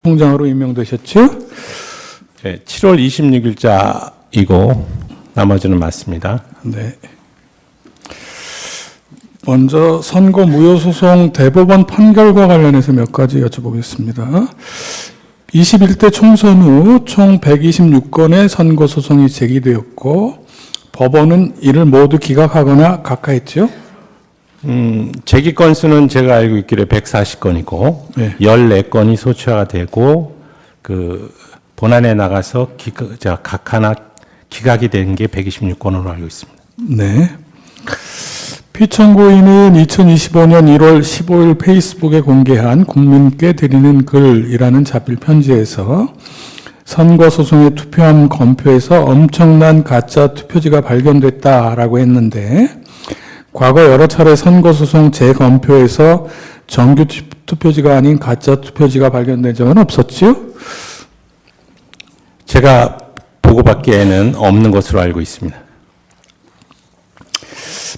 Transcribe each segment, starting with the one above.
총장으로 임명되셨죠? 네, 7월 26일자이고 나머지는 맞습니다. 네. 먼저 선거 무효소송 대법원 판결과 관련해서 몇 가지 여쭤보겠습니다. 21대 총선 후 총 126건의 선거소송이 제기되었고 법원은 이를 모두 기각하거나 각하했죠? 제기 건수는 제가 알고 있기로 140건이고 네. 14건이 소추화가 되고 그 본안에 나가서 각하나 기각이 된 게 126건으로 알고 있습니다. 네. 피청구인은 2025년 1월 15일 페이스북에 공개한 국민께 드리는 글이라는 자필 편지에서 선거소송에 투표한 검표에서 엄청난 가짜 투표지가 발견됐다라고 했는데 과거 여러 차례 선거소송 재검표에서 정규 투표지가 아닌 가짜 투표지가 발견된 적은 없었지요? 제가 보고받기에는 없는 것으로 알고 있습니다.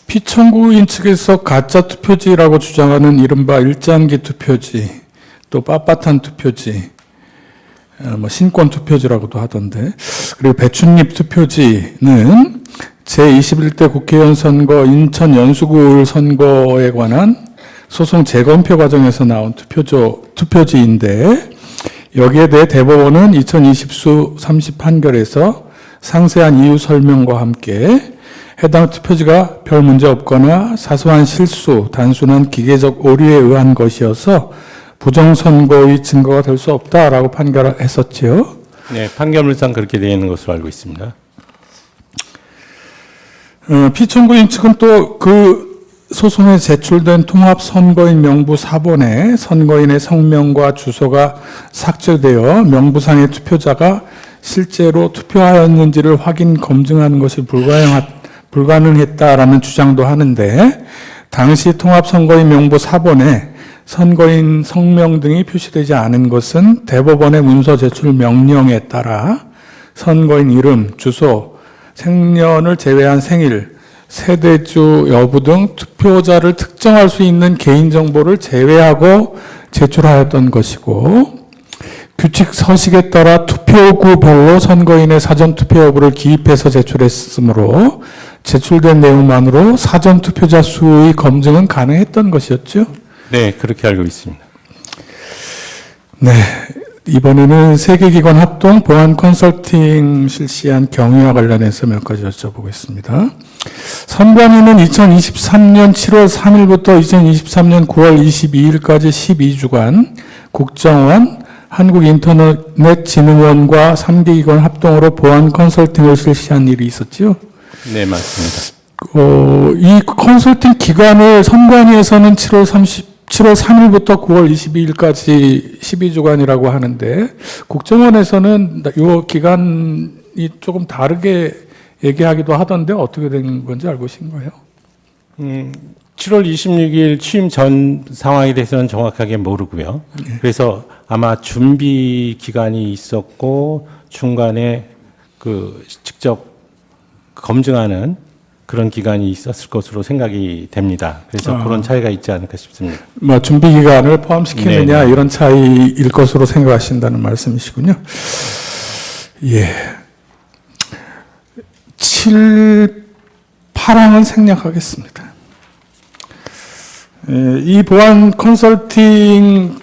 피청구인 측에서 가짜 투표지라고 주장하는 이른바 일장기 투표지, 또 빳빳한 투표지, 신권 투표지라고도 하던데, 그리고 배춧잎 투표지는 제21대 국회의원 선거 인천 연수구을 선거에 관한 소송 재검표 과정에서 나온 투표지인데 여기에 대해 대법원은 2020수 30 판결에서 상세한 이유 설명과 함께 해당 투표지가 별 문제 없거나 사소한 실수, 단순한 기계적 오류에 의한 것이어서 부정선거의 증거가 될 수 없다라고 판결했었지요. 네, 판결물상 그렇게 되어 있는 것으로 알고 있습니다. 피청구인 측은 또 그 소송에 제출된 통합선거인 명부 4번에 선거인의 성명과 주소가 삭제되어 명부상의 투표자가 실제로 투표하였는지를 확인 검증하는 것이 불가능했다라는 주장도 하는데 당시 통합선거인 명부 4번에 선거인 성명 등이 표시되지 않은 것은 대법원의 문서 제출 명령에 따라 선거인 이름, 주소, 생년을 제외한 생일, 세대주 여부 등 투표자를 특정할 수 있는 개인정보를 제외하고 제출하였던 것이고 규칙 서식에 따라 투표구별로 선거인의 사전투표 여부를 기입해서 제출했으므로 제출된 내용만으로 사전투표자 수의 검증은 가능했던 것이었죠? 네, 그렇게 알고 있습니다. 네. 이번에는 세계기관 합동 보안 컨설팅 실시한 경위와 관련해서 몇 가지 여쭤보겠습니다. 선관위는 2023년 7월 3일부터 2023년 9월 22일까지 12주간 국정원, 한국인터넷진흥원과 3개 기관 합동으로 보안 컨설팅을 실시한 일이 있었죠? 네, 맞습니다. 이 컨설팅 기간을 선관위에서는 7월 3일부터 9월 22일까지 12주간이라고 하는데 국정원에서는 이 기간이 조금 다르게 얘기하기도 하던데 어떻게 된 건지 알고 계신가요? 7월 26일 취임 전 상황에 대해서는 정확하게 모르고요. 네. 그래서 아마 준비 기간이 있었고 중간에 그 직접 검증하는 그런 기간이 있었을 것으로 생각이 됩니다. 그래서 그런 차이가 있지 않을까 싶습니다. 준비 기간을 포함시키느냐 네. 이런 차이일 것으로 생각하신다는 말씀이시군요. 예. 7, 8항은 생략하겠습니다. 이 보안 컨설팅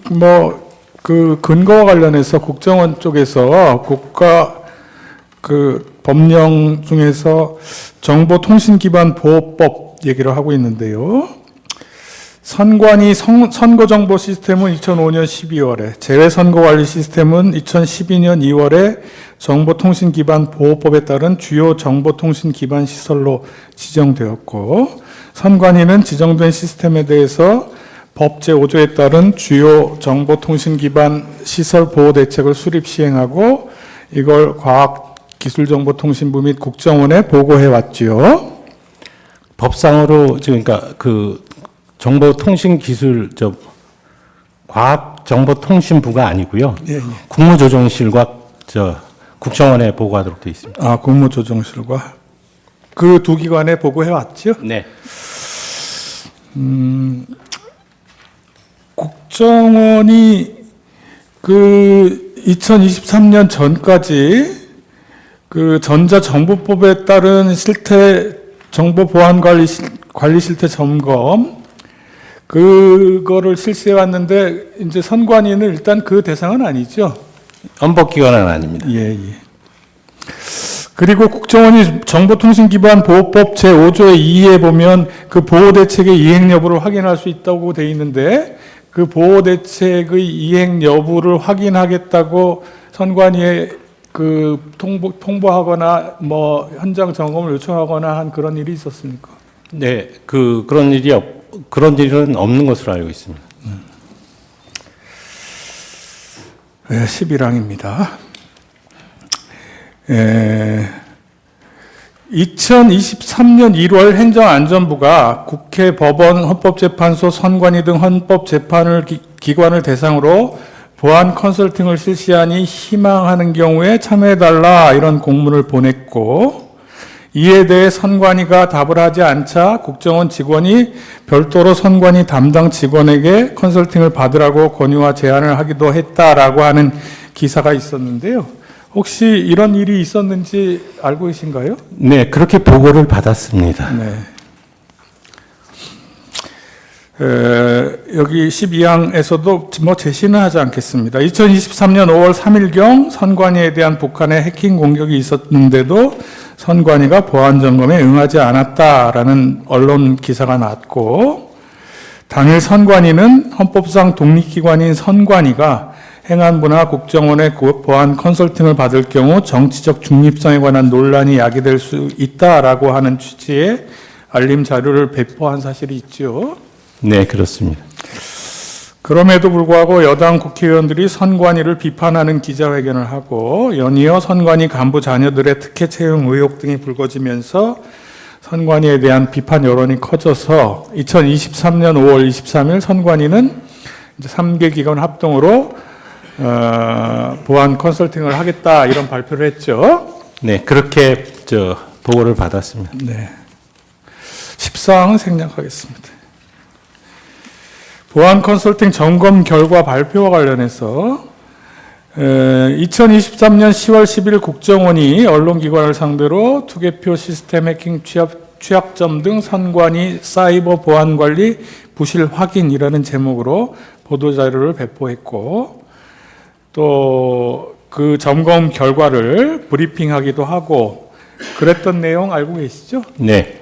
그 근거와 관련해서 국정원 쪽에서 국가 그 법령 중에서 정보통신기반보호법 얘기를 하고 있는데요. 선관위 선거정보 시스템은 2005년 12월에, 재외선거관리 시스템은 2012년 2월에 정보통신기반보호법에 따른 주요 정보통신기반 시설로 지정되었고, 선관위는 지정된 시스템에 대해서 법 제5조에 따른 주요 정보통신기반 시설 보호 대책을 수립 시행하고 이걸 과학기술정보통신부 및 국정원에 보고해 왔지요. 법상으로 그러니까 그 정보통신기술 과학정보통신부가 아니고요. 예. 국무조정실과 국정원에 보고하도록 되어 있습니다. 국무조정실과 그 두 기관에 보고해 왔죠. 네. 국정원이 그 2023년 전까지 그 전자정보법에 따른 실태 정보 보안 관리 실태 점검 그거를 실시해 왔는데 이제 선관위는 일단 그 대상은 아니죠. 헌법기관은 아닙니다. 예, 예. 그리고 국정원이 정보통신기반보호법 제5조의 2에 보면 그 보호대책의 이행 여부를 확인할 수 있다고 돼 있는데 그 보호대책의 이행 여부를 확인하겠다고 선관위에 그 통보하거나 뭐 현장 점검을 요청하거나 한 그런 일이 있었습니까? 네, 그런 일은 없는 것으로 알고 있습니다. 네, 11항입니다. 2023년 1월 행정안전부가 국회, 법원, 헌법재판소, 선관위 등 헌법재판을 기관을 대상으로 보안 컨설팅을 실시하니 희망하는 경우에 참여해달라 이런 공문을 보냈고 이에 대해 선관위가 답을 하지 않자 국정원 직원이 별도로 선관위 담당 직원에게 컨설팅을 받으라고 권유와 제안을 하기도 했다라고 하는 기사가 있었는데요. 혹시 이런 일이 있었는지 알고 계신가요? 네, 그렇게 보고를 받았습니다. 네. 여기 12항에서도 뭐 제시는 하지 않겠습니다. 2023년 5월 3일경 선관위에 대한 북한의 해킹 공격이 있었는데도 선관위가 보안 점검에 응하지 않았다라는 언론 기사가 났고 당일 선관위는 헌법상 독립기관인 선관위가 행안부나 국정원의 보안 컨설팅을 받을 경우 정치적 중립성에 관한 논란이 야기될 수 있다라고 하는 취지의 알림 자료를 배포한 사실이 있죠. 네, 그렇습니다. 그럼에도 불구하고 여당 국회의원들이 선관위를 비판하는 기자회견을 하고 연이어 선관위 간부 자녀들의 특혜 채용 의혹 등이 불거지면서 선관위에 대한 비판 여론이 커져서 2023년 5월 23일 선관위는 이제 3개 기관 합동으로 보안 컨설팅을 하겠다 이런 발표를 했죠. 네, 그렇게 보고를 받았습니다. 네. 14항은 생략하겠습니다. 보안 컨설팅 점검 결과 발표와 관련해서 2023년 10월 10일 국정원이 언론기관을 상대로 투개표 시스템 해킹 취약점 등 선관위 사이버 보안 관리 부실 확인이라는 제목으로 보도자료를 배포했고 또 그 점검 결과를 브리핑하기도 하고 그랬던 내용 알고 계시죠? 네.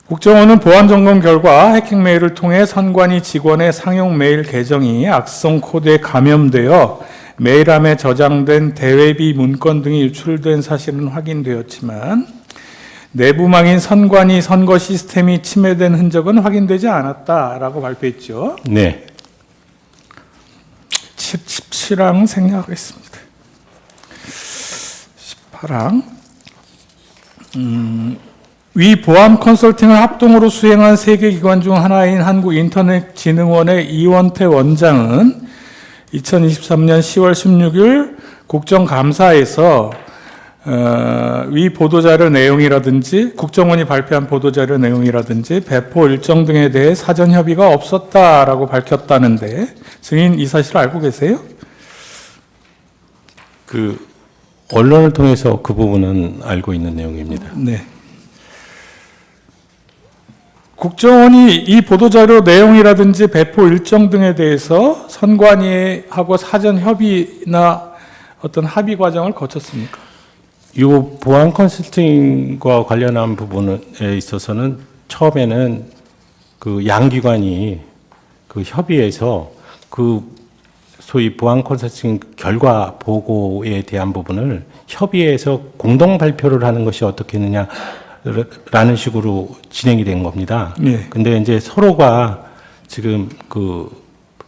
국정원은 보안 점검 결과 해킹 메일을 통해 선관위 직원의 상용 메일 계정이 악성 코드에 감염되어 메일함에 저장된 대외비 문건 등이 유출된 사실은 확인되었지만 내부망인 선관위 선거 시스템이 침해된 흔적은 확인되지 않았다라고 발표했죠. 네. 17항 생략하겠습니다. 18항 위 보안 컨설팅을 합동으로 수행한 3개 기관 중 하나인 한국인터넷진흥원의 이원태 원장은 2023년 10월 16일 국정감사에서 위 보도자료 내용이라든지 국정원이 발표한 보도자료 내용이라든지 배포 일정 등에 대해 사전 협의가 없었다라고 밝혔다는데 증인 이 사실 알고 계세요? 언론을 통해서 그 부분은 알고 있는 내용입니다. 네. 국정원이 이 보도자료 내용이라든지 배포 일정 등에 대해서 선관위하고 사전 협의나 어떤 합의 과정을 거쳤습니까? 이 보안 컨설팅과 관련한 부분에 있어서는 처음에는 그 양기관이 그 협의해서 그 소위 보안 컨설팅 결과 보고에 대한 부분을 협의해서 공동 발표를 하는 것이 어떻겠느냐라는 식으로 진행이 된 겁니다. 네. 근데 이제 서로가 지금 그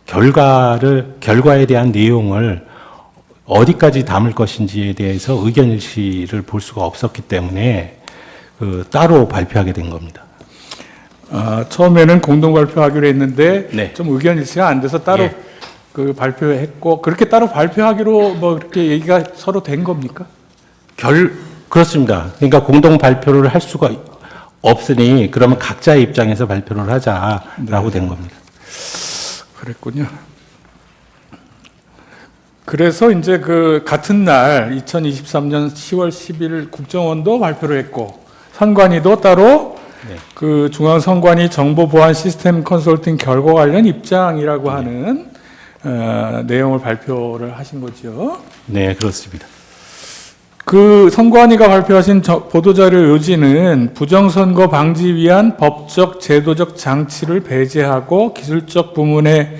결과에 대한 내용을 어디까지 담을 것인지에 대해서 의견 일치를 볼 수가 없었기 때문에 따로 발표하게 된 겁니다. 처음에는 공동 발표하기로 했는데 네. 좀 의견 일치가 안 돼서 따로 예. 그 발표했고 그렇게 따로 발표하기로 뭐 그렇게 얘기가 서로 된 겁니까? 그렇습니다. 그러니까 공동 발표를 할 수가 없으니 그러면 각자의 입장에서 발표를 하자라고 된 겁니다. 그랬군요. 그래서 이제 그 같은 날 2023년 10월 10일 국정원도 발표를 했고 선관위도 따로 네. 그 중앙선관위 정보보안 시스템 컨설팅 결과 관련 입장이라고 하는 내용을 발표를 하신 거죠. 네, 그렇습니다. 그 선관위가 발표하신 보도자료 요지는 부정선거 방지 위한 법적 제도적 장치를 배제하고 기술적 부문에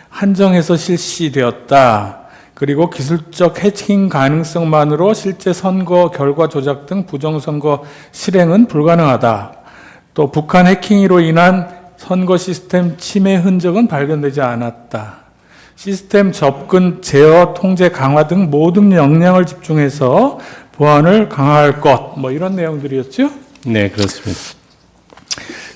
한정해서 실시되었다. 그리고 기술적 해킹 가능성만으로 실제 선거 결과 조작 등 부정선거 실행은 불가능하다. 또 북한 해킹으로 인한 선거 시스템 침해 흔적은 발견되지 않았다. 시스템 접근, 제어, 통제 강화 등 모든 역량을 집중해서 보안을 강화할 것, 뭐 이런 내용들이었죠? 네, 그렇습니다.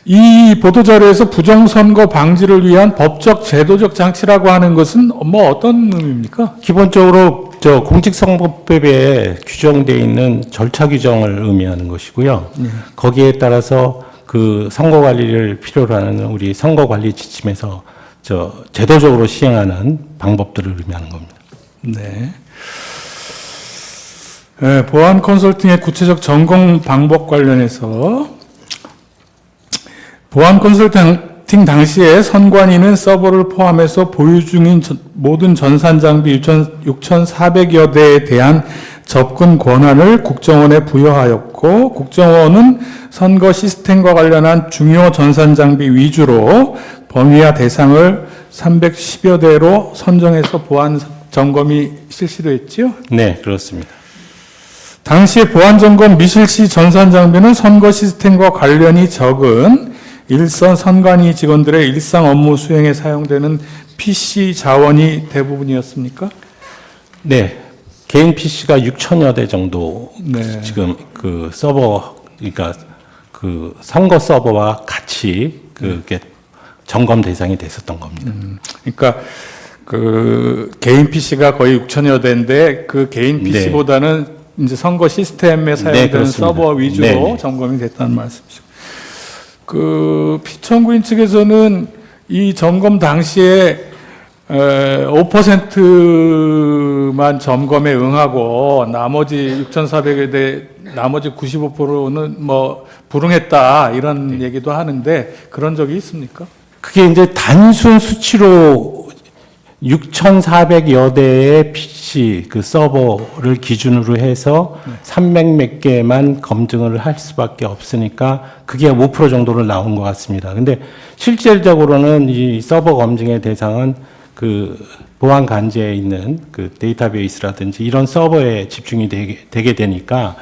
이 보도자료에서 부정선거 방지를 위한 법적 제도적 장치라고 하는 것은 뭐 어떤 의미입니까? 기본적으로 공직선거법에 규정되어 있는 절차 규정을 의미하는 것이고요. 거기에 따라서 그 선거 관리를 필요로 하는 우리 선거 관리 지침에서 제도적으로 시행하는 방법들을 의미하는 겁니다. 네. 보안 컨설팅의 구체적 점검 방법 관련해서 보안 컨설팅 당시에 선관위는 서버를 포함해서 보유 중인 모든 전산 장비 6,400여 대에 대한 접근 권한을 국정원에 부여하였고 국정원은 선거 시스템과 관련한 중요 전산 장비 위주로 범위와 대상을 310여 대로 선정해서 보안 점검이 실시됐지요? 네, 그렇습니다. 당시에 보안 점검 미실시 전산 장비는 선거 시스템과 관련이 적은 일선 선관위 직원들의 일상 업무 수행에 사용되는 PC 자원이 대부분이었습니까? 네, 개인 PC가 6천여 대 정도 네. 지금 그 서버, 그러니까 그 선거 서버와 같이 그게 점검 대상이 됐었던 겁니다. 그러니까 그 개인 PC가 거의 6천여 대인데 그 개인 PC보다는 이제 선거 시스템에 사용되는 그렇습니다. 서버 위주로 네. 점검이 점검이 됐다는 말씀이시고. 그 피청구인 측에서는 이 점검 당시에 5%만 점검에 응하고 나머지 6,400여 대 나머지 95%는 뭐 불응했다 이런 얘기도 하는데 그런 적이 있습니까? 그게 이제 단순 수치로 6,400여 대의 PC 그 서버를 기준으로 해서 300몇 개만 검증을 할 수밖에 없으니까 그게 5% 정도로 나온 것 같습니다. 근데 실질적으로는 이 서버 검증의 대상은 그 보안 관제에 있는 그 데이터베이스라든지 이런 서버에 집중이 되게 되니까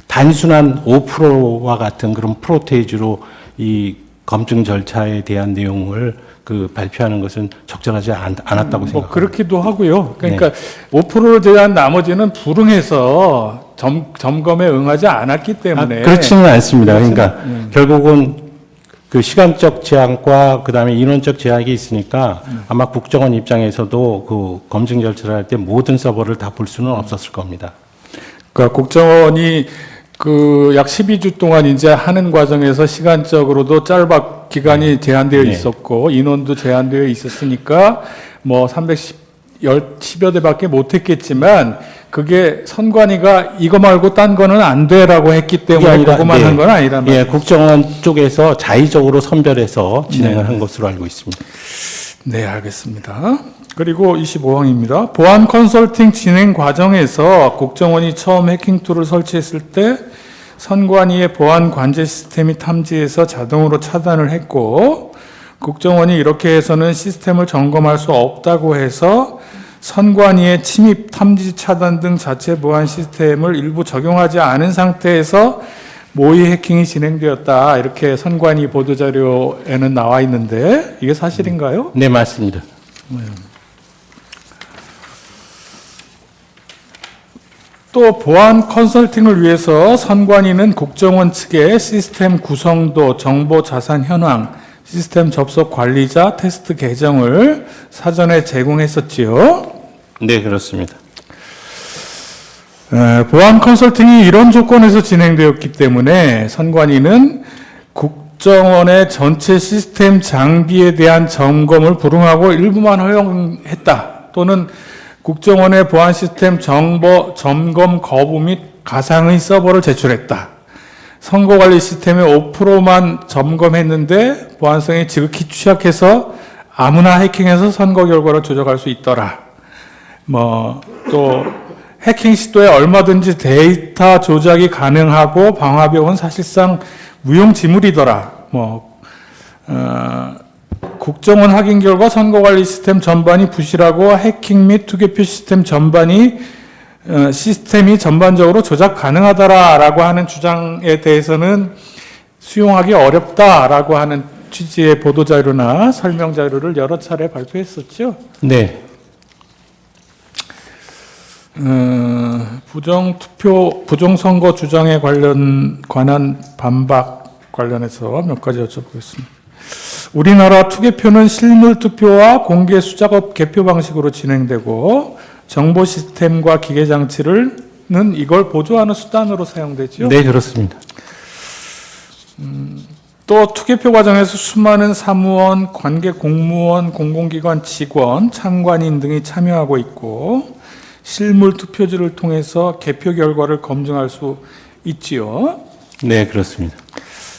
단순한 5%와 같은 그런 프로테이지로 이 검증 절차에 대한 내용을 그 발표하는 것은 적절하지 않았다고 생각합니다. 뭐 그렇기도 하고요. 그러니까 5%를 제외한 나머지는 불응해서 점검에 응하지 않았기 때문에 그렇지는 않습니다. 그러니까 결국은 그 시간적 제한과 그다음에 인원적 제약이 있으니까 아마 국정원 입장에서도 그 검증 절차를 할 때 모든 서버를 다 볼 수는 없었을 겁니다. 그러니까 국정원이 그 약 12주 동안 이제 하는 과정에서 시간적으로도 기간이 제한되어 네. 있었고 인원도 제한되어 있었으니까 뭐 310여 대밖에 못했겠지만 그게 선관위가 이거 말고 딴 거는 안 돼라고 했기 때문에 그거만 한 건 아니란 말이에요. 예, 국정원 쪽에서 자의적으로 선별해서 진행을 한 것으로 알고 있습니다. 네, 알겠습니다. 그리고 25항입니다. 보안 컨설팅 진행 과정에서 국정원이 처음 해킹 툴을 설치했을 때 선관위의 보안 관제 시스템이 탐지해서 자동으로 차단을 했고 국정원이 이렇게 해서는 시스템을 점검할 수 없다고 해서 선관위의 침입, 탐지, 차단 등 자체 보안 시스템을 일부 적용하지 않은 상태에서 모의 해킹이 진행되었다. 이렇게 선관위 보도자료에는 나와 있는데 이게 사실인가요? 네, 맞습니다. 또 보안 컨설팅을 위해서 선관위는 국정원 측에 시스템 구성도, 정보 자산 현황, 시스템 접속 관리자, 테스트 계정을 사전에 제공했었지요. 네, 그렇습니다. 보안 컨설팅이 이런 조건에서 진행되었기 때문에 선관위는 국정원의 전체 시스템 장비에 대한 점검을 불응하고 일부만 허용했다. 또는 국정원의 보안 시스템 정보 점검 거부 및 가상의 서버를 제출했다. 선거관리 시스템의 5%만 점검했는데 보안성이 지극히 취약해서 아무나 해킹해서 선거 결과를 조작할 수 있더라. 또 해킹 시도에 얼마든지 데이터 조작이 가능하고 방화벽은 사실상 무용지물이더라. 국정원 확인 결과 선거관리 시스템 전반이 부실하고 해킹 및 투개표 시스템 시스템이 전반적으로 조작 가능하더라라고 하는 주장에 대해서는 수용하기 어렵다라고 하는 취지의 보도자료나 설명자료를 여러 차례 발표했었죠. 네. 부정선거 주장에 관한 반박 관련해서 몇 가지 여쭤보겠습니다. 우리나라 투개표는 실물 투표와 공개 수작업 개표 방식으로 진행되고 정보 시스템과 기계 장치는 이걸 보조하는 수단으로 사용되죠. 네, 그렇습니다. 또 투개표 과정에서 수많은 사무원, 관계 공무원, 공공기관 직원, 참관인 등이 참여하고 있고 실물 투표지를 통해서 개표 결과를 검증할 수 있지요. 네, 그렇습니다.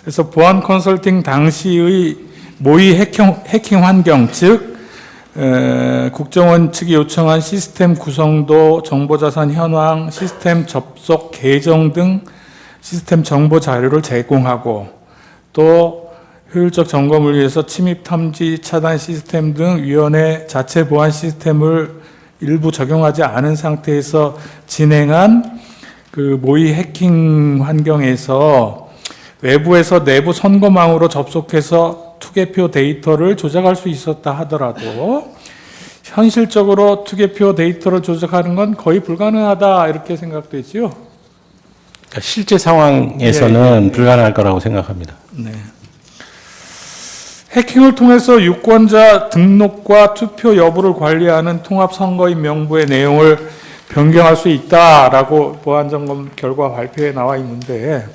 그래서 보안 컨설팅 당시의 모의 해킹 환경, 즉 국정원 측이 요청한 시스템 구성도, 정보자산 현황, 시스템 접속 계정 등 시스템 정보 자료를 제공하고 또 효율적 점검을 위해서 침입 탐지 차단 시스템 등 위원회 자체 보안 시스템을 일부 적용하지 않은 상태에서 진행한 그 모의 해킹 환경에서 외부에서 내부 선거망으로 접속해서 투개표 데이터를 조작할 수 있었다 하더라도 현실적으로 투개표 데이터를 조작하는 건 거의 불가능하다 이렇게 생각되지요. 그러니까 실제 상황에서는 불가능할 거라고 생각합니다. 네. 해킹을 통해서 유권자 등록과 투표 여부를 관리하는 통합선거인 명부의 내용을 변경할 수 있다라고 보안점검 결과 발표에 나와 있는데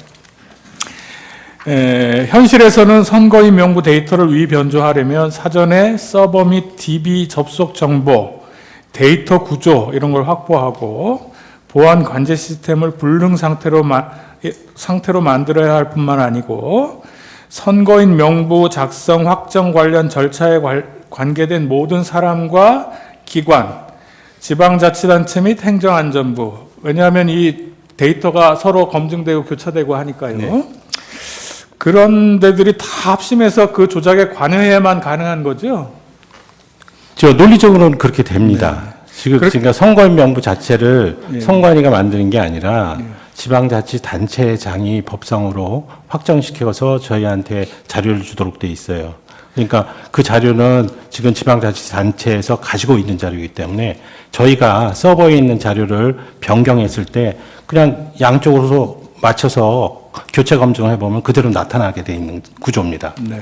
현실에서는 선거인 명부 데이터를 위변조하려면 사전에 서버 및 DB 접속 정보, 데이터 구조 이런 걸 확보하고 보안 관제 시스템을 불능 상태로 만들어야 할 뿐만 아니고 선거인 명부 작성 확정 관련 절차에 관계된 모든 사람과 기관, 지방자치단체 및 행정안전부, 왜냐하면 이 데이터가 서로 검증되고 교차되고 하니까요. 네. 그런 데들이 다 합심해서 그 조작에 관여해야만 가능한 거죠. 논리적으로는 그렇게 됩니다. 지금 그렇- 그러니까 선거인 명부 자체를 예. 선관위가 만드는 게 아니라 지방자치단체장이 법상으로 확정시켜서 저희한테 자료를 주도록 돼 있어요. 그러니까 그 자료는 지금 지방자치단체에서 가지고 있는 자료이기 때문에 저희가 서버에 있는 자료를 변경했을 때 그냥 양쪽으로 맞춰서 교체 검증을 해보면 그대로 나타나게 돼 있는 구조입니다. 네.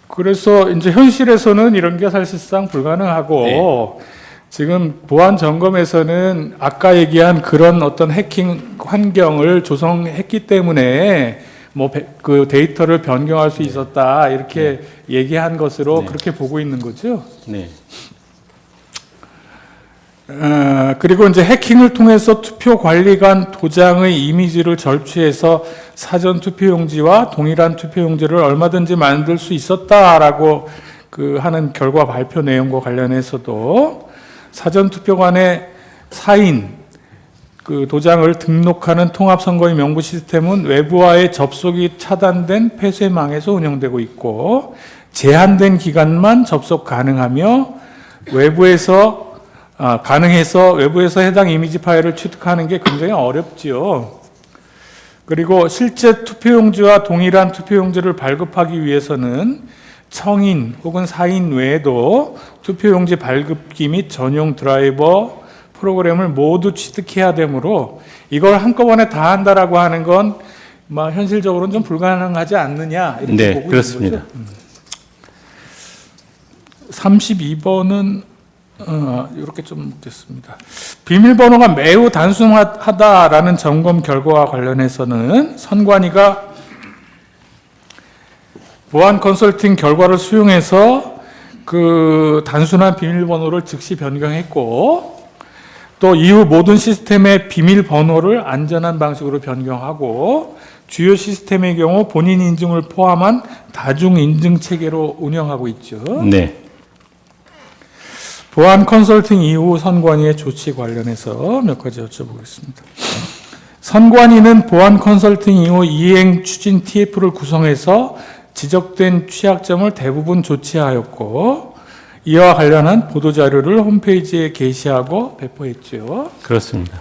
그래서 이제 현실에서는 이런 게 사실상 불가능하고 지금 보안 점검에서는 아까 얘기한 그런 어떤 해킹 환경을 조성했기 때문에 그 데이터를 변경할 수 있었다 이렇게 얘기한 것으로 그렇게 보고 있는 거죠. 네. 그리고 이제 해킹을 통해서 투표관리관 도장의 이미지를 절취해서 사전 투표용지와 동일한 투표용지를 얼마든지 만들 수 있었다라고 하는 결과 발표 내용과 관련해서도 사전 투표관의 사인 그 도장을 등록하는 통합선거인 명부 시스템은 외부와의 접속이 차단된 폐쇄망에서 운영되고 있고 제한된 기간만 접속 가능하며 외부에서 해당 이미지 파일을 취득하는 게 굉장히 어렵지요. 그리고 실제 투표용지와 동일한 투표용지를 발급하기 위해서는 청인 혹은 사인 외에도 투표용지 발급기 및 전용 드라이버 프로그램을 모두 취득해야 되므로 이걸 한꺼번에 다 한다라고 하는 건 현실적으로는 좀 불가능하지 않느냐 이렇게 네, 보고 그렇습니다. 있는 거죠. 32번은 이렇게 좀 묻겠습니다. 비밀번호가 매우 단순하다라는 점검 결과와 관련해서는 선관위가 보안 컨설팅 결과를 수용해서 그 단순한 비밀번호를 즉시 변경했고, 또 이후 모든 시스템의 비밀번호를 안전한 방식으로 변경하고, 주요 시스템의 경우 본인 인증을 포함한 다중 인증 체계로 운영하고 있죠. 네. 보안 컨설팅 이후 선관위의 조치 관련해서 몇 가지 여쭤보겠습니다. 선관위는 보안 컨설팅 이후 이행 추진 TF를 구성해서 지적된 취약점을 대부분 조치하였고, 이와 관련한 보도자료를 홈페이지에 게시하고 배포했죠. 그렇습니다.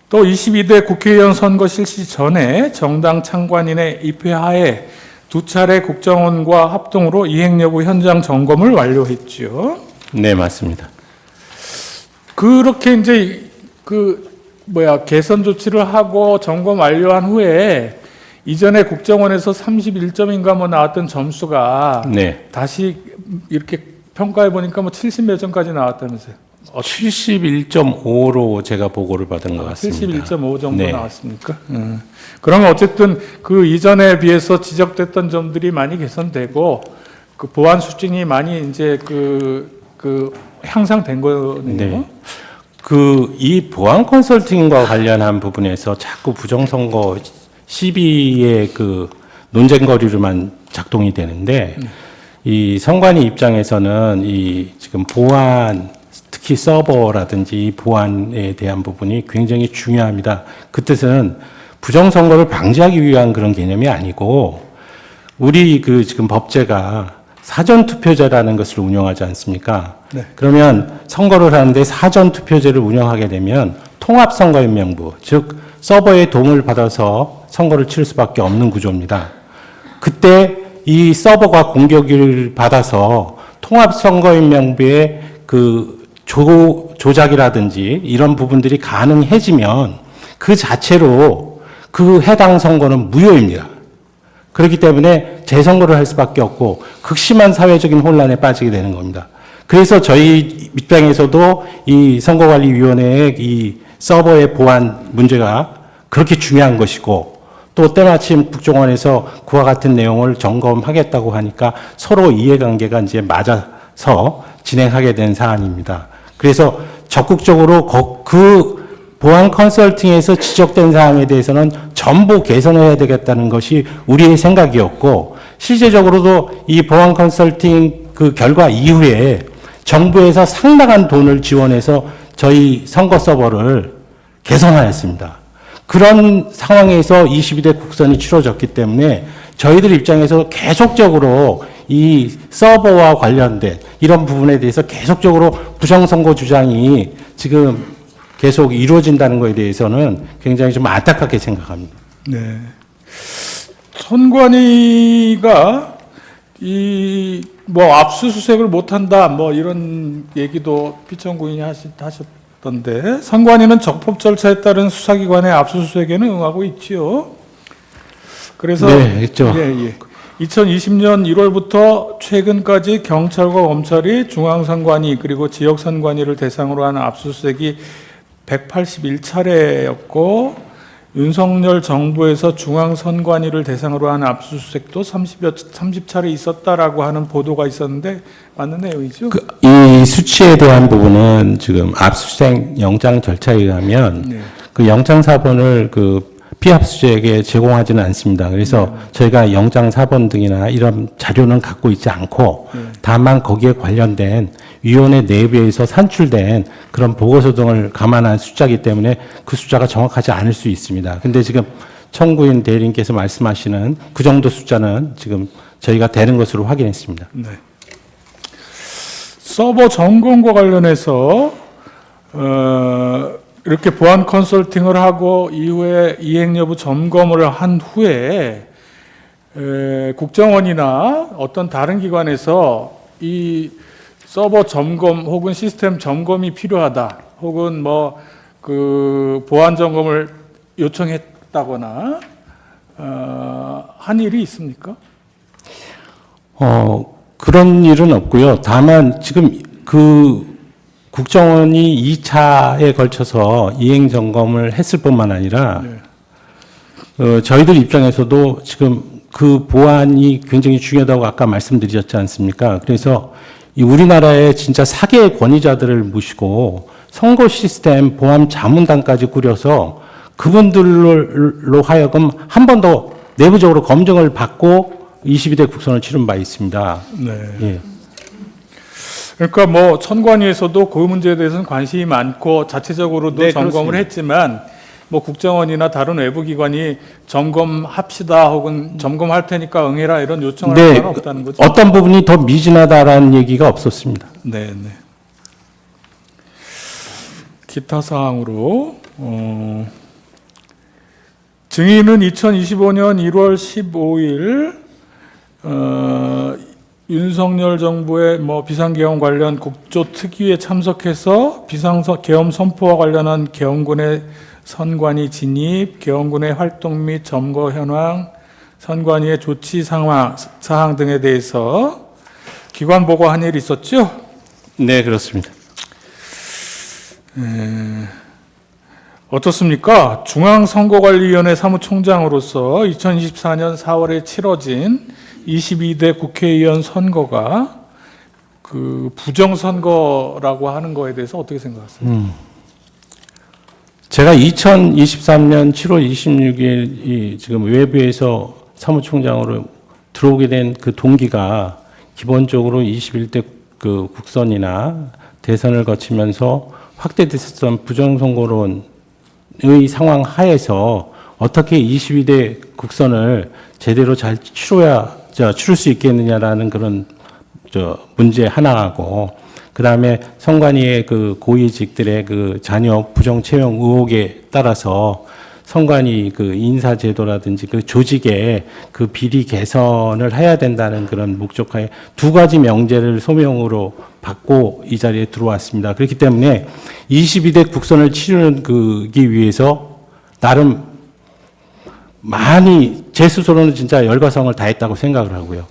또 22대 국회의원 선거 실시 전에 정당 창관인의 입회하에 2차례 국정원과 합동으로 이행 여부 현장 점검을 완료했죠. 네, 맞습니다. 그렇게 이제 개선 조치를 하고 점검 완료한 후에 이전에 국정원에서 31점인가 뭐 나왔던 점수가 네. 다시 이렇게 평가해 보니까 뭐 70몇 점까지 나왔다면서요. 71.5로 제가 보고를 받은 것 같습니다. 71.5 정도 네. 나왔습니까? 그러면 어쨌든 그 이전에 비해서 지적됐던 점들이 많이 개선되고 그 보안 수준이 많이 이제 향상된 거네요. 네. 이 보안 컨설팅과 관련한 부분에서 자꾸 부정선거 시비의 그 논쟁거리로만 작동이 되는데, 이 선관위 입장에서는 이 지금 보안, 특히 서버라든지 보안에 대한 부분이 굉장히 중요합니다. 그 뜻은 부정선거를 방지하기 위한 그런 개념이 아니고, 우리 지금 법제가 사전투표제라는 것을 운영하지 않습니까? 네. 그러면 선거를 하는데 사전투표제를 운영하게 되면 통합선거인명부, 즉 서버의 도움을 받아서 선거를 치를 수밖에 없는 구조입니다. 그때 이 서버가 공격을 받아서 통합선거인명부의 조작이라든지 이런 부분들이 가능해지면 그 자체로 그 해당 선거는 무효입니다. 그렇기 때문에 재선거를 할 수밖에 없고 극심한 사회적인 혼란에 빠지게 되는 겁니다. 그래서 저희 입장에서도 이 선거관리위원회의 이 서버의 보안 문제가 그렇게 중요한 것이고, 또 때마침 국정원에서 그와 같은 내용을 점검하겠다고 하니까 서로 이해관계가 이제 맞아서 진행하게 된 사안입니다. 그래서 적극적으로 그 보안 컨설팅에서 지적된 사항에 대해서는 전부 개선해야 되겠다는 것이 우리의 생각이었고, 실제적으로도 이 보안 컨설팅 그 결과 이후에 정부에서 상당한 돈을 지원해서 저희 선거 서버를 개선하였습니다. 그런 상황에서 22대 국선이 치러졌기 때문에 저희들 입장에서 계속적으로 이 서버와 관련된 이런 부분에 대해서 계속적으로 부정선거 주장이 지금 계속 이루어진다는 것에 대해서는 굉장히 좀 안타깝게 생각합니다. 네. 선관위가 압수수색을 못한다 이런 얘기도 피청구인이 하셨던데, 선관위는 적법 절차에 따른 수사기관의 압수수색에는 응하고 있지요. 그래서 네, 있죠. 2020년 1월부터 최근까지 경찰과 검찰이 중앙선관위 그리고 지역선관위를 대상으로 한 압수수색이 181차례였고, 윤석열 정부에서 중앙선관위를 대상으로 한 압수수색도 30차례 있었다라고 하는 보도가 있었는데 맞는 내용이죠? 이 수치에 대한 부분은 지금 압수수색 영장 절차에 의하면 그 영장 사본을 피압수수색에 제공하지는 않습니다. 그래서 저희가 영장 사본 등이나 이런 자료는 갖고 있지 않고, 다만 거기에 관련된 위원회 내부에서 산출된 그런 보고서 등을 감안한 숫자이기 때문에 그 숫자가 정확하지 않을 수 있습니다. 근데 지금 청구인 대리인께서 말씀하시는 그 정도 숫자는 지금 저희가 되는 것으로 확인했습니다. 네. 서버 점검과 관련해서 이렇게 보안 컨설팅을 하고 이후에 이행 여부 점검을 한 후에 국정원이나 어떤 다른 기관에서 이 서버 점검 혹은 시스템 점검이 필요하다, 혹은 보안 점검을 요청했다거나 한 일이 있습니까? 그런 일은 없고요. 다만 지금 국정원이 2차에 걸쳐서 이행 점검을 했을 뿐만 아니라 저희들 입장에서도 지금 그 보안이 굉장히 중요하다고 아까 말씀드렸지 않습니까? 그래서 이 우리나라의 진짜 사개의 권위자들을 모시고 선거 시스템 보안 자문단까지 꾸려서 그분들로 하여금 한 번 더 내부적으로 검증을 받고 22대 국선을 치른 바 있습니다. 네. 예. 그러니까 뭐 선관위에서도 그 문제에 대해서는 관심이 많고 자체적으로도 네, 점검을 그렇습니다. 했지만 뭐 국정원이나 다른 외부 기관이 점검합시다 혹은 점검할 테니까 응해라 이런 요청을 할 네, 수는 없다는 거죠. 어떤 부분이 더 미진하다라는 얘기가 없었습니다. 네, 네. 기타 사항으로 증인은 2025년 1월 15일 윤석열 정부의 뭐 비상계엄 관련 국조특위에 참석해서 비상계엄 선포와 관련한 계엄군의 선관위 진입, 계엄군의 활동 및 점거 현황, 선관위의 조치 사항 등에 대해서 기관 보고한 일이 있었죠? 네, 그렇습니다. 어떻습니까? 중앙선거관리위원회 사무총장으로서 2024년 4월에 치러진 22대 국회의원 선거가 그 부정선거라고 하는 거에 대해서 어떻게 생각하세요? 제가 2023년 7월 26일 이 지금 외부에서 사무총장으로 들어오게 된 그 동기가 기본적으로 21대 그 국선이나 대선을 거치면서 확대됐었던 부정선거론의 상황 하에서 어떻게 22대 국선을 제대로 잘 치를 수 있겠느냐라는 그런 문제 하나하고, 그 다음에 선관위의 그 고위직들의 그 자녀 부정 채용 의혹에 따라서 선관위 그 인사제도라든지 그 조직의 그 비리 개선을 해야 된다는 그런 목적하에 두 가지 명제를 소명으로 받고 이 자리에 들어왔습니다. 그렇기 때문에 22대 국선을 치르기 위해서 나름 많이 제 스스로는 진짜 열과성을 다했다고 생각을 하고요.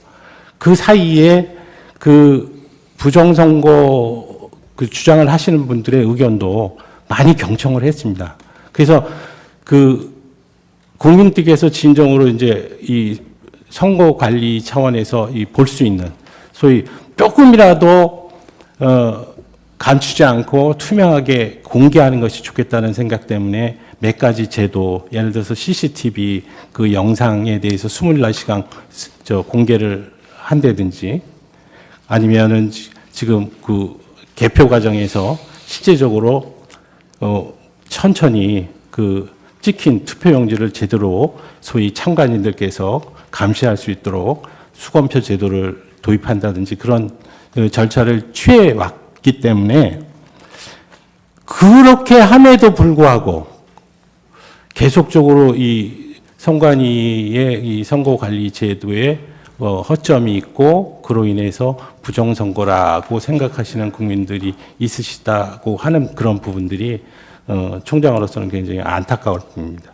그 사이에 그 부정선거 그 주장을 하시는 분들의 의견도 많이 경청을 했습니다. 그래서 그 국민들께서 진정으로 이제 이 선거 관리 차원에서 이 볼 수 있는 소위 조금이라도 감추지 않고 투명하게 공개하는 것이 좋겠다는 생각 때문에 몇 가지 제도, 예를 들어서 CCTV 그 영상에 대해서 24시간 공개를 한다든지, 아니면은 지금 그 개표 과정에서 실제적으로 천천히 그 찍힌 투표용지를 제대로 소위 참관인들께서 감시할 수 있도록 수검표 제도를 도입한다든지 그런 그 절차를 취해 왔기 때문에, 그렇게 함에도 불구하고 계속적으로 이 선관위의 이 선거관리 제도에 허점이 있고 그로 인해서 부정선거라고 생각하시는 국민들이 있으시다고 하는 그런 부분들이 총장으로서는 굉장히 안타까울 뿐입니다.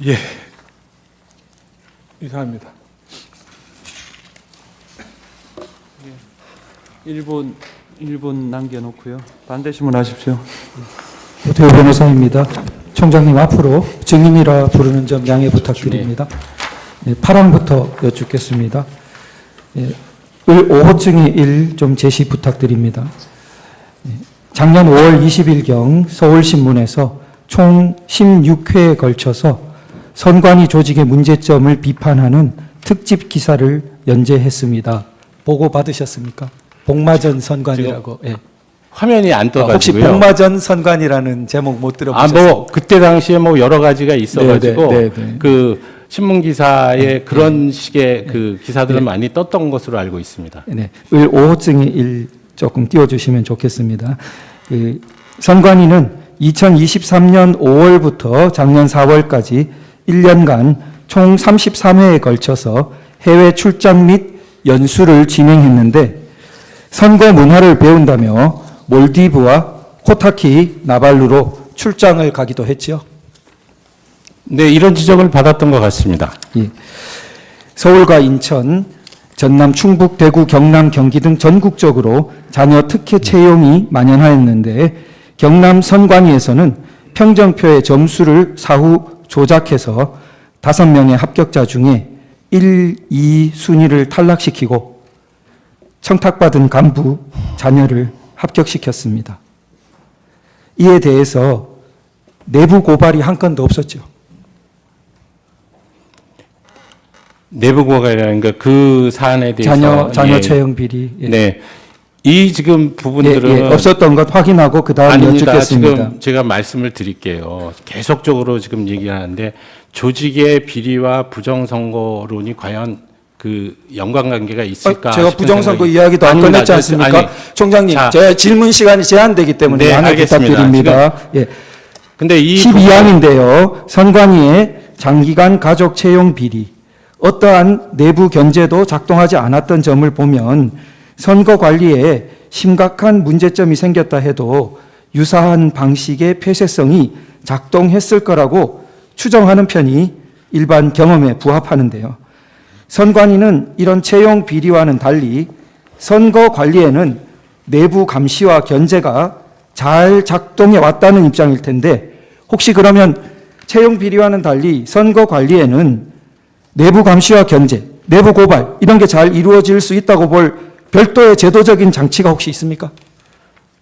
예. 이상합니다. 1분 남겨놓고요. 반대 신문하십시오. 오태호 변호사입니다. 총장님 앞으로 증인이라 부르는 점 양해 부탁드립니다. 네, 파랑부터 여쭙겠습니다. 네, 을 5호증의 1 좀 제시 부탁드립니다. 네, 작년 5월 20일경 서울신문에서 총 16회에 걸쳐서 선관위 조직의 문제점을 비판하는 특집 기사를 연재했습니다. 보고 받으셨습니까? 복마전 선관이라고. 예. 화면이 안 혹시 떠가지고요. 복마전 선관이라는 제목 못 들어보셨어요? 그때 당시에 뭐 여러 가지가 있어가지고 네, 네, 네, 네. 그 신문 기사에 그런 식의 그 기사들은 많이 떴던 것으로 알고 있습니다. 네, 을 5호증의 1 조금 띄워주시면 좋겠습니다. 그 선관위는 2023년 5월부터 작년 4월까지 1년간 총 33회에 걸쳐서 해외 출장 및 연수를 진행했는데, 선거 문화를 배운다며 몰디브와 코타키 나발루로 출장을 가기도 했죠. 네, 이런 지적을 받았던 것 같습니다. 예. 서울과 인천, 전남, 충북, 대구, 경남, 경기 등 전국적으로 자녀 특혜 채용이 만연하였는데, 경남 선관위에서는 평정표의 점수를 사후 조작해서 5명의 합격자 중에 1, 2 순위를 탈락시키고 청탁받은 간부 자녀를 합격시켰습니다. 이에 대해서 내부 고발이 한 건도 없었죠. 내부 고발이라는 그 사안에 대해서 자녀 예, 채용 비리. 예. 네. 이 지금 부분들은 예, 없었던 것 확인하고 그 다음 아닙니다. 여쭙겠습니다. 지금 제가 말씀을 드릴게요. 계속적으로 지금 얘기하는데 조직의 비리와 부정선거론이 과연 그 연관관계가 있을까? 제가 싶은 부정선거 생각이- 이야기도 안 아닙니다. 꺼냈지 않습니까? 아니, 총장님, 자, 제 질문 시간이 제한되기 때문에 네, 양해 알겠습니다. 부탁드립니다. 예. 근데 이 12항인데요. 선관위의 장기간 가족 채용 비리, 어떠한 내부 견제도 작동하지 않았던 점을 보면 선거 관리에 심각한 문제점이 생겼다 해도 유사한 방식의 폐쇄성이 작동했을 거라고 추정하는 편이 일반 경험에 부합하는데요. 선관위는 이런 채용 비리와는 달리 선거 관리에는 내부 감시와 견제가 잘 작동해 왔다는 입장일 텐데 혹시 그러면 채용 비리와는 달리 선거 관리에는 내부 감시와 견제, 내부 고발 이런 게 잘 이루어질 수 있다고 볼 별도의 제도적인 장치가 혹시 있습니까?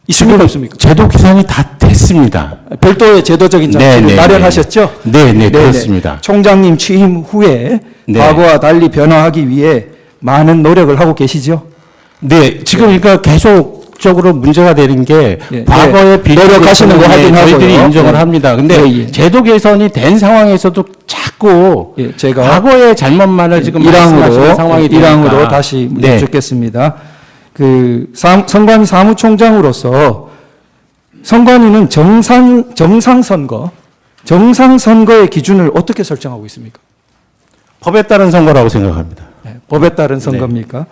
있습니까? 없습니까? 제도 개선이 다 됐습니다. 별도의 제도적인 장치를 네, 네, 마련하셨죠? 네, 네, 네네. 그렇습니다. 총장님 취임 후에 네. 과거와 달리 변화하기 위해 많은 노력을 하고 계시죠? 네, 지금 그러니까 계속적으로 문제가 되는 게 예, 과거의 네. 비리 노력하시는 거 확인하고요. 저희들이 인정을 네. 합니다. 근데 예, 예. 제도 개선이 된 상황에서도 자꾸 예, 제가 과거의 잘못만을 지금 말씀하시는 상황이 되니까 1항으로 다시 네. 여쭙겠습니다. 선관위 사무총장으로서 선관위는 정상선거의 기준을 어떻게 설정하고 있습니까? 법에 따른 선거라고 생각합니다. 네, 법에 따른 선거입니까?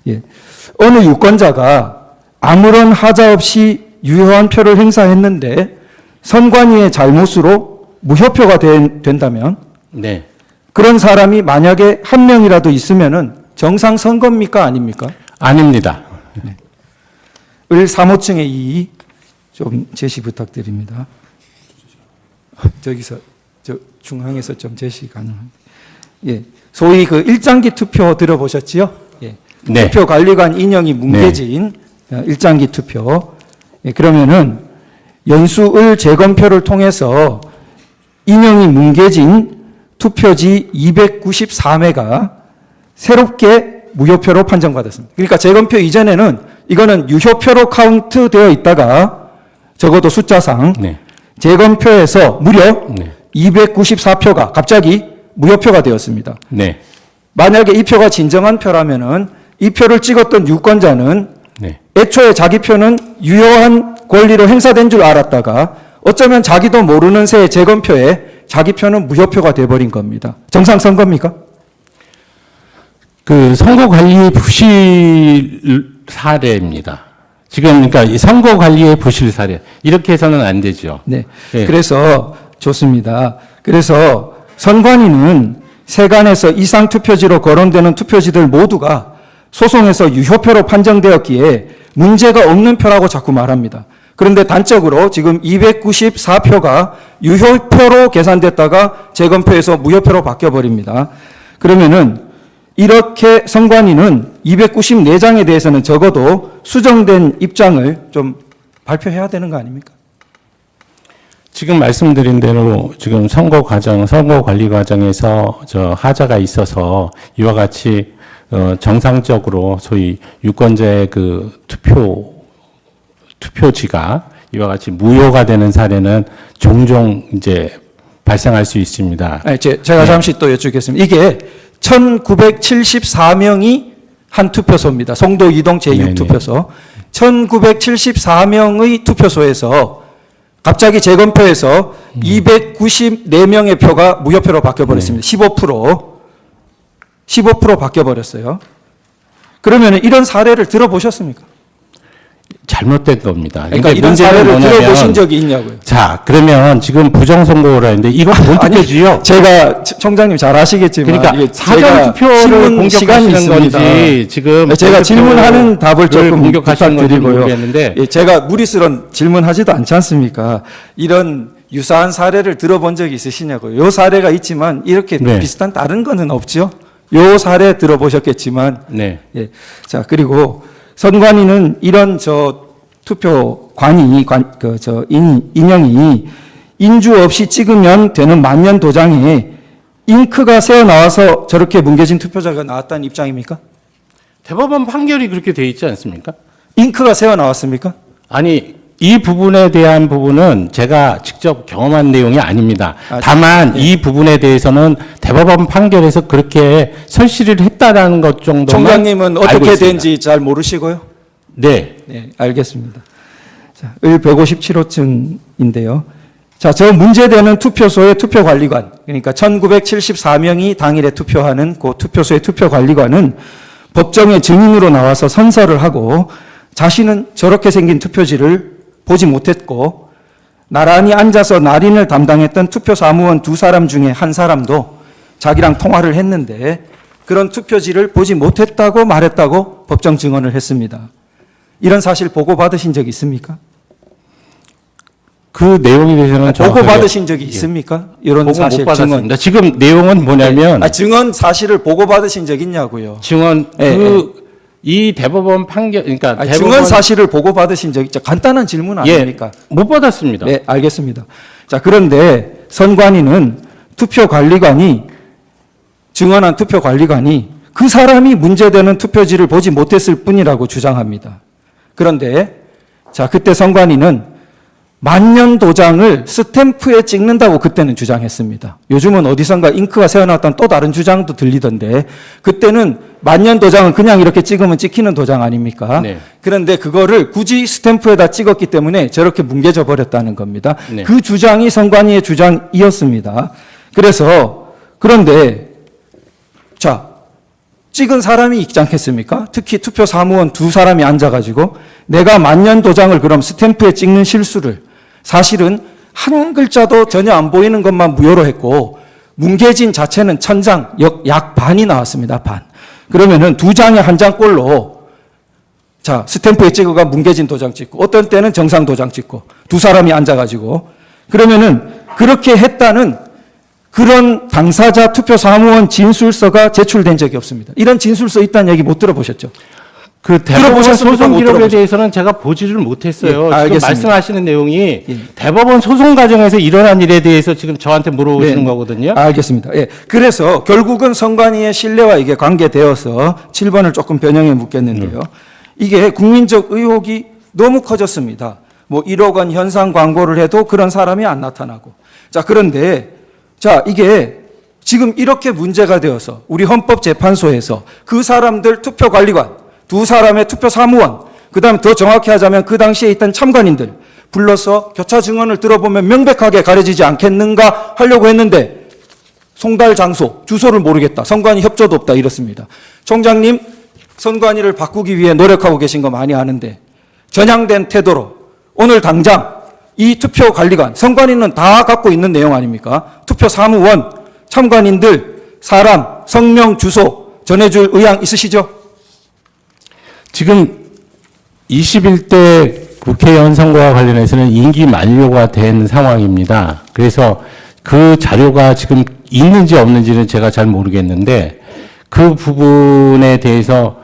예. 어느 유권자가 아무런 하자 없이 유효한 표를 행사했는데 선관위의 잘못으로 무효표가 된다면 네. 그런 사람이 만약에 한 명이라도 있으면은 정상 선거입니까 아닙니까? 아닙니다. 을 3호층의 2 좀 제시 부탁드립니다. 저기서 저 중앙에서 좀 제시 가능한데. 예. 소위 그 일장기 투표 들어보셨지요? 예. 네. 투표 관리관 인형이 뭉개진 일장기 투표. 예, 그러면은 연수을 재검표를 통해서 인형이 뭉개진 투표지 294매가 새롭게 무효표로 판정받았습니다. 그러니까 재검표 이전에는 이거는 유효표로 카운트되어 있다가 적어도 숫자상 네. 재검표에서 무려 네. 294표가 갑자기 무효표가 되었습니다. 네. 만약에 이 표가 진정한 표라면은 이 표를 찍었던 유권자는 네. 애초에 자기 표는 유효한 권리로 행사된 줄 알았다가 어쩌면 자기도 모르는 새에 재검표에 자기 표는 무효표가 돼버린 겁니다. 정상 선거입니까? 그 선거 관리 부실 사례입니다. 지금 그러니까 이 선거 관리의 부실 사례 이렇게 해서는 안 되죠. 네. 네. 그래서 좋습니다. 그래서 선관위는 세간에서 이상 투표지로 거론되는 투표지들 모두가 소송에서 유효표로 판정되었기에 문제가 없는 표라고 자꾸 말합니다. 그런데 단적으로 지금 294표가 유효표로 계산됐다가 재검표에서 무효표로 바뀌어버립니다. 그러면은 이렇게 선관위는 294장에 대해서는 적어도 수정된 입장을 좀 발표해야 되는 거 아닙니까? 지금 말씀드린 대로 지금 선거 관리 과정에서 하자가 있어서 이와 같이 정상적으로 소위 유권자의 그 투표지가 이와 같이 무효가 되는 사례는 종종 이제 발생할 수 있습니다. 아니, 제가 잠시 또 여쭙겠습니다. 이게 1974명이 한 투표소입니다. 송도 이동 제6투표소. 1974명의 투표소에서 갑자기 재검표에서 294명의 표가 무효표로 바뀌어버렸습니다. 15% 바뀌어버렸어요. 그러면 이런 사례를 들어보셨습니까? 잘못된 겁니다. 그러니까 근데 이런 문제는 사례를 뭐냐면, 들어보신 적이 있냐고요. 자, 그러면 지금 부정선거라 했는데 이거 본투표지요? 제가 총장님 잘 아시겠지만 그러니까 이게 사전 제가 투표를 질문 시간이 공격하시는 있습니다. 건지 지금 제가 질문하는 답을 조금 공격하시는 건지 부탁드리고요. 모르겠는데 예, 제가 무리스런 질문하지도 않지 않습니까? 이런 유사한 사례를 들어본 적이 있으시냐고요? 요 사례가 있지만 이렇게 네. 비슷한 다른 거는 없죠. 요 사례 들어보셨겠지만 네. 예. 자, 그리고 선관위는 이런 투표관이, 인형이 인주 없이 찍으면 되는 만년 도장에 잉크가 새어 나와서 저렇게 뭉개진 투표자가 나왔다는 입장입니까? 대법원 판결이 그렇게 돼 있지 않습니까? 잉크가 새어 나왔습니까? 아니, 이 부분에 대한 부분은 제가 직접 경험한 내용이 아닙니다. 아, 다만 이 부분에 대해서는 대법원 판결에서 그렇게 설치를 했다라는 것 정도만 총장님은 알고 어떻게 있습니다. 된지 잘 모르시고요? 네. 네, 알겠습니다. 자, 을 157호층인데요. 자, 저 문제되는 투표소의 투표관리관, 그러니까 1974명이 당일에 투표하는 그 투표소의 투표관리관은 법정에 증인으로 나와서 선서를 하고 자신은 저렇게 생긴 투표지를 보지 못했고 나란히 앉아서 날인을 담당했던 투표사무원 두 사람 중에 한 사람도 자기랑 통화를 했는데 그런 투표지를 보지 못했다고 말했다고 법정 증언을 했습니다. 이런 사실 보고받으신 적 있습니까? 그 내용에 대해서는 보고받으신 적이 있습니까? 이런 보고 사실 못 증언. 받았습니다. 지금 내용은 뭐냐면 증언 사실을 보고받으신 적 있냐고요. 증언 예, 이 대법원 판결 그러니까 대법원 증언 사실을 보고받으신 적 있죠. 간단한 질문 아닙니까? 못 받았습니다. 네, 알겠습니다. 자, 그런데 선관위는 투표관리관이 증언한 투표관리관이 그 사람이 문제되는 투표지를 보지 못했을 뿐이라고 주장합니다. 그런데 자, 그때 선관위는 만년 도장을 스탬프에 찍는다고 그때는 주장했습니다. 요즘은 어디선가 잉크가 새어나왔다는 또 다른 주장도 들리던데 그때는 만년 도장은 그냥 이렇게 찍으면 찍히는 도장 아닙니까? 네. 그런데 그거를 굳이 스탬프에다 찍었기 때문에 저렇게 뭉개져 버렸다는 겁니다. 네. 그 주장이 선관위의 주장이었습니다. 그런데 자, 찍은 사람이 있지 않겠습니까? 특히 투표 사무원 두 사람이 앉아가지고 내가 만년 도장을 그럼 스탬프에 찍는 실수를 사실은 한 글자도 전혀 안 보이는 것만 무효로 했고 뭉개진 자체는 천장 약 반이 나왔습니다. 반. 그러면은 두 장에 한 장꼴로 자, 스탬프에 찍어가 뭉개진 도장 찍고 어떤 때는 정상 도장 찍고 두 사람이 앉아가지고 그러면은 그렇게 했다는 그런 당사자 투표 사무원 진술서가 제출된 적이 없습니다. 이런 진술서 있다는 얘기 못 들어보셨죠? 그 대법원 들어보셨습니까? 소송 못 기록에 들어보셨- 대해서는 제가 보지를 못했어요. 예, 지금 알겠습니다. 말씀하시는 내용이 예. 대법원 소송 과정에서 일어난 일에 대해서 지금 저한테 물어보시는 네, 거거든요. 알겠습니다. 예. 그래서 결국은 선관위의 신뢰와 이게 관계되어서 7번을 조금 변형해 묻겠는데요. 이게 국민적 의혹이 너무 커졌습니다. 뭐 1억 원 현상 광고를 해도 그런 사람이 안 나타나고. 자, 그런데 자, 이게 지금 이렇게 문제가 되어서 우리 헌법재판소에서 그 사람들 투표관리관 두 사람의 투표 사무원, 그 다음에 더 정확히 하자면 그 당시에 있던 참관인들 불러서 교차 증언을 들어보면 명백하게 가려지지 않겠는가 하려고 했는데 송달 장소, 주소를 모르겠다. 선관위 협조도 없다. 이렇습니다. 총장님, 선관위를 바꾸기 위해 노력하고 계신 거 많이 아는데 전향된 태도로 오늘 당장 이 투표관리관, 선관위는 다 갖고 있는 내용 아닙니까? 투표 사무원, 참관인들, 사람, 성명, 주소 전해줄 의향 있으시죠? 지금 21대 국회의원 선거와 관련해서는 임기 만료가 된 상황입니다. 그래서 그 자료가 지금 있는지 없는지는 제가 잘 모르겠는데 그 부분에 대해서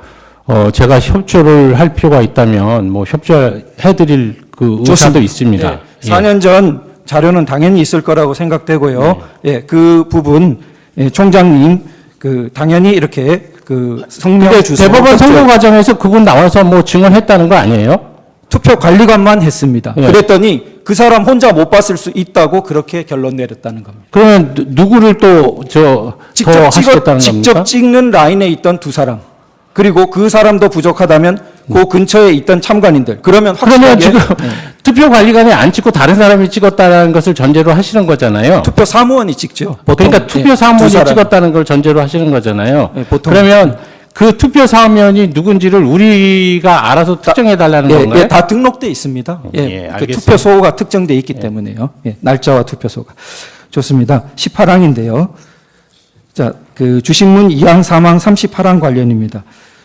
제가 협조를 할 필요가 있다면 뭐 협조해드릴 그 의사도 좋습니다. 있습니다. 예, 4년 전 자료는 당연히 있을 거라고 생각되고요. 예, 그 부분 총장님 당연히 이렇게 성명 근데 주소 대법원 선거 과정에서 그분 나와서 뭐 증언했다는 거 아니에요? 투표 관리관만 했습니다. 예. 그랬더니 그 사람 혼자 못 봤을 수 있다고 그렇게 결론 내렸다는 겁니다. 그러면 누구를 또 더 하시겠다는 직접 겁니까? 찍는 라인에 있던 두 사람 그리고 그 사람도 부족하다면 그 근처에 있던 참관인들 그러면 그러면 확실하게 지금 투표 관리관이 안 찍고 다른 사람이 찍었다는 것을 전제로 하시는 거잖아요. 투표 사무원이 찍죠. 보통. 그러니까 투표 사무원이 두 사람. 찍었다는 걸 전제로 하시는 거잖아요. 네, 보통. 그러면 그 투표 사무원이 누군지를 우리가 알아서 특정해 달라는 건가요? 예, 다 등록돼 있습니다. 예, 예, 그 알겠습니다. 투표소가 특정돼 있기 때문에요. 예, 날짜와 투표소가. 좋습니다. 18항인데요. 자, 주신문 2항, 3항, 38항 관련입니다.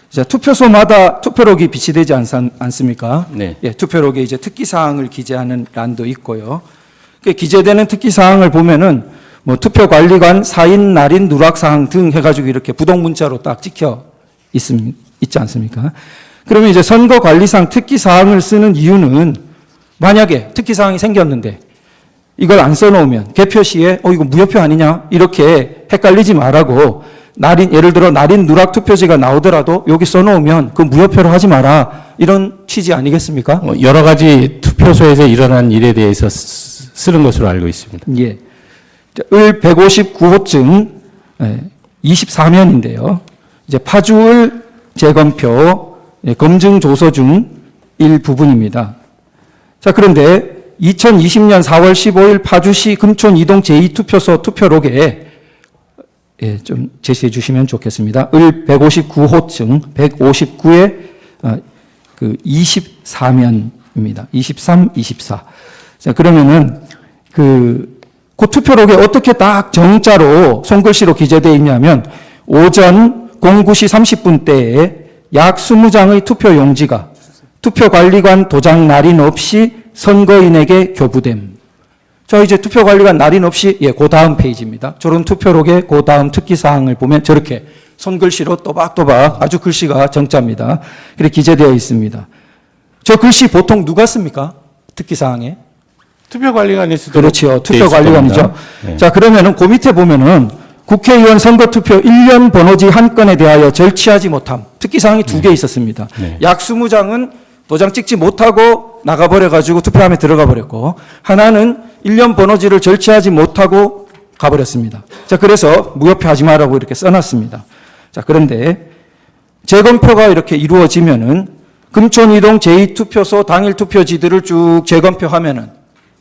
자, 투표소마다 투표록이 비치되지 않습니까? 네. 예, 투표록에 이제 특기사항을 기재하는 란도 있고요. 기재되는 특기사항을 보면은 뭐 투표관리관, 사인, 날인, 누락사항 등 해가지고 이렇게 부동문자로 딱 찍혀 있지 않습니까? 그러면 이제 선거관리상 특기사항을 쓰는 이유는 만약에 특기사항이 생겼는데 이걸 안 써놓으면 개표 시에 이거 무효표 아니냐 이렇게 헷갈리지 말라고 예를 들어 날인 누락 투표지가 나오더라도 여기 써놓으면 그 무효표로 하지 마라 이런 취지 아니겠습니까? 여러 가지 투표소에서 일어난 일에 대해서 쓰는 것으로 알고 있습니다. 예. 을 159호증 24면인데요. 이제 파주을 재검표 검증 조서 중 일부분입니다. 자, 그런데 2020년 4월 15일 파주시 금촌 이동 제2투표소 투표록에 좀 제시해 주시면 좋겠습니다. 을 159호증 159의 그 24면입니다. 23, 24. 자, 그러면은 그 투표록에 어떻게 딱 정자로 손글씨로 기재되어 있냐면 오전 09시 30분 때에 약 20장의 투표 용지가 투표관리관 도장 날인 없이 선거인에게 교부됨. 자, 이제 투표관리관 날인 없이 그 다음 페이지입니다. 저런 투표록의 그 다음 특기사항을 보면 저렇게 손글씨로 또박또박 아주 글씨가 정자입니다. 이렇게 기재되어 있습니다. 저 글씨 보통 누가 씁니까? 특기사항에? 투표관리관이 쓰도록 그렇죠. 투표관리관이죠. 네. 자, 그러면은 그 밑에 보면은 국회의원 선거투표 1년 번호지 한 건에 대하여 절취하지 못함. 특기사항이 두 개 있었습니다. 네. 약 20장은 도장 찍지 못하고 나가버려가지고 투표함에 들어가 버렸고, 하나는 1년 번호지를 절취하지 못하고 가버렸습니다. 자, 그래서 무효표 하지 마라고 이렇게 써놨습니다. 자, 그런데 재검표가 이렇게 이루어지면은 금촌 이동 제2투표소 당일 투표지들을 쭉 재검표하면은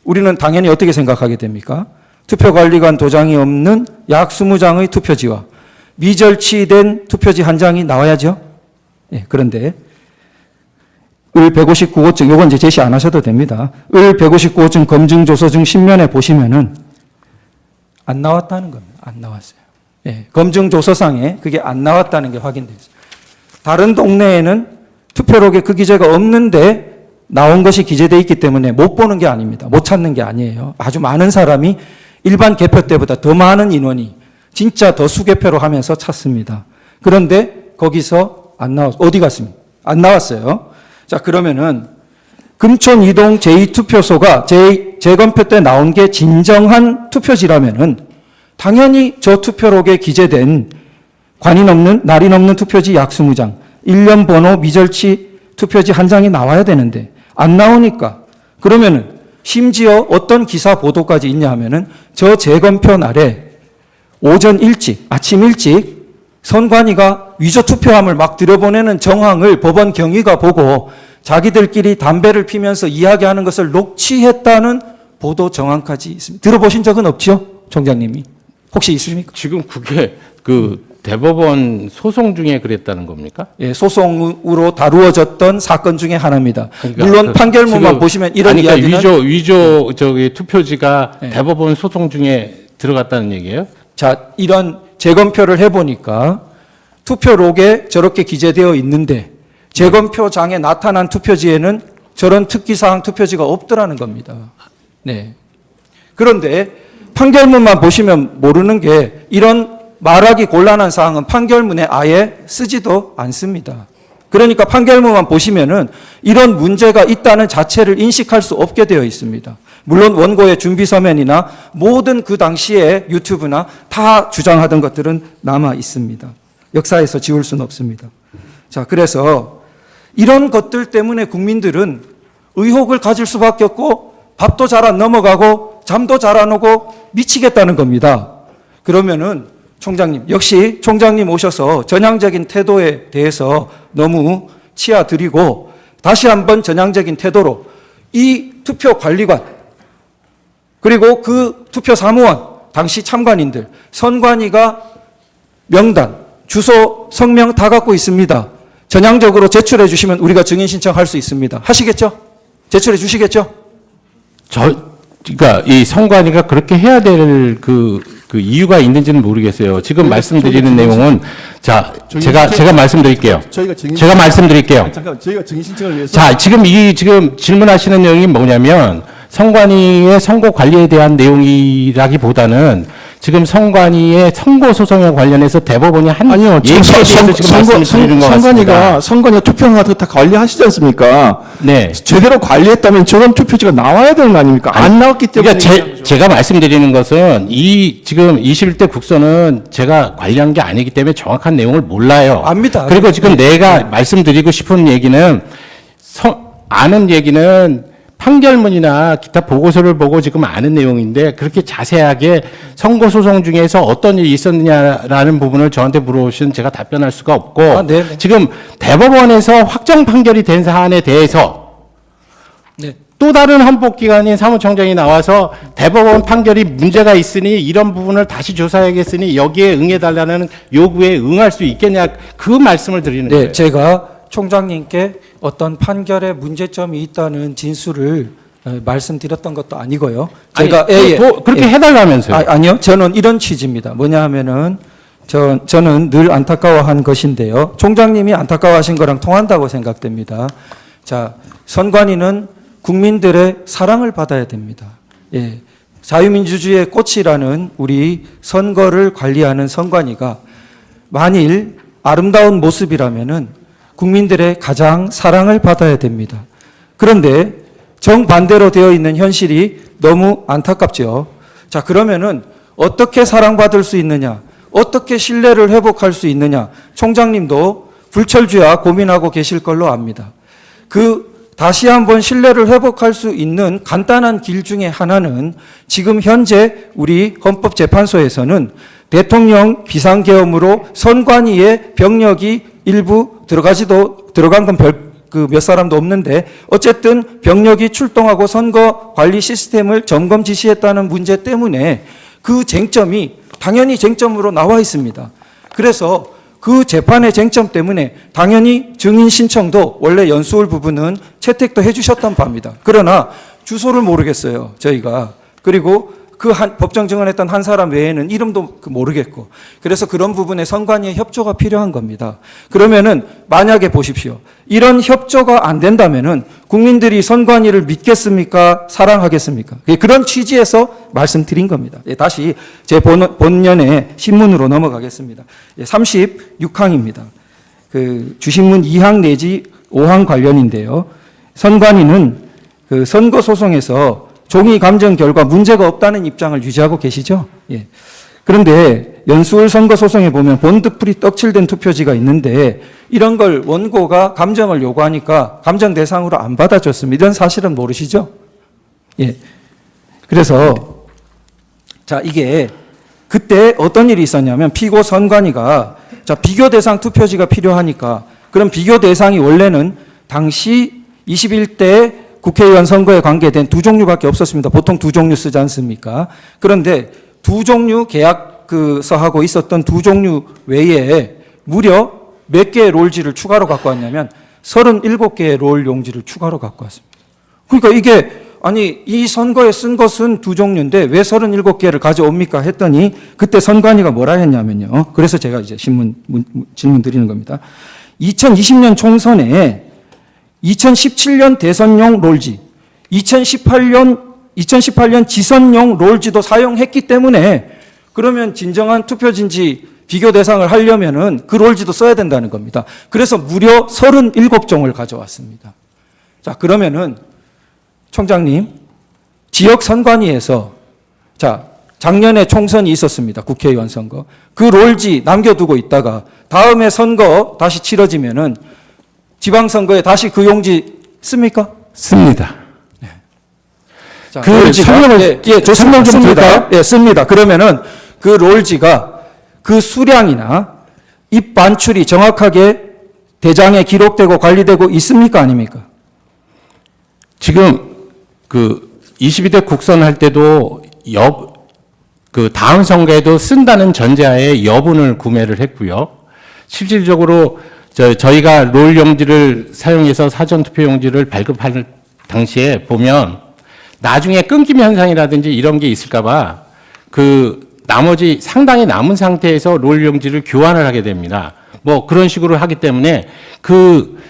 우리는 당연히 어떻게 생각하게 됩니까? 투표관리관 도장이 없는 약 20장의 투표지와 미절취된 투표지 한 장이 나와야죠. 그런데 을 159호증, 요건 이제 제시 안 하셔도 됩니다. 을 159호증 검증조서증 10면에 보시면은 안 나왔다는 겁니다. 안 나왔어요. 검증조서상에 그게 안 나왔다는 게 확인됐어요. 다른 동네에는 투표록에 그 기재가 없는데 나온 것이 기재되어 있기 때문에 못 보는 게 아닙니다. 못 찾는 게 아니에요. 아주 많은 사람이 일반 개표 때보다 더 많은 인원이 진짜 더 수개표로 하면서 찾습니다. 그런데 거기서 안 나왔어요. 어디 갔습니까? 안 나왔어요. 자, 그러면은 금촌 이동 제2투표소가 재검표 때 나온 게 진정한 투표지라면은 당연히 저 투표록에 기재된 관인 없는, 날인 없는 투표지 약 20장, 1년 번호 미절치 투표지 한 장이 나와야 되는데 안 나오니까 그러면은 심지어 어떤 기사 보도까지 있냐 하면은 저 재검표 날에 오전 일찍, 아침 일찍 선관위가 위조 투표함을 막 들여보내는 정황을 법원 경위가 보고 자기들끼리 담배를 피면서 이야기하는 것을 녹취했다는 보도 정황까지 있습니다. 들어보신 적은 없죠? 총장님이. 혹시 있습니까? 지금 그게 대법원 소송 중에 그랬다는 겁니까? 예, 소송으로 다루어졌던 사건 중에 하나입니다. 그러니까 물론 판결문만 보시면 이런 이야기는 위조 투표지가 대법원 소송 중에 들어갔다는 얘기예요? 자, 이런 재검표를 해보니까 투표록에 저렇게 기재되어 있는데 재검표장에 나타난 투표지에는 저런 특기사항 투표지가 없더라는 겁니다. 네. 그런데 판결문만 보시면 모르는 게 이런 말하기 곤란한 사항은 판결문에 아예 쓰지도 않습니다. 그러니까 판결문만 보시면은 이런 문제가 있다는 자체를 인식할 수 없게 되어 있습니다. 물론 원고의 준비 서면이나 모든 그 당시에 유튜브나 다 주장하던 것들은 남아 있습니다. 역사에서 지울 수는 없습니다. 자, 그래서 이런 것들 때문에 국민들은 의혹을 가질 수밖에 없고 밥도 잘 안 넘어가고 잠도 잘 안 오고 미치겠다는 겁니다. 그러면은 총장님, 역시 총장님 오셔서 전향적인 태도에 대해서 너무 치아드리고 다시 한번 전향적인 태도로 이 투표관리관 그리고 그 투표사무원, 당시 참관인들, 선관위가 명단, 주소, 성명 다 갖고 있습니다. 전향적으로 제출해 주시면 우리가 증인 신청할 수 있습니다. 하시겠죠? 제출해 주시겠죠? 그러니까 이 선관위가 그렇게 해야 될 그 이유가 있는지는 모르겠어요. 지금 말씀드리는 내용은 제가 말씀드릴게요. 제가 말씀드릴게요. 잠깐 저희가 증인 신청을 위해서 자, 지금 질문하시는 내용이 뭐냐면 선관위의 선거 관리에 대한 내용이라기보다는 지금 선관위의 선거 소송에 관련해서 대법원이 한 아니요. 얘기에 대해서 지금 말씀을 드리는 것 같습니다. 선관위가 투표한 같은 거 다 관리하시지 않습니까? 네. 제대로 관리했다면 저런 투표지가 나와야 되는 거 아닙니까? 안 나왔기 때문에. 그러니까 제가 말씀드리는 것은 지금 21대 국선은 제가 관리한 게 아니기 때문에 정확한 내용을 몰라요. 압니다. 그리고 지금 내가 말씀드리고 싶은 얘기는 아는 얘기는 판결문이나 기타 보고서를 보고 지금 아는 내용인데 그렇게 자세하게 선거 소송 중에서 어떤 일이 있었느냐라는 부분을 저한테 물어보시면 제가 답변할 수가 없고 아, 네네. 지금 대법원에서 확정 판결이 된 사안에 대해서 네. 또 다른 헌법기관인 사무총장이 나와서 대법원 판결이 문제가 있으니 이런 부분을 다시 조사해야겠으니 여기에 응해달라는 요구에 응할 수 있겠냐 그 말씀을 드리는 네, 거예요. 제가 총장님께 어떤 판결에 문제점이 있다는 진술을 말씀드렸던 것도 아니고요. 제가 그렇게 해달라면서요. 아니요, 저는 이런 취지입니다. 뭐냐 하면은 저는 늘 안타까워한 것인데요. 총장님이 안타까워하신 거랑 통한다고 생각됩니다. 자, 선관위는 국민들의 사랑을 받아야 됩니다. 예. 자유민주주의의 꽃이라는 우리 선거를 관리하는 선관위가 만일 아름다운 모습이라면은 국민들의 가장 사랑을 받아야 됩니다. 그런데 정반대로 되어 있는 현실이 너무 안타깝죠. 자, 그러면은 어떻게 사랑받을 수 있느냐? 어떻게 신뢰를 회복할 수 있느냐? 총장님도 불철주야 고민하고 계실 걸로 압니다. 다시 한번 신뢰를 회복할 수 있는 간단한 길 중에 하나는 지금 현재 우리 헌법재판소에서는 대통령 비상계엄으로 선관위의 병력이 일부 들어간 건 몇 사람도 없는데 어쨌든 병력이 출동하고 선거 관리 시스템을 점검 지시했다는 문제 때문에 그 쟁점이 당연히 쟁점으로 나와 있습니다. 그래서 그 재판의 쟁점 때문에 당연히 증인 신청도 원래 연수울 부분은 채택도 해주셨던 바입니다. 그러나 주소를 모르겠어요, 저희가. 그리고 법정 증언했던 한 사람 외에는 이름도 모르겠고. 그래서 그런 부분에 선관위의 협조가 필요한 겁니다. 그러면은 만약에 보십시오. 이런 협조가 안 된다면은 국민들이 선관위를 믿겠습니까? 사랑하겠습니까? 그런 취지에서 말씀드린 겁니다. 다시 제 본연의 신문으로 넘어가겠습니다. 36항입니다. 주신문 2항 내지 5항 관련인데요. 선관위는 선거 소송에서 종이 감정 결과 문제가 없다는 입장을 유지하고 계시죠? 예. 그런데 연수울 선거 소송에 보면 본드풀이 떡칠된 투표지가 있는데 이런 걸 원고가 감정을 요구하니까 감정 대상으로 안 받아줬습니다. 이런 사실은 모르시죠? 예. 그래서 자, 이게 그때 어떤 일이 있었냐면 피고 선관위가 비교 대상 투표지가 필요하니까 그럼 비교 대상이 원래는 당시 21대 국회의원 선거에 관계된 두 종류밖에 없었습니다. 보통 두 종류 쓰지 않습니까? 그런데 두 종류 계약서하고 있었던 두 종류 외에 무려 몇 개의 롤지를 추가로 갖고 왔냐면 37개의 롤 용지를 추가로 갖고 왔습니다. 그러니까 이게 이 선거에 쓴 것은 두 종류인데 왜 37개를 가져옵니까? 했더니 그때 선관위가 뭐라 했냐면요. 그래서 제가 이제 질문 드리는 겁니다. 2020년 총선에 2017년 대선용 롤지, 2018년 지선용 롤지도 사용했기 때문에 그러면 진정한 투표진지 비교 대상을 하려면은 그 롤지도 써야 된다는 겁니다. 그래서 무려 37종을 가져왔습니다. 자, 그러면은 총장님, 지역 선관위에서 작년에 총선이 있었습니다. 국회의원 선거. 그 롤지 남겨두고 있다가 다음에 선거 다시 치러지면은 지방선거에 다시 그 용지 씁니까? 씁니다. 네. 자, 그 롤지가, 설명을 설명 좀 드릴까요? 예, 씁니다. 그러면은 그 롤지가 그 수량이나 입 반출이 정확하게 대장에 기록되고 관리되고 있습니까? 아닙니까? 지금 22대 국선 할 때도 다음 선거에도 쓴다는 전제하에 여분을 구매를 했고요. 실질적으로 저희가 롤 용지를 사용해서 사전투표 용지를 발급할 당시에 보면 나중에 끊김 현상이라든지 이런 게 있을까봐 나머지 상당히 남은 상태에서 롤 용지를 교환을 하게 됩니다. 그런 식으로 하기 때문에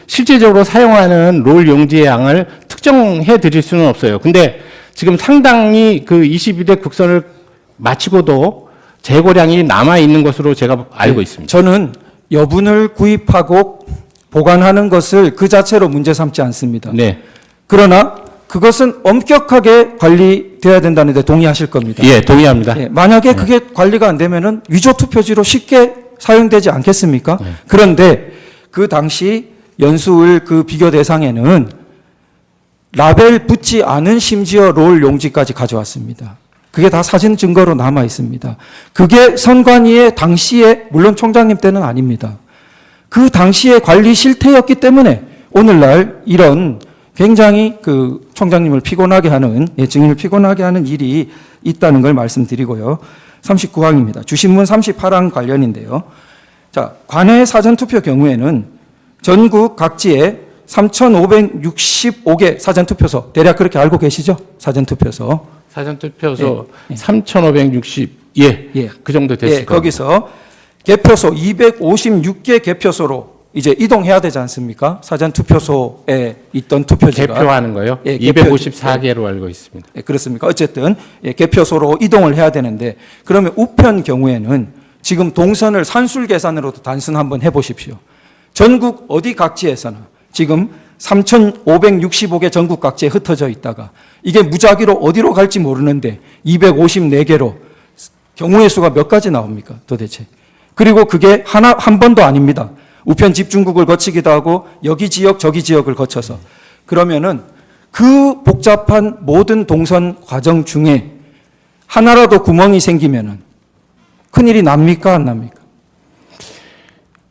실제적으로 사용하는 롤 용지의 양을 특정해 드릴 수는 없어요. 근데 지금 상당히 그 22대 국선을 마치고도 재고량이 남아 있는 것으로 제가 알고 있습니다. 저는 여분을 구입하고 보관하는 것을 그 자체로 문제 삼지 않습니다. 네. 그러나 그것은 엄격하게 관리돼야 된다는데 동의하실 겁니다. 예, 동의합니다. 예, 만약에 그게 관리가 안 되면은 위조 투표지로 쉽게 사용되지 않겠습니까? 그런데 그 당시 연수을 그 비교 대상에는 라벨 붙지 않은 심지어 롤 용지까지 가져왔습니다. 그게 다 사진 증거로 남아 있습니다. 그게 선관위의 당시에 물론 총장님 때는 아닙니다. 그 당시의 관리 실태였기 때문에 오늘날 이런 굉장히 그 총장님을 피곤하게 하는, 증인을 피곤하게 하는 일이 있다는 걸 말씀드리고요. 39항입니다. 주신문 38항 관련인데요. 자, 관외 사전투표 경우에는 전국 각지에 3,565개 사전투표소, 대략 그렇게 알고 계시죠? 사전투표소. 사전투표소 3,560, 예, 그 정도 됐을 겁니다. 거기서 개표소 256개 개표소로 이제 이동해야 되지 않습니까? 사전투표소에 있던 투표지가. 개표하는 거요? 예, 254개로 알고 있습니다. 예, 그렇습니까? 어쨌든 개표소로 이동을 해야 되는데 그러면 우편 경우에는 지금 동선을 산술 계산으로도 단순 한번 해보십시오. 전국 어디 각지에서나 지금 3,565개 전국 각지에 흩어져 있다가 이게 무작위로 어디로 갈지 모르는데 254개로 경우의 수가 몇 가지 나옵니까? 도대체. 그리고 그게 한 번도 아닙니다. 우편 집중국을 거치기도 하고 여기 지역 저기 지역을 거쳐서 그러면은 그 복잡한 모든 동선 과정 중에 하나라도 구멍이 생기면은 큰일이 납니까 안 납니까?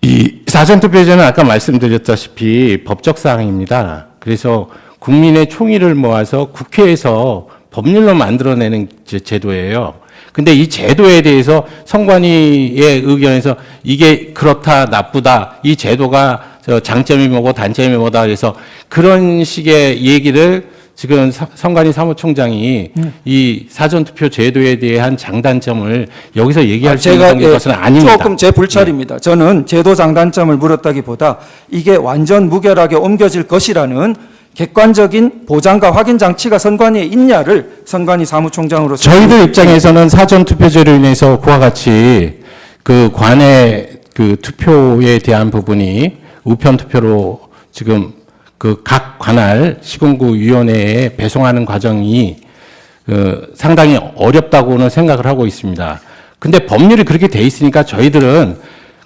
이 사전투표제는 아까 말씀드렸다시피 법적 사항입니다. 그래서 국민의 총의를 모아서 국회에서 법률로 만들어내는 제도예요. 근데 이 제도에 대해서 선관위의 의견에서 이게 그렇다, 나쁘다, 이 제도가 장점이 뭐고 단점이 뭐다 그래서 그런 식의 얘기를 지금 선관위 사무총장이 이 사전투표 제도에 대한 장단점을 여기서 얘기할 수 있는 것은 아닙니다. 조금 제 불찰입니다. 저는 제도 장단점을 물었다기보다 이게 완전 무결하게 옮겨질 것이라는 객관적인 보장과 확인 장치가 선관위에 있냐를 선관위 사무총장으로서 저희들 입장에서는 사전투표제로 인해서 그와 같이 그 관외 그 투표에 대한 부분이 우편 투표로 지금 그 각 관할 시군구위원회에 배송하는 과정이 상당히 어렵다고는 생각을 하고 있습니다. 근데 법률이 그렇게 돼 있으니까 저희들은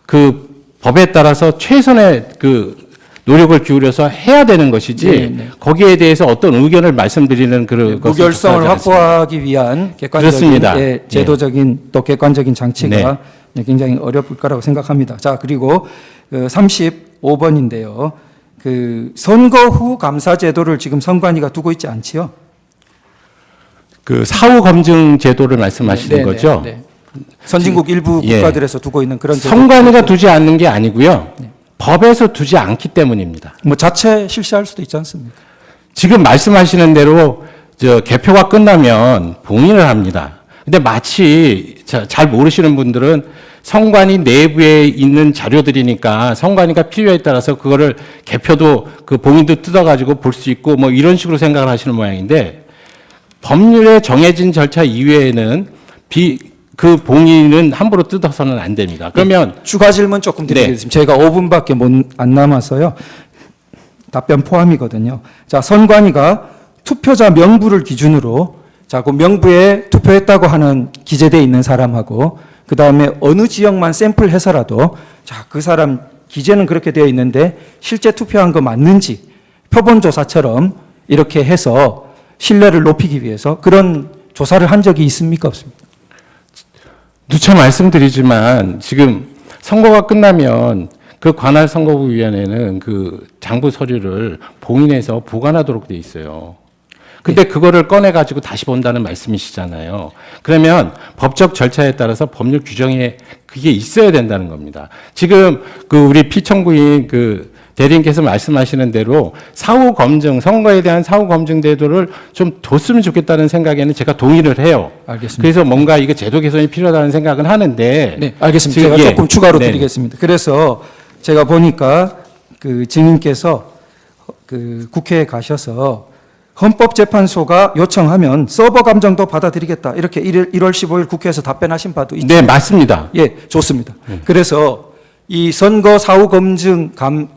그 법에 따라서 최선의 그 노력을 기울여서 해야 되는 것이지 거기에 대해서 어떤 의견을 말씀드리는 그런 것을 무결성을 확보하기 위한 객관적인 제도적인 또 객관적인 장치가 굉장히 어려울 거라고 생각합니다. 자, 그리고 35번인데요. 그 선거 후 감사 제도를 지금 선관위가 두고 있지 않지요? 그 사후 검증 제도를 말씀하시는 거죠? 네. 선진국 일부 국가들에서 두고 있는 그런 제도. 선관위가 두지 않는 게 아니고요. 법에서 두지 않기 때문입니다. 뭐 자체 실시할 수도 있지 않습니까? 지금 말씀하시는 대로 개표가 끝나면 봉인을 합니다. 근데 마치 잘 모르시는 분들은 선관위 내부에 있는 자료들이니까 선관위가 필요에 따라서 그거를 개표도 그 봉인도 뜯어가지고 볼 수 있고 뭐 이런 식으로 생각을 하시는 모양인데 법률에 정해진 절차 이외에는 그 봉인은 함부로 뜯어서는 안 됩니다. 그러면 추가 질문 조금 드리겠습니다. 제가 5분밖에 안 남아서요. 답변 포함이거든요. 자, 선관위가 투표자 명부를 기준으로 자, 그 명부에 투표했다고 하는 기재되어 있는 사람하고 그 다음에 어느 지역만 샘플해서라도 자, 그 사람 기재는 그렇게 되어 있는데 실제 투표한 거 맞는지 표본조사처럼 이렇게 해서 신뢰를 높이기 위해서 그런 조사를 한 적이 있습니까? 없습니까? 누차 말씀드리지만 지금 선거가 끝나면 그 관할 선거구위원회는 그 장부 서류를 봉인해서 보관하도록 돼 있어요. 근데 그거를 꺼내 가지고 다시 본다는 말씀이시잖아요. 그러면 법적 절차에 따라서 법률 규정에 그게 있어야 된다는 겁니다. 지금 그 우리 피청구인 그 대리님께서 말씀하시는 대로 사후 검증, 선거에 대한 사후 검증 제도를 좀 뒀으면 좋겠다는 생각에는 제가 동의를 해요. 알겠습니다. 그래서 뭔가 이거 제도 개선이 필요하다는 생각은 하는데. 네, 알겠습니다. 제가 조금 추가로 드리겠습니다. 그래서 제가 보니까 그 증인께서 그 국회에 가셔서 헌법재판소가 요청하면 서버 감정도 받아들이겠다. 이렇게 1월 15일 국회에서 답변하신 바도 있죠. 네, 맞습니다. 예, 좋습니다. 그래서 이 선거 사후 검증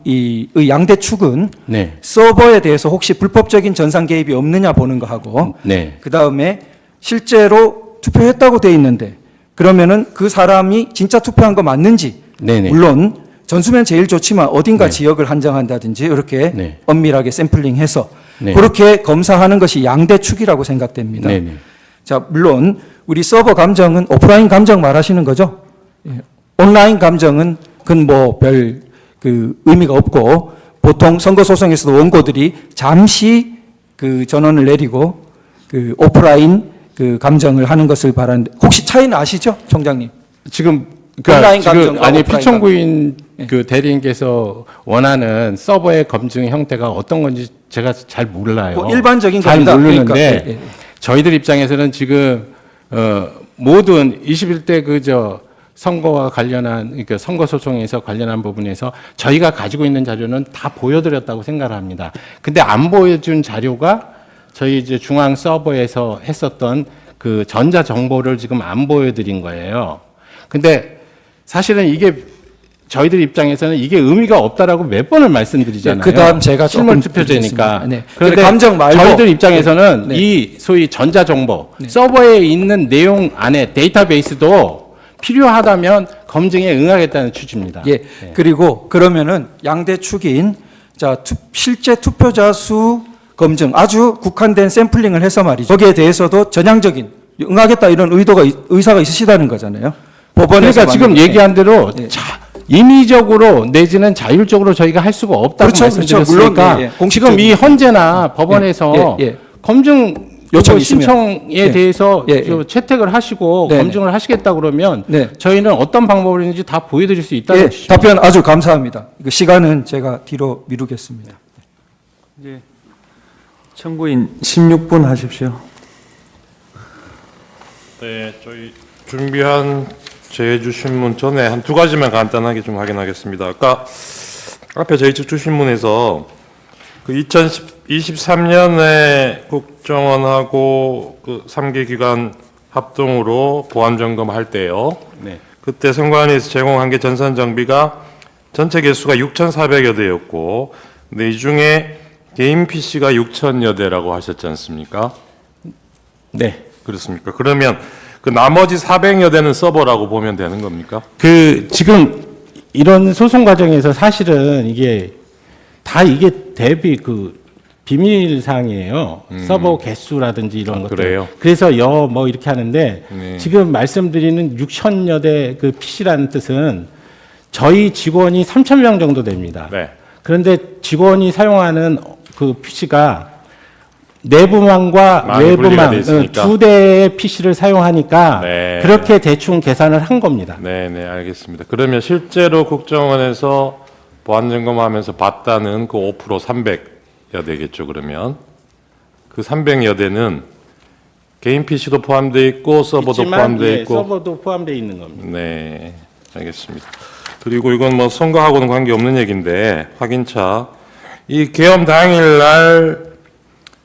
의 양대 축은 네. 서버에 대해서 혹시 불법적인 전산 개입이 없느냐 보는 거 하고 네. 그다음에 실제로 투표했다고 돼 있는데 그러면은 그 사람이 진짜 투표한 거 맞는지 네네. 물론 전수면 제일 좋지만 어딘가 네. 지역을 한정한다든지 이렇게 네. 엄밀하게 샘플링해서 네. 그렇게 검사하는 것이 양대 축이라고 생각됩니다. 네네. 자, 물론 우리 서버 감정은 오프라인 감정 말하시는 거죠? 예. 온라인 감정은 그건 뭐 별 그 의미가 없고 보통 선거 소송에서도 원고들이 잠시 그 전원을 내리고 그 오프라인 그 감정을 하는 것을 바라는데 혹시 차이는 아시죠, 총장님? 지금 온라인 지금 감정과 아니 오프라인 피청구인 그 대리인께서 원하는 서버의 검증 형태가 어떤 건지 제가 잘 몰라요. 뭐 일반적인 잘 겁니다. 모르는데 그러니까, 예. 저희들 입장에서는 지금 모든 21대 그저 선거와 관련한 그러니까 선거 소송에서 관련한 부분에서 저희가 가지고 있는 자료는 다 보여드렸다고 생각을 합니다. 근데 안 보여준 자료가 저희 이제 중앙 서버에서 했었던 그 전자 정보를 지금 안 보여드린 거예요. 근데 사실은 이게 저희들 입장에서는 이게 의미가 없다라고 몇 번을 말씀드리잖아요. 네, 그다음 제가 실물 조금 투표제니까. 드리겠습니다. 네. 그런데 근데 감정 말고 저희들 입장에서는 네. 이 소위 전자 정보 서버에 있는 내용 안에 데이터베이스도 필요하다면 검증에 응하겠다는 취지입니다. 예. 그리고 그러면은 양대 축인 자 실제 투표자 수 검증 아주 국한된 샘플링을 해서 말이죠. 거기에 대해서도 전향적인 응하겠다 이런 의사가 있으시다는 거잖아요. 법원에서 그러니까 지금 만든- 얘기한 대로 네. 임의적으로 내지는 자율적으로 저희가 할 수가 없다고 그렇죠, 그렇죠. 말씀드렸으니까 물론, 예, 예. 지금 공식적으로. 이 헌재나 법원에서 예, 예. 검증 요청이 요청 있으면. 신청에 예. 대해서 예, 예. 저 채택을 하시고 네, 검증을 하시겠다 그러면 네. 저희는 어떤 방법을 있는지 다 보여드릴 수 있다는 예, 것이죠. 답변 아주 감사합니다. 이거 시간은 제가 뒤로 미루겠습니다. 예. 청구인 16분 하십시오. 네, 저희 준비한 제주 신문 전에 한 두 가지만 간단하게 좀 확인하겠습니다. 아까 앞에 저희 측 주신문에서 그 2023년에 국정원하고 그 3개 기관 합동으로 보안 점검할 때요. 네. 그때 선관위에서 제공한 게 전산 장비가 전체 개수가 6,400여 대였고, 근데 이 중에 개인 PC가 6,000여 대라고 하셨지 않습니까? 네. 그렇습니까? 그러면 그 나머지 400여 대는 서버라고 보면 되는 겁니까? 그 지금 이런 소송 과정에서 사실은 이게 대비 그 비밀 사항이에요. 서버 개수라든지 이런 것들. 그래요? 그래서 뭐 이렇게 하는데 네. 지금 말씀드리는 6천여 대 그 PC라는 뜻은 저희 직원이 3,000명 정도 됩니다. 네. 그런데 직원이 사용하는 그 PC가 내부망과 많이 분리가 돼 외부망 있으니까. 두 대의 PC를 사용하니까 네. 그렇게 대충 계산을 한 겁니다. 네, 네, 알겠습니다. 그러면 실제로 국정원에서 보안 점검하면서 봤다는 그 5% 300여 대겠죠, 그러면. 그 300여 대는 개인 PC도 포함되어 있고 서버도 있지만, 포함되어 예, 있고. 서버도 포함되어 있는 겁니다. 네, 알겠습니다. 그리고 이건 뭐 선거하고는 관계없는 얘기인데 확인차. 이 계엄 당일날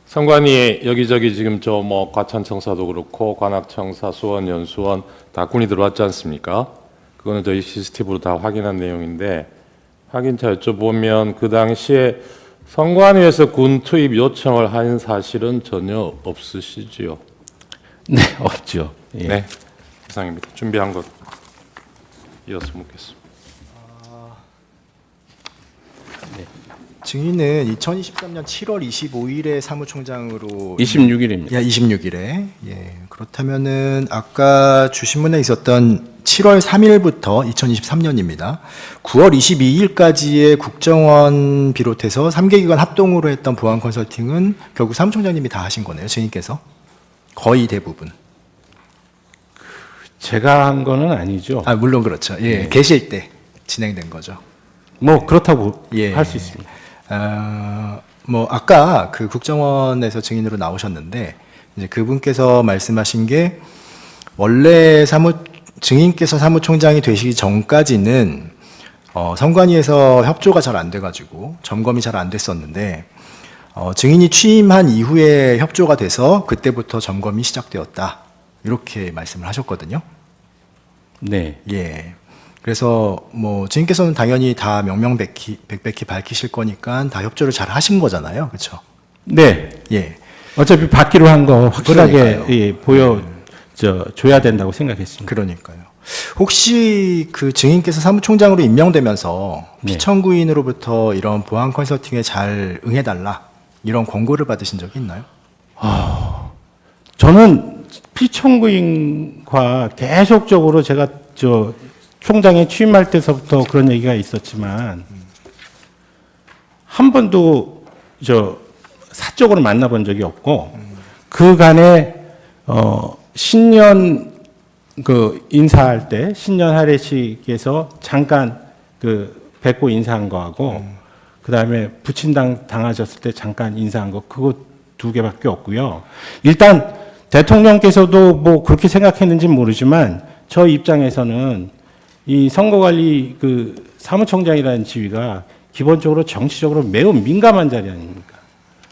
선관위에 여기저기 지금 저 뭐 과천청사도 그렇고 관악청사, 수원, 연수원 다 군이 들어왔지 않습니까? 그거는 저희 CCTV로 다 확인한 내용인데 확인차 여쭤보면 그 당시에 선관위에서 군 투입 요청을 한 사실은 전혀 없으시지요? 네, 없죠. 예. 네, 이상입니다. 준비한 것 이어서 묻겠습니다. 증인은 2023년 7월 25일에 사무총장으로 26일입니다. 26일에 그렇다면은 아까 주신문에 있었던 7월 3일부터 2023년입니다. 9월 22일까지의 국정원 비롯해서 3개 기관 합동으로 했던 보안 컨설팅은 결국 사무총장님이 다 하신 거네요, 증인께서. 거의 대부분. 제가 한 거는 아니죠. 아, 물론 그렇죠. 예, 계실 때 진행된 거죠. 뭐 그렇다고 예. 할 수 있습니다. 뭐 아까 그 국정원에서 증인으로 나오셨는데 이제 그분께서 말씀하신 게 원래 증인께서 사무총장이 되시기 전까지는 선관위에서 협조가 잘 안 돼가지고 점검이 잘 안 됐었는데 증인이 취임한 이후에 협조가 돼서 그때부터 점검이 시작되었다. 이렇게 말씀을 하셨거든요. 네. 예. 그래서 뭐 증인께서는 당연히 다 명명백백히 밝히실 거니까 다 협조를 잘 하신 거잖아요. 그렇죠? 네. 예. 어차피 받기로 한 거 확실하게 그러니까요. 줘야 된다고 생각했습니다. 그러니까요. 혹시 그 증인께서 사무총장으로 임명되면서 네. 피청구인으로부터 이런 보안 컨설팅에 잘 응해달라 이런 권고를 받으신 적이 있나요? 저는 피청구인과 계속적으로 제가 총장에 취임할 때서부터 그런 얘기가 있었지만 한 번도 사적으로 만나본 적이 없고 그간에 신년 인사할 때 신년 할애식에서 잠깐 뵙고 인사한 거하고 그다음에 부친당 당하셨을 때 잠깐 인사한 거 그거 2개밖에 없고요. 일단 대통령께서도 뭐 그렇게 생각했는지는 모르지만 저 입장에서는 이 선거관리 사무총장이라는 지위가 기본적으로 정치적으로 매우 민감한 자리 아닙니까?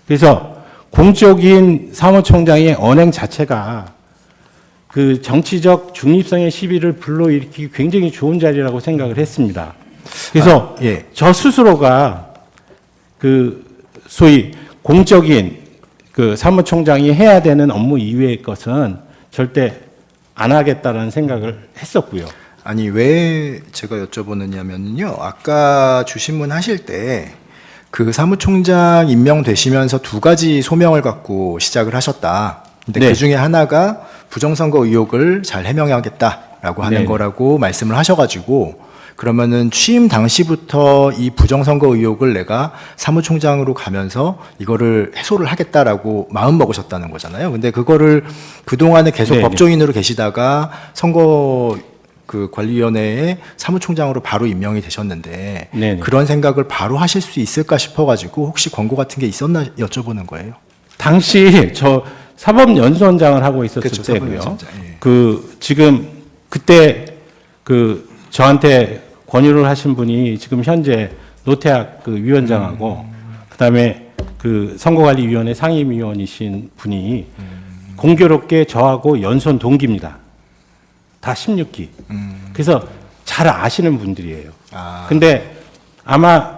그래서 공적인 사무총장의 언행 자체가 그 정치적 중립성의 시비를 불러일으키기 굉장히 좋은 자리라고 생각을 했습니다. 그래서 예. 저 스스로가 소위 공적인 사무총장이 해야 되는 업무 이외의 것은 절대 안 하겠다라는 생각을 했었고요. 아니 왜 제가 여쭤보느냐면요. 아까 주신문 하실 때 그 사무총장 임명되시면서 2가지 소명을 갖고 시작을 하셨다. 근데 네. 그 중에 하나가 부정선거 의혹을 잘 해명하겠다라고 하는 네. 거라고 말씀을 하셔가지고 그러면은 취임 당시부터 이 부정선거 의혹을 내가 사무총장으로 가면서 이거를 해소를 하겠다라고 마음 먹으셨다는 거잖아요. 근데 그거를 그동안에 계속 네, 법조인으로 계시다가 선거 관리위원회에 사무총장으로 바로 임명이 되셨는데 네. 그런 생각을 바로 하실 수 있을까 싶어가지고 혹시 권고 같은 게 있었나 여쭤보는 거예요. 당시 저 사법연수원장을 하고 있었을 그렇죠, 때고요. 사법연수원장, 예. 지금 그때 저한테 권유를 하신 분이 지금 현재 노태학 위원장하고 그다음에 선거관리위원회 상임위원이신 분이 공교롭게 저하고 연수원 동기입니다. 다 16기. 그래서 잘 아시는 분들이에요. 아. 근데 아마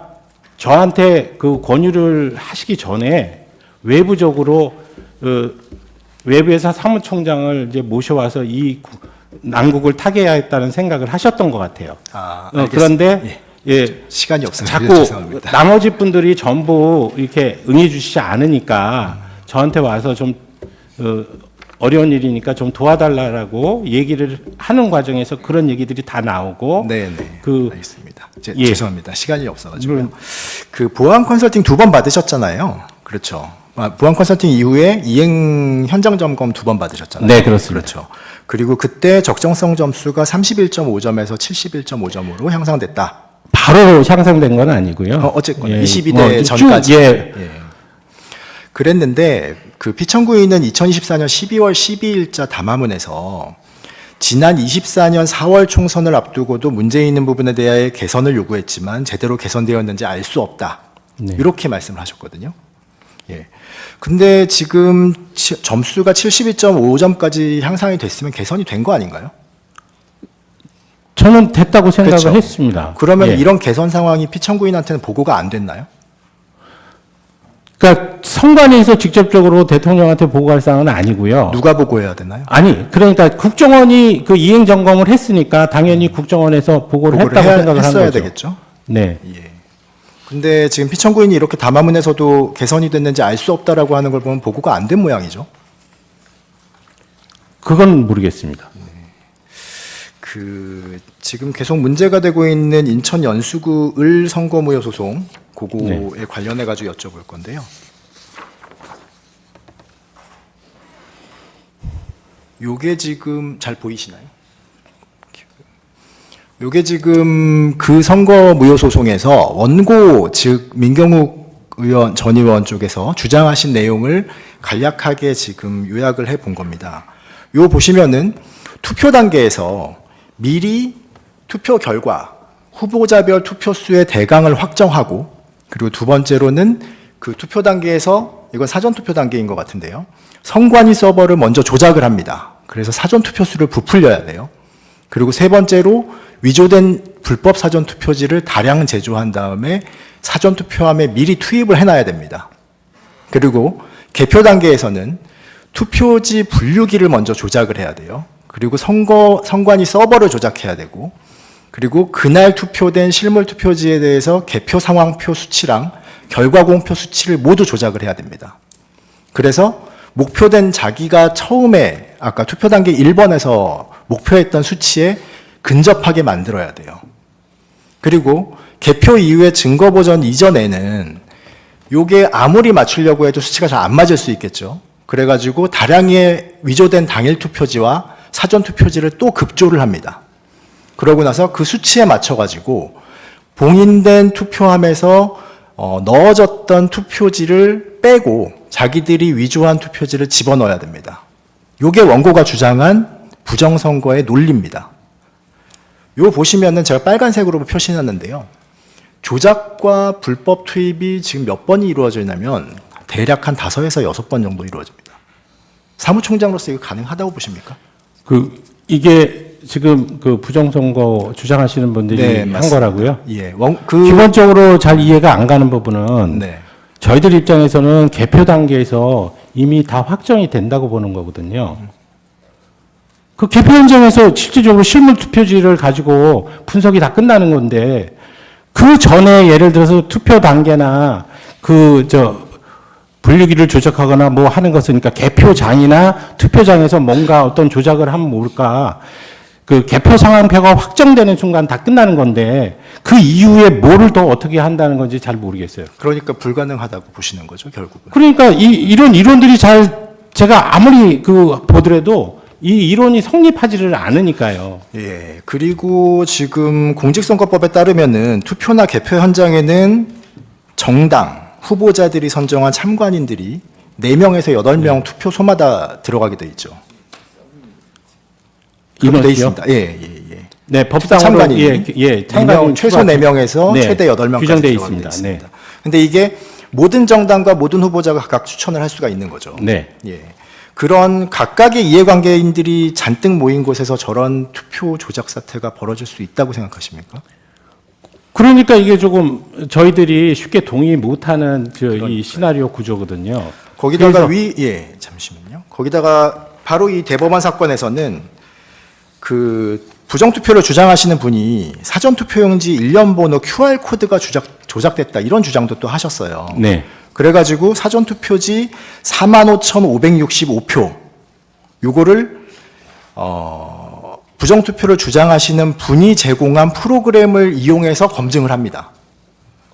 저한테 권유를 하시기 전에 외부적으로 외부에서 사무총장을 이제 모셔와서 이 난국을 타개해야겠다는 생각을 하셨던 것 같아요. 아, 그런데 예, 시간이 없어서 자꾸 죄송합니다. 나머지 분들이 전부 이렇게 응해주시지 않으니까 저한테 와서 좀 어려운 일이니까 좀 도와달라고 얘기를 하는 과정에서 그런 얘기들이 다 나오고 네네. 그 알겠습니다. 예. 죄송합니다. 시간이 없어가지고요. 보안 컨설팅 2번 받으셨잖아요. 그렇죠. 보안 컨설팅 이후에 이행 현장 점검 2번 받으셨잖아요. 네, 그렇습니다. 그렇죠. 그리고 그때 적정성 점수가 31.5점에서 71.5점으로 향상됐다. 바로 향상된 건 아니고요. 어쨌거나 예, 22대 전까지. 예. 그랬는데 피청구인은 2024년 12월 12일자 담화문에서 지난 24년 4월 총선을 앞두고도 문제 있는 부분에 대해 개선을 요구했지만 제대로 개선되었는지 알 수 없다. 네. 이렇게 말씀을 하셨거든요. 예. 근데 지금 점수가 72.5점까지 향상이 됐으면 개선이 된 거 아닌가요? 저는 됐다고 생각을 그렇죠. 했습니다. 그러면 예. 이런 개선 상황이 피청구인한테는 보고가 안 됐나요? 그러니까 선관위에서 직접적으로 대통령한테 보고할 사항은 아니고요. 누가 보고해야 되나요? 아니, 그러니까 국정원이 이행 점검을 했으니까 당연히 국정원에서 보고를 했다고 생각을 한 했어야 거죠. 되겠죠. 네. 예. 근데 지금 피청구인이 이렇게 담화문에서도 개선이 됐는지 알 수 없다라고 하는 걸 보면 보고가 안 된 모양이죠. 그건 모르겠습니다. 지금 계속 문제가 되고 있는 인천 연수구 을 선거무효 소송 그거에 관련해 가지고 여쭤볼 건데요. 요게 지금 잘 보이시나요? 요게 지금 그 선거무효 소송에서 원고 즉 민경욱 의원 전 의원 쪽에서 주장하신 내용을 간략하게 지금 요약을 해 본 겁니다. 요 보시면은 투표 단계에서 미리 투표 결과 후보자별 투표수의 대강을 확정하고 그리고 두 번째로는 그 투표 단계에서 이건 사전 투표 단계인 것 같은데요. 선관위 서버를 먼저 조작을 합니다. 그래서 사전 투표수를 부풀려야 돼요. 그리고 세 번째로 위조된 불법 사전 투표지를 다량 제조한 다음에 사전 투표함에 미리 투입을 해놔야 됩니다. 그리고 개표 단계에서는 투표지 분류기를 먼저 조작을 해야 돼요. 그리고 선관위 서버를 조작해야 되고, 그리고 그날 투표된 실물 투표지에 대해서 개표 상황표 수치랑 결과 공표 수치를 모두 조작을 해야 됩니다. 그래서 목표된 자기가 처음에 아까 투표 단계 1번에서 목표했던 수치에 근접하게 만들어야 돼요. 그리고 개표 이후에 증거 보전 이전에는 요게 아무리 맞추려고 해도 수치가 잘 안 맞을 수 있겠죠. 그래가지고 다량의 위조된 당일 투표지와 사전 투표지를 또 급조를 합니다. 그러고 나서 그 수치에 맞춰가지고 봉인된 투표함에서 넣어졌던 투표지를 빼고 자기들이 위조한 투표지를 집어넣어야 됩니다. 요게 원고가 주장한 부정선거의 논리입니다. 요 보시면은 제가 빨간색으로 표시해놨는데요. 조작과 불법 투입이 지금 몇 번이 이루어져 있냐면 대략 한 5에서 6번 정도 이루어집니다. 사무총장으로서 이거 가능하다고 보십니까? 이게 지금 그 부정선거 주장하시는 분들이 네, 한 맞습니다. 거라고요? 예. 기본적으로 잘 이해가 안 가는 부분은 네. 저희들 입장에서는 개표 단계에서 이미 다 확정이 된다고 보는 거거든요. 그 개표 현장에서 실질적으로 실물 투표지를 가지고 분석이 다 끝나는 건데 그 전에 예를 들어서 투표 단계나 분류기를 조작하거나 뭐 하는 것은 그러니까 개표장이나 투표장에서 뭔가 어떤 조작을 하면 모를까 그 개표 상황표가 확정되는 순간 다 끝나는 건데 그 이후에 뭐를 더 어떻게 한다는 건지 잘 모르겠어요. 그러니까 불가능하다고 보시는 거죠, 결국은. 그러니까 이런 이론들이 제가 아무리 보더라도 이 이론이 성립하지를 않으니까요. 예. 그리고 지금 공직선거법에 따르면은 투표나 개표 현장에는 정당, 후보자들이 선정한 참관인들이 4명에서 8명 투표소마다 들어가게 돼 있죠. 그렇게 돼 있습니다. 예. 네, 법상으로 참관인. 참관인 최소 추가- 4명에서 네, 최대 8명까지 규정되어 들어가게 돼 있습니다. 있습니다. 근데 이게 모든 정당과 모든 후보자가 각각 추천을 할 수가 있는 거죠. 네. 예. 그런 각각의 이해관계인들이 잔뜩 모인 곳에서 저런 투표 조작 사태가 벌어질 수 있다고 생각하십니까? 그러니까 이게 조금 저희들이 쉽게 동의 못하는 이 시나리오 구조거든요. 거기다가 잠시만요. 거기다가 바로 이 대법원 사건에서는 그 부정투표를 주장하시는 분이 사전투표용지 일련 번호 QR코드가 조작됐다 이런 주장도 또 하셨어요. 네. 그래가지고 사전투표지 45,565표 요거를 부정투표를 주장하시는 분이 제공한 프로그램을 이용해서 검증을 합니다.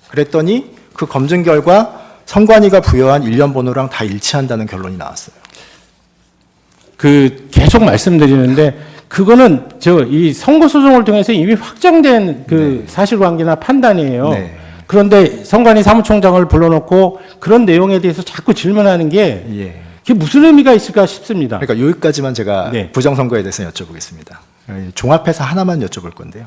그랬더니 그 검증 결과 선관위가 부여한 일련 번호랑 다 일치한다는 결론이 나왔어요. 계속 말씀드리는데 그거는 이 선거 소송을 통해서 이미 확정된 사실관계나 판단이에요. 네. 그런데 선관위 사무총장을 불러놓고 그런 내용에 대해서 자꾸 질문하는 게 예. 그게 무슨 의미가 있을까 싶습니다. 그러니까 여기까지만 제가 네. 부정선거에 대해서 여쭤보겠습니다. 종합해서 하나만 여쭤볼 건데요.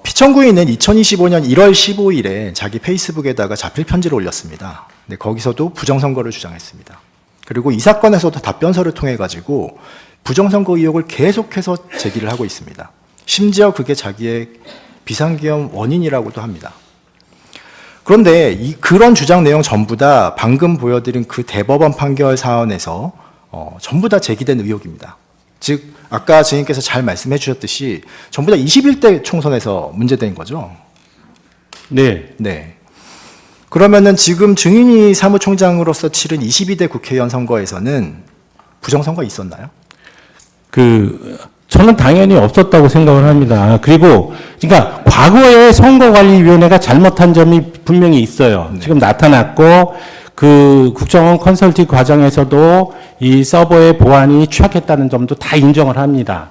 피청구인은 2025년 1월 15일에 자기 페이스북에다가 자필 편지를 올렸습니다. 근데 거기서도 부정선거를 주장했습니다. 그리고 이 사건에서도 답변서를 통해 가지고 부정선거 의혹을 계속해서 제기를 하고 있습니다. 심지어 그게 자기의 비상계엄 원인이라고도 합니다. 그런데 그런 주장 내용 전부 다 방금 보여드린 그 대법원 판결 사안에서 전부 다 제기된 의혹입니다. 즉 아까 증인께서 잘 말씀해 주셨듯이 전부 다 21대 총선에서 문제된 거죠. 네. 네. 그러면은 지금 증인이 사무총장으로서 치른 22대 국회의원 선거에서는 부정선거 있었나요? 저는 당연히 없었다고 생각을 합니다. 그리고, 그러니까, 과거에 선거관리위원회가 잘못한 점이 분명히 있어요. 지금 나타났고, 국정원 컨설팅 과정에서도 이 서버의 보안이 취약했다는 점도 다 인정을 합니다.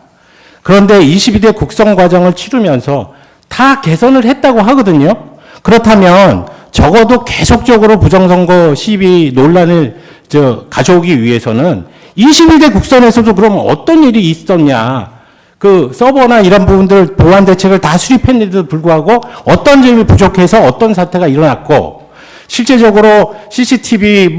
그런데 22대 국선 과정을 치르면서 다 개선을 했다고 하거든요. 그렇다면, 적어도 계속적으로 부정선거 시비 논란을 가져오기 위해서는 21대 국선에서도 그러면 어떤 일이 있었냐. 서버나 이런 부분들 보안 대책을 다 수립했는데도 불구하고 어떤 점이 부족해서 어떤 사태가 일어났고 실제적으로 CCTV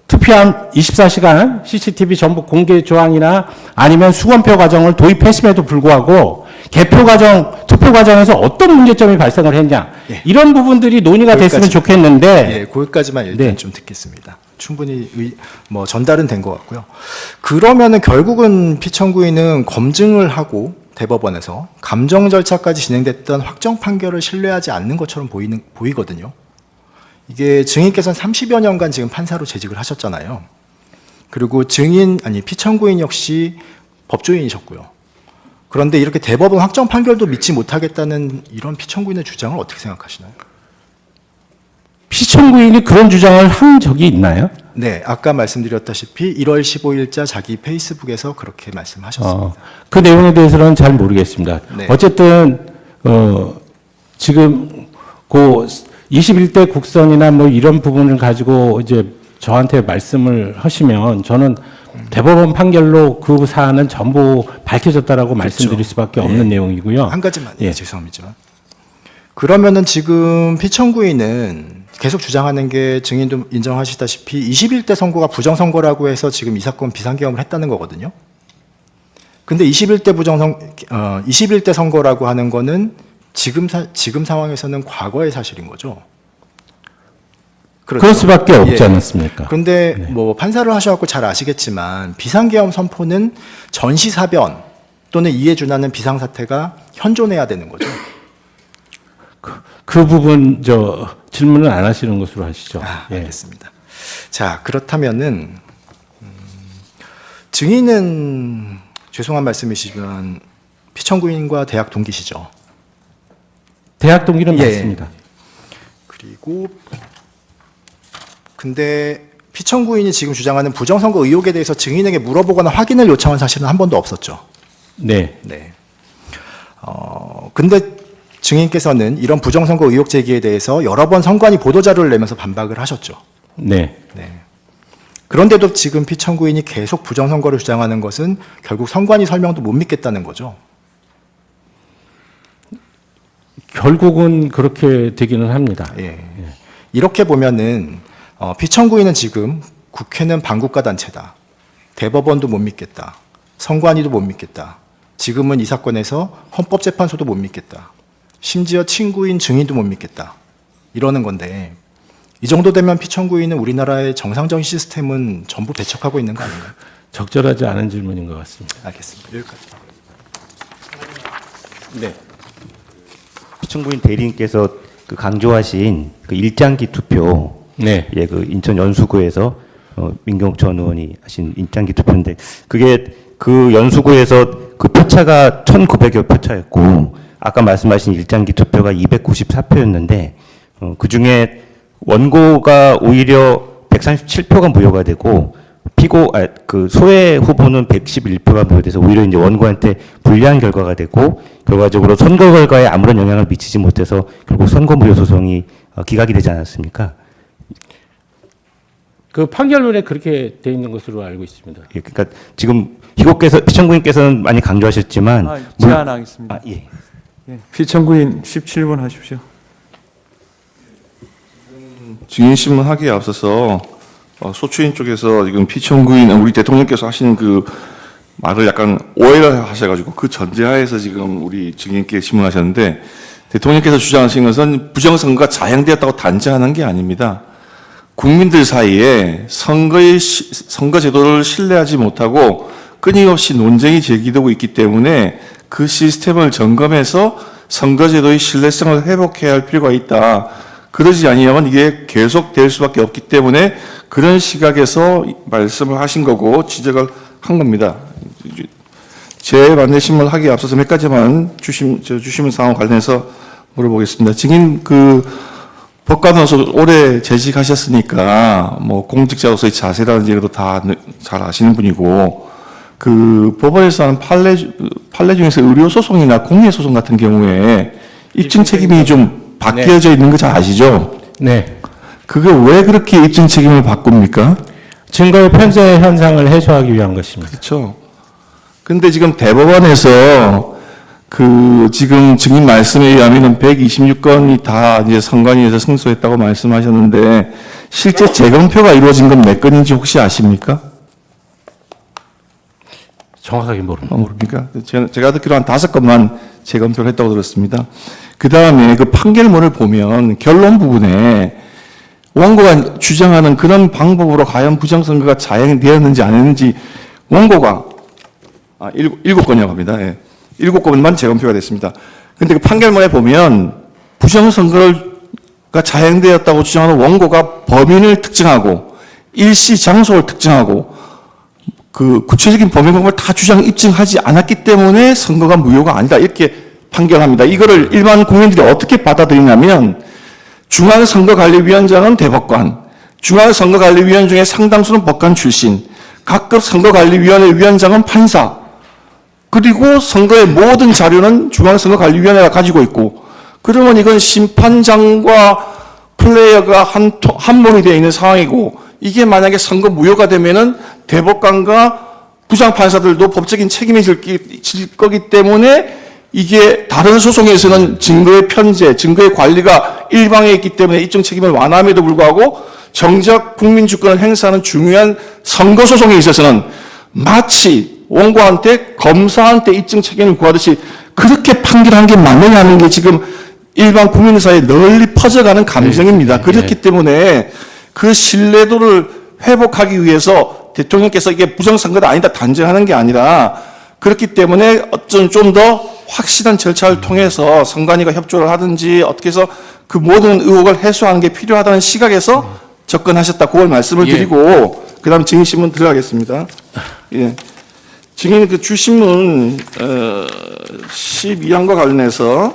투표함 24시간 CCTV 전부 공개 조항이나 아니면 수검표 과정을 도입했음에도 불구하고 투표 과정에서 어떤 문제점이 발생을 했냐. 예. 이런 부분들이 논의가 됐으면 좋겠는데. 예, 거기까지만 일단 네. 좀 듣겠습니다. 충분히 전달은 된 것 같고요. 그러면은 결국은 피청구인은 검증을 하고 대법원에서 감정 절차까지 진행됐던 확정 판결을 신뢰하지 않는 것처럼 보이거든요. 이게 증인께서는 30여 년간 지금 판사로 재직을 하셨잖아요. 그리고 피청구인 역시 법조인이셨고요. 그런데 이렇게 대법원 확정 판결도 믿지 못하겠다는 이런 피청구인의 주장을 어떻게 생각하시나요? 피청구인이 그런 주장을 한 적이 있나요? 네, 아까 말씀드렸다시피 1월 15일자 자기 페이스북에서 그렇게 말씀하셨습니다. 그 내용에 대해서는 잘 모르겠습니다. 네. 어쨌든 지금 그 21대 국선이나 이런 부분을 가지고 이제 저한테 말씀을 하시면 저는 대법원 판결로 그 사안은 전부 밝혀졌다라고 말씀드릴 수밖에 없는 내용이고요. 한 가지만, 예. 죄송합니다. 그러면은 지금 피청구인은 계속 주장하는 게 증인도 인정하시다시피 21대 선거가 부정선거라고 해서 지금 이 사건 비상계엄을 했다는 거거든요. 근데 21대 선거라고 하는 거는 지금 상황에서는 과거의 사실인 거죠. 그렇죠? 그럴 수밖에 없지 예. 않았습니까? 그런데 판사를 하셔갖고 잘 아시겠지만 비상계엄 선포는 전시사변 또는 이에 준하는 비상사태가 현존해야 되는 거죠. 그 부분 질문을 안 하시는 것으로 하시죠. 예. 알겠습니다. 자, 그렇다면은 증인은 죄송한 말씀이시지만 피청구인과 대학 동기시죠. 대학 동기는 예. 맞습니다. 그리고 근데 피청구인이 지금 주장하는 부정선거 의혹에 대해서 증인에게 물어보거나 확인을 요청한 사실은 한 번도 없었죠. 네. 네. 근데 증인께서는 이런 부정선거 의혹 제기에 대해서 여러 번 선관위 보도자료를 내면서 반박을 하셨죠. 네. 네. 그런데도 지금 피청구인이 계속 부정선거를 주장하는 것은 결국 선관위 설명도 못 믿겠다는 거죠. 결국은 그렇게 되기는 합니다. 예. 이렇게 보면은 피청구인은 지금 국회는 반국가 단체다. 대법원도 못 믿겠다. 선관위도 못 믿겠다. 지금은 이 사건에서 헌법재판소도 못 믿겠다. 심지어 친구인 증인도 못 믿겠다. 이러는 건데 이 정도 되면 피청구인은 우리나라의 정상적인 시스템은 전부 배척하고 있는 거 아닌가요? 적절하지 않은 질문인 것 같습니다. 알겠습니다. 여기까지. 네. 피청구인 대리인께서 강조하신 그 일장기 투표, 네. 예, 그 인천 연수구에서 민경욱 전 의원이 하신 일장기 투표인데 그게 그 연수구에서 그 표차가 1,900여 표차였고 아까 말씀하신 일장기 투표가 294표였는데 그 중에 원고가 오히려 137표가 무효가 되고 그 소외 후보는 111표가 무효돼서 오히려 이제 원고한테 불리한 결과가 되고 결과적으로 선거 결과에 아무런 영향을 미치지 못해서 결국 선거 무효 소송이 기각이 되지 않았습니까? 그 판결문에 그렇게 돼 있는 것으로 알고 있습니다. 예, 그러니까 지금 피청구인께서는 많이 강조하셨지만 제안하겠습니다. 예. 예, 피청구인 17분 하십시오. 증인신문 하기에 앞서서 소추인 쪽에서 지금 피청구인 우리 대통령께서 하시는 그 말을 약간 오해를 하셔가지고 그 전제하에서 지금 우리 증인께 신문하셨는데 대통령께서 주장하신 것은 부정선거가 자행되었다고 단죄하는 게 아닙니다. 국민들 사이에 선거 제도를 신뢰하지 못하고 끊임없이 논쟁이 제기되고 있기 때문에 그 시스템을 점검해서 선거 제도의 신뢰성을 회복해야 할 필요가 있다. 그러지 아니하면 이게 계속될 수밖에 없기 때문에 그런 시각에서 말씀을 하신 거고 지적을 한 겁니다. 제 반대 신문을 하기에 앞서서 몇 가지만 주시면 사항과 관련해서 물어보겠습니다. 증인 법관으로서 오래 재직하셨으니까 공직자로서의 자세라든지 이것도 다 잘 아시는 분이고 그 법원에서 하는 판례 중에서 의료 소송이나 공예 소송 같은 경우에 입증 책임이 좀 바뀌어져 있는 거 잘 아시죠? 네. 그게 왜 그렇게 입증 책임을 바꿉니까? 증거의 편제 현상을 해소하기 위한 것입니다. 그렇죠. 근데 지금 대법원에서 그 지금 증인 말씀에 의하면은 126건이 다 이제 선관위에서 승소했다고 말씀하셨는데 실제 재검표가 이루어진 건 몇 건인지 혹시 아십니까? 정확하게 모릅니다. 모릅니까? 제가 듣기로 한 5건만 재검표를 했다고 들었습니다. 그 다음에 그 판결문을 보면 결론 부분에 원고가 주장하는 그런 방법으로 과연 부정선거가 자행되었는지 안 했는지 원고가 7건이라고 합니다. 예. 7건만 재검표가 됐습니다. 근데 그 판결문에 보면 부정선거가 자행되었다고 주장하는 원고가 범인을 특정하고 일시 장소를 특정하고 그 구체적인 범행 방법을 다 입증하지 않았기 때문에 선거가 무효가 아니다 이렇게 판결합니다. 이거를 일반 국민들이 어떻게 받아들이냐면 중앙선거관리위원장은 대법관, 중앙선거관리위원 중에 상당수는 법관 출신, 각급 선거관리위원회 위원장은 판사, 그리고 선거의 모든 자료는 중앙선거관리위원회가 가지고 있고, 그러면 이건 심판장과 플레이어가 한 몸이 되어 있는 상황이고, 이게 만약에 선거 무효가 되면은 대법관과 부장판사들도 법적인 책임이 질 거기 때문에 이게 다른 소송에서는 증거의 편제, 증거의 관리가 일방에 있기 때문에 입증 책임을 완화함에도 불구하고 정작 국민 주권을 행사하는 중요한 선거 소송에 있어서는 마치 원고한테 검사한테 입증 책임을 구하듯이 그렇게 판결한 게 맞느냐는 게 지금 일반 국민 사이에 널리 퍼져가는 감정입니다. 그렇기 때문에 그 신뢰도를 회복하기 위해서 대통령께서 이게 부정선거가 아니다 단정하는 게 아니라 그렇기 때문에 어떤 좀 더 확실한 절차를 통해서 선관위가 협조를 하든지 어떻게 해서 그 모든 의혹을 해소하는 게 필요하다는 시각에서 접근하셨다. 그걸 말씀을 드리고 그다음 증인신문 들어가겠습니다. 예. 증인 그 주신문 12항과 관련해서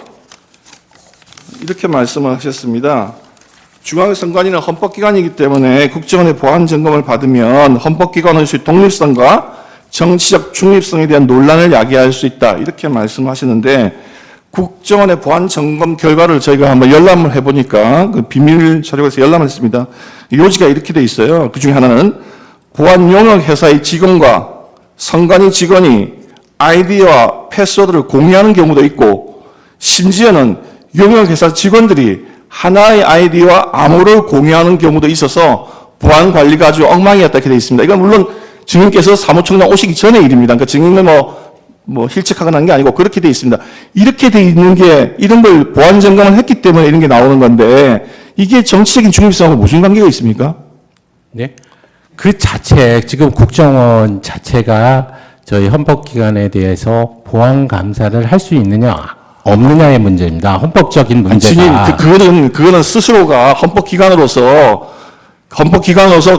이렇게 말씀을 하셨습니다. 중앙선관위는 헌법기관이기 때문에 국정원의 보안 점검을 받으면 헌법기관의 독립성과 정치적 중립성에 대한 논란을 야기할 수 있다. 이렇게 말씀하시는데 국정원의 보안 점검 결과를 저희가 한번 열람을 해보니까 그 비밀 자료에서 열람을 했습니다. 요지가 이렇게 돼 있어요. 그 중에 하나는 보안 용역 회사의 직원과 선관위 직원이 아이디와 패스워드를 공유하는 경우도 있고 심지어는 용역 회사 직원들이 하나의 아이디와 암호를 공유하는 경우도 있어서 보안 관리가 아주 엉망이었다 이렇게 돼 있습니다. 이건 물론 증인께서 사무총장 오시기 전의 일입니다. 그러니까 증인을 뭐 힐책하거나 한 게 아니고 그렇게 돼 있습니다. 이렇게 돼 있는 게 이런 걸 보안 점검을 했기 때문에 이런 게 나오는 건데 이게 정치적인 중립성하고 무슨 관계가 있습니까? 네. 그 자체, 지금 국정원 자체가 저희 헌법기관에 대해서 보안 감사를 할 수 있느냐, 없느냐의 문제입니다. 헌법적인 문제가. 그거는 스스로가 헌법기관으로서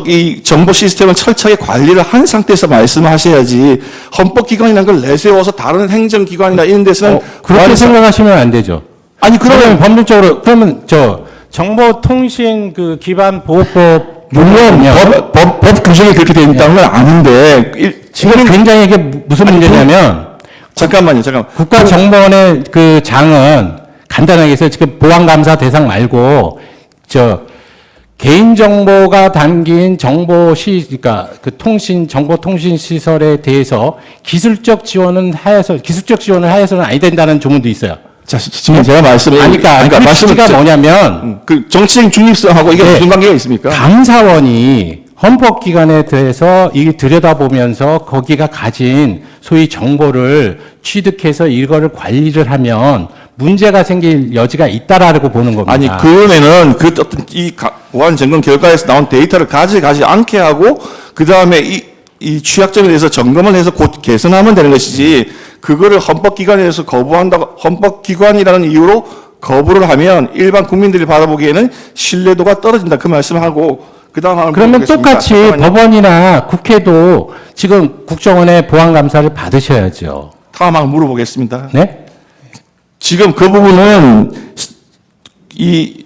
이 정보 시스템을 철저하게 관리를 한 상태에서 말씀하셔야지 헌법기관이라는 걸 내세워서 다른 행정기관이나 이런 데서는 그렇게 생각하시면 안 되죠. 아니 그러면 법률적으로 그러면 정보통신 그 기반 보호법 물론 법 규정이 그렇게 되어 있다는 건 아는데 지금 굉장히 이게 무슨 문제냐면 잠깐만. 국가정보원의 그 장은 간단하게 해서 지금 보안감사 대상 말고 개인정보가 담긴 그러니까 그 정보통신 시설에 대해서 기술적 지원을 하여서는 아니 된다는 조문도 있어요. 자, 지금 제가 그러니까 그 취지가 뭐냐면 그 정치적인 중립성하고 이게 무슨 관계가 있습니까? 감사원이 헌법기관에 대해서 이 들여다보면서 거기가 가진 소위 정보를 취득해서 이거를 관리를 하면 문제가 생길 여지가 있다라고 보는 겁니다. 아니, 그러면은 그 어떤 이 보안 점검 결과에서 나온 데이터를 가져가지 않게 하고 그 다음에 이 취약점에 대해서 점검을 해서 곧 개선하면 되는 것이지 그거를 헌법기관에서 헌법기관이라는 이유로 거부를 하면 일반 국민들이 바라보기에는 신뢰도가 떨어진다. 그 말씀을 하고 그다음 그러면 똑같이 법원이나 국회도 지금 국정원의 보안감사를 받으셔야죠. 다음 한번 물어보겠습니다. 네? 지금 그 부분은 이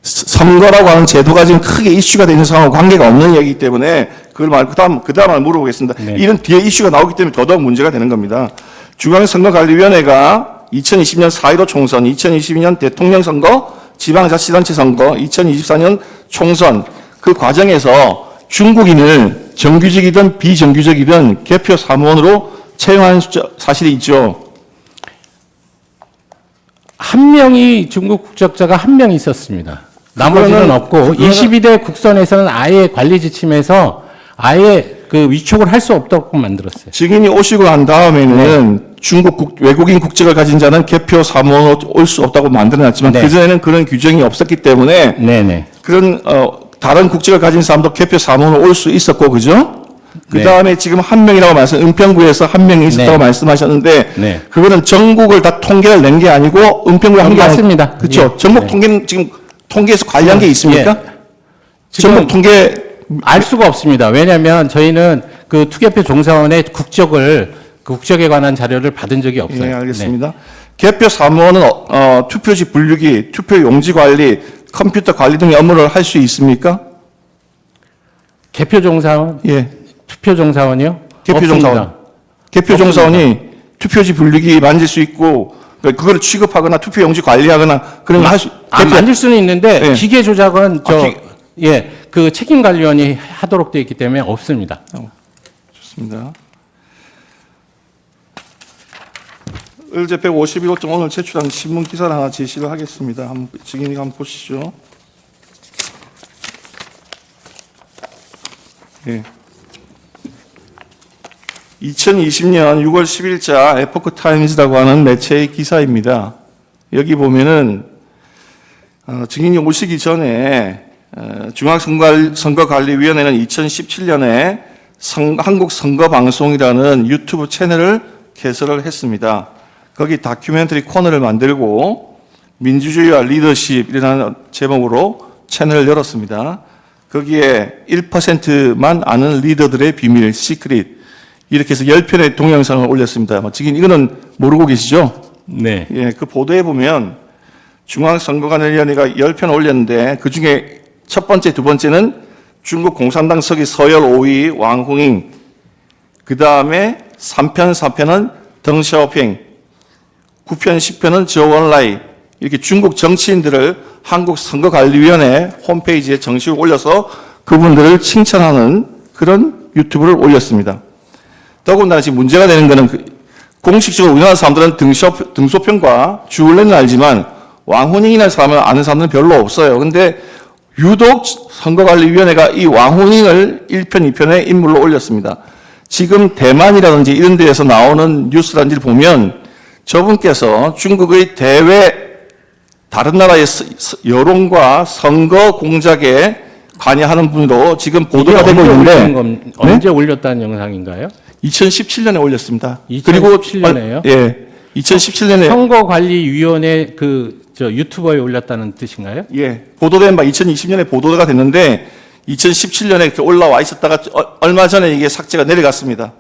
선거라고 하는 제도가 지금 크게 이슈가 되는 상황과 관계가 없는 얘기이기 때문에 그다음 물어보겠습니다. 네. 이런 뒤에 이슈가 나오기 때문에 더더욱 문제가 되는 겁니다. 중앙선거관리위원회가 2020년 4.15 총선, 2022년 대통령 선거, 지방자치단체 선거, 2024년 총선 그 과정에서 중국인을 정규직이든 비정규직이든 개표 사무원으로 채용한 사실이 있죠. 한 명이 중국 국적자가 한 명 있었습니다. 나머지는 없고 22대 국선에서는 아예 관리 지침에서 아예 그 위촉을 할 수 없도록 만들었어요. 증인이 오시고 난 다음에는 네. 외국인 국적을 가진 자는 개표 사무원으로 올 수 없다고 만들어놨지만 네. 그전에는 그런 규정이 없었기 때문에 네네. 그런 다른 국적을 가진 사람도 개표 사무원으로 올 수 있었고 그죠? 그 네. 다음에 지금 한 명이라고 은평구에서 한 명이 있었다고 네. 말씀하셨는데 네. 그거는 전국을 다 통계를 낸 게 아니고 은평구에 한 게 맞습니다. 그렇죠. 예. 전국 네. 통계는 지금 통계에서 관리한 게 있습니까? 예. 지금 전국 통계 알 수가 없습니다. 왜냐하면 저희는 그 투개표 종사원의 국적에 관한 자료를 받은 적이 없어요. 예, 알겠습니다. 개표 사무원은 투표지 분류기, 투표 용지 관리, 컴퓨터 관리 등의 업무를 할 수 있습니까? 네. 개표 종사원, 예. 투표 종사원이요? 개표 종사원. 없습니다. 개표 종사원이 투표지 분류기 만질 수 있고 그걸 취급하거나 투표 용지 관리하거나 그런 거 할 수. 만질 수는 있는데 예. 기계 조작은 기- 그 책임관리원이 하도록 되어 있기 때문에 없습니다. 좋습니다. 을제 151호점 오늘 제출한 신문 기사를 하나 제시를 하겠습니다. 증인이 한번 보시죠. 예. 2020년 6월 10일자 에포크 타임즈라고 하는 매체의 기사입니다. 여기 보면은 증인이 오시기 전에 중앙선거관리위원회는 2017년에 한국선거방송이라는 유튜브 채널을 개설을 했습니다. 거기 다큐멘터리 코너를 만들고 민주주의와 리더십이라는 제목으로 채널을 열었습니다. 거기에 1%만 아는 리더들의 비밀, 시크릿 이렇게 해서 10편의 동영상을 올렸습니다. 지금 이거는 모르고 계시죠? 네. 예, 그 보도에 보면 중앙선거관리위원회가 10편 올렸는데 그중에 첫 번째, 두 번째는 중국 공산당 서기 서열 5위 왕홍잉, 그 다음에 3편, 4편은 덩샤오핑, 9편, 10편은 저원라이 이렇게 중국 정치인들을 한국선거관리위원회 홈페이지에 정식으로 올려서 그분들을 칭찬하는 그런 유튜브를 올렸습니다. 더군다나 지금 문제가 되는 것은 공식적으로 우리나라 사람들은 등소평과 주울렌은 알지만 왕훈잉이라는 사람을 아는 사람들은 별로 없어요. 근데 유독 선거관리위원회가 이 왕훈잉을 1편, 2편의 인물로 올렸습니다. 지금 대만이라든지 이런 데에서 나오는 뉴스라든지를 보면 저분께서 중국의 다른 나라의 여론과 선거 공작에 관여하는 분으로 지금 보도가 되고 있는데 언제 올렸다는 영상인가요? 2017년에 올렸습니다. 2017 년에요? 예. 2017년에 선거관리위원회 유튜버에 올렸다는 뜻인가요? 예. 보도된 바 2020년에 보도가 됐는데 2017년에 이렇게 올라와 있었다가 얼마 전에 이게 삭제가 내려갔습니다.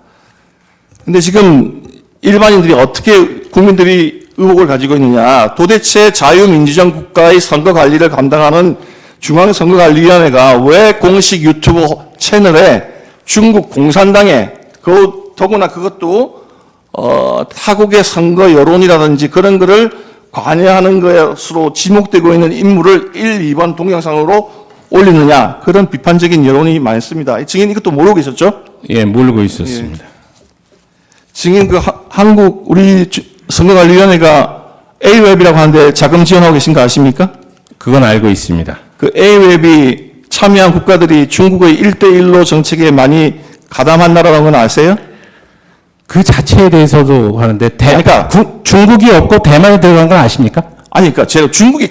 근데 지금 일반인들이 어떻게 국민들이 의혹을 가지고 있느냐. 도대체 자유민주주의 국가의 선거 관리를 감당하는 중앙선거관리위원회가 왜 공식 유튜브 채널에 중국 공산당에 더구나 그것도 타국의 선거 여론이라든지 그런 거를 관여하는 것으로 지목되고 있는 인물을 1, 2번 동영상으로 올리느냐. 그런 비판적인 여론이 많습니다. 증인 이것도 모르고 계셨죠? 예, 모르고 있었습니다. 증인 우리 선거관리위원회가 A웹이라고 하는데 자금 지원하고 계신 거 아십니까? 그건 알고 있습니다. 그 A웹이 참여한 국가들이 중국의 1대1로 정책에 많이 가담한 나라라는 건 아세요? 그 자체에 대해서도 하는데 그러니까 중국이 없고 대만에 들어간 건 아십니까? 아니 그러니까 제가 중국이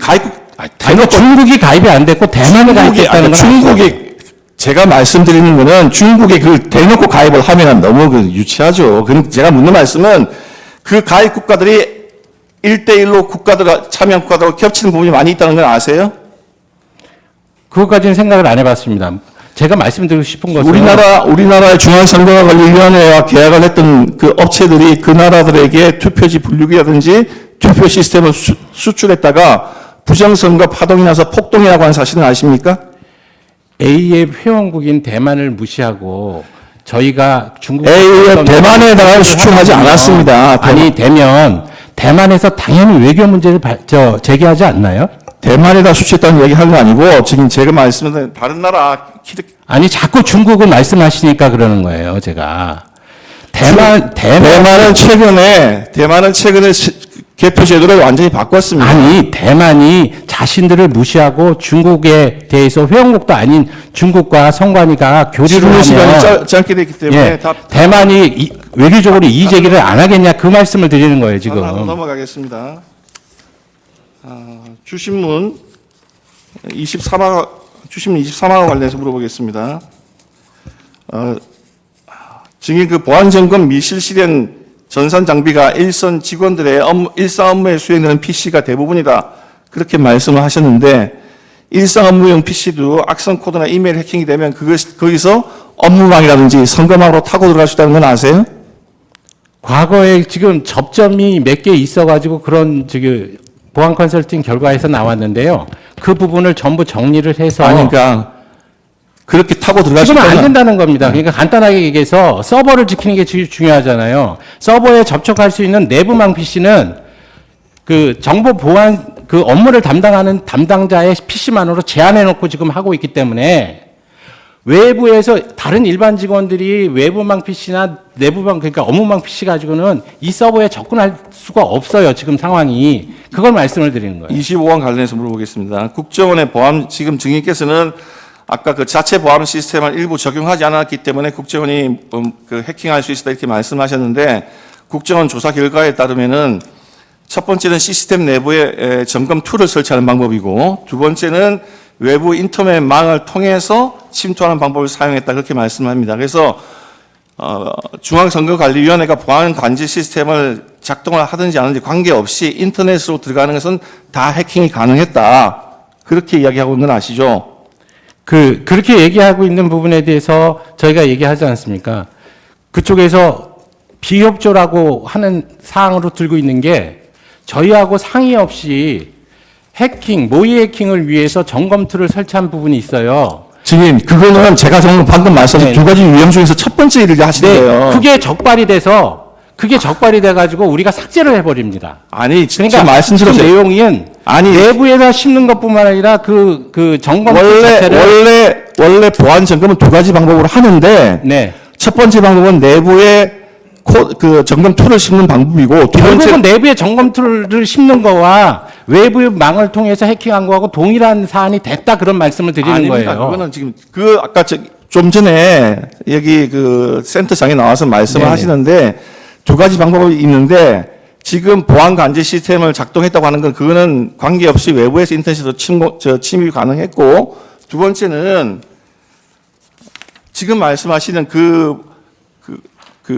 중국이 가입이 안 됐고 대만에 가입했다는 건 중국이 제가 말씀드리는 거는 중국이 그 대놓고 가입을 하면 너무 유치하죠. 그럼 제가 묻는 말씀은 그 가입 국가들이 1대1로 참여한 국가들하고 겹치는 부분이 많이 있다는 건 아세요? 그것까지는 생각을 안 해봤습니다. 제가 말씀드리고 싶은 것은 우리나라의 중앙선거관리위원회와 계약을 했던 그 업체들이 그 나라들에게 투표지 분류기라든지 투표 시스템을 수출했다가 부정선거 파동이 나서 폭동이라고 하는 사실은 아십니까? A의 회원국인 대만을 무시하고 저희가 중국 A의 대만에다가 수출하지 않았습니다. 아니 되면 대만에서 당연히 외교 문제를 제기하지 않나요? 대만에다 수출했다는 얘기 하는 거 아니고 지금 제가 말씀드린 다른 나라 아니 자꾸 중국을 말씀하시니까 그러는 거예요. 제가 대만은 대만은 최근에 개표 제도를 완전히 바꿨습니다. 아니, 대만이 자신들을 무시하고 중국에 대해서 회원국도 아닌 중국과 선관위가 교류를 질문 시간이 하면 짧게 됐기 때문에 예, 대만이 외교적으로 이의 제기를 안 하겠냐 그 말씀을 드리는 거예요, 지금. 하나로 넘어가겠습니다. 주신문 23화와 관련해서 물어보겠습니다. 증인 그 보안 점검 미 실시된 전산 장비가 일선 직원들의 일상 업무에 수행되는 PC가 대부분이다. 그렇게 말씀을 하셨는데 일상 업무용 PC도 악성 코드나 이메일 해킹이 되면 거기서 업무망이라든지 선거망으로 타고 들어갈 수 있다는 건 아세요? 과거에 지금 접점이 몇 개 있어가지고 그런 지금 보안 컨설팅 결과에서 나왔는데요. 그 부분을 전부 정리를 해서 아니, 그러니까 그렇게 타고 들어갈 수 지금은 안 있다는 된다는 겁니다. 그러니까 간단하게 얘기해서 서버를 지키는 게 제일 중요하잖아요. 서버에 접촉할 수 있는 내부망 PC는 그 정보 보안 그 업무를 담당하는 담당자의 PC만으로 제한해 놓고 지금 하고 있기 때문에 외부에서 다른 일반 직원들이 외부망 PC나 내부망 그러니까 업무망 PC 가지고는 이 서버에 접근할 수가 없어요. 지금 상황이. 그걸 말씀을 드리는 거예요. 25원 관련해서 물어보겠습니다. 국정원의 보안 지금 증인께서는 아까 그 자체 보안 시스템을 일부 적용하지 않았기 때문에 국정원이 그 해킹할 수 있다 이렇게 말씀하셨는데 국정원 조사 결과에 따르면은 첫 번째는 시스템 내부에 점검 툴을 설치하는 방법이고 두 번째는 외부 인터넷 망을 통해서 침투하는 방법을 사용했다 그렇게 말씀합니다. 그래서 중앙선거관리위원회가 보안 관제 시스템을 작동을 하든지 안 하든지 관계없이 인터넷으로 들어가는 것은 다 해킹이 가능했다. 그렇게 이야기하고 있는 건 아시죠? 그렇게 얘기하고 있는 부분에 대해서 저희가 얘기하지 않습니까? 그쪽에서 비협조라고 하는 사항으로 들고 있는 게 저희하고 상의 없이 해킹, 모의 해킹을 위해서 점검 툴을 설치한 부분이 있어요. 증인, 그거는 제가 방금 말씀하신 네. 두 가지 유형 중에서 첫 번째 일을 하시는 거예요. 그게 적발이 돼가지고 우리가 삭제를 해버립니다. 아니, 그러니까 지금 말씀드렸어요. 그 내용은 아니, 내부에다 심는 것뿐만 아니라 그 점검 툴 자체를 원래 보안 점검은 두 가지 방법으로 하는데 네. 첫 번째 방법은 내부에 그 점검 툴을 심는 방법이고 두 번째 결국은 내부에 점검 툴을 심는 거와 외부의 망을 통해서 해킹한 거하고 동일한 사안이 됐다 그런 말씀을 드리는 아닙니다. 거예요. 그거는 지금 아까 좀 전에 여기 그 센터장에 나와서 말씀을 네네. 하시는데 두 가지 방법이 있는데 지금 보안 관제 시스템을 작동했다고 하는 건 그거는 관계없이 외부에서 인터넷으로 침입이 가능했고 두 번째는 지금 말씀하시는 그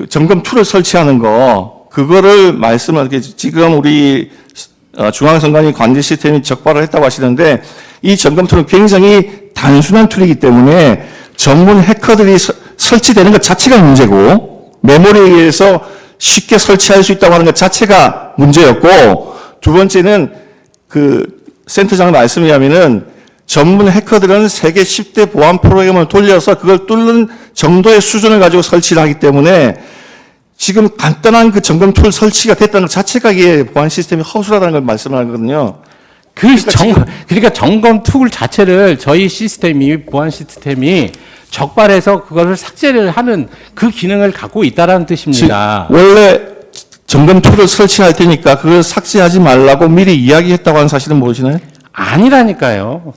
점검 툴을 설치하는 거 그거를 지금 우리 중앙선관위 관제 시스템이 적발을 했다고 하시는데 이 점검 툴은 굉장히 단순한 툴이기 때문에 전문 해커들이 설치되는 것 자체가 문제고 메모리에 의해서 쉽게 설치할 수 있다고 하는 것 자체가 문제였고 두 번째는 그 센터장 말씀에 의하면은 전문 해커들은 세계 10대 보안 프로그램을 돌려서 그걸 뚫는 정도의 수준을 가지고 설치를 하기 때문에 지금 간단한 그 점검 툴 설치가 됐다는 것 자체가 이게 보안 시스템이 허술하다는 걸 말씀하거든요. 그러니까 점검 툴 자체를 저희 보안 시스템이 적발해서 그거를 삭제를 하는 그 기능을 갖고 있다라는 뜻입니다. 원래 점검 툴을 설치할 테니까 그걸 삭제하지 말라고 미리 이야기했다고 하는 사실은 모르시나요? 아니라니까요.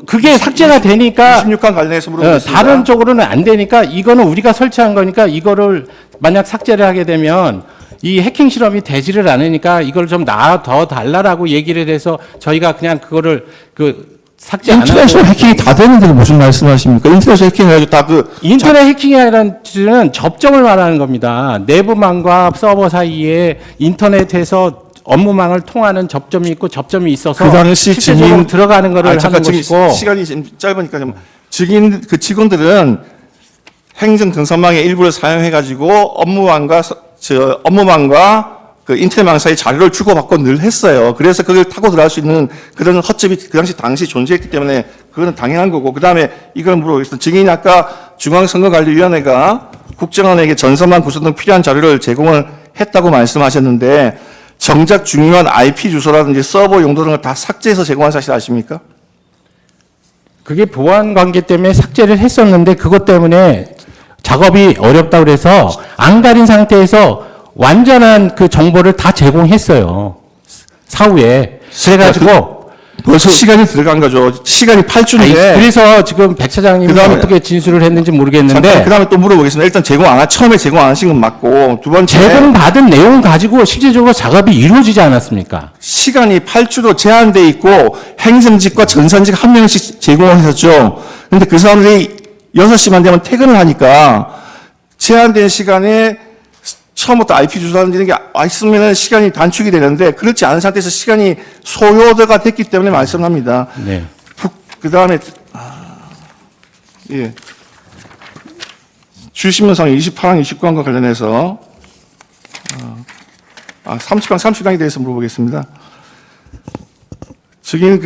그게 삭제가 되니까 26강 관련해서 물어보겠습니다. 다른 쪽으로는 안 되니까 이거는 우리가 설치한 거니까 이거를 만약 삭제를 하게 되면 이 해킹 실험이 되지를 않으니까 이걸 좀 더 달라라고 얘기를 해서 저희가 그냥 그거를 삭제 안 인터넷으로 하고 해킹이 다 되는데 무슨 말씀하십니까? 인터넷으로 해킹해가지고 다 인터넷 해킹이라는 뜻은 접점을 말하는 겁니다. 내부망과 서버 사이에 인터넷에서 업무망을 통하는 접점이 있고 접점이 있어서 그 당시 실제적으로 들어가는 거를 하는 것이고 시간이 지금 짧으니까 좀 증인 그 직원들은 행정 등선망의 일부를 사용해가지고 업무망과 그 인터넷망 사이 자료를 주고받고 늘 했어요. 그래서 그걸 타고 들어갈 수 있는 그런 허점이 그 당시 존재했기 때문에 그거는 당연한 거고 그 다음에 이걸 물어보겠습니다. 증인이 아까 중앙선거관리위원회가 국정원에게 전선망 구성 등 필요한 자료를 제공을 했다고 말씀하셨는데 정작 중요한 IP 주소라든지 서버 용도 등을 다 삭제해서 제공한 사실 아십니까? 그게 보안 관계 때문에 삭제를 했었는데 그것 때문에 작업이 어렵다고 그래서 안 가린 상태에서 완전한 그 정보를 다 제공했어요. 사후에. 그래가지고 벌써 시간이 들어간 거죠. 시간이 8주인데. 그래서 지금 백 차장님이 그다음에- 어떻게 진술을 했는지 모르겠는데 그다음에 또 물어보겠습니다. 일단 처음에 제공 안 하신 건 맞고, 두 번째 제공받은 내용 가지고 실질적으로 작업이 이루어지지 않았습니까? 시간이 8주로 제한돼 있고 행정직과 전산직 한 명씩 제공을 했었죠. 근데 그 사람들이 6시만 되면 퇴근을 하니까 제한된 시간에 처음부터 IP 주소라는 게 있으면 시간이 단축이 되는데 그렇지 않은 상태에서 시간이 소요가 됐기 때문에 말씀합니다. 네. 그 다음에 예. 주신문상 28항, 29항과 관련해서 30항, 30항에 대해서 물어보겠습니다. 증인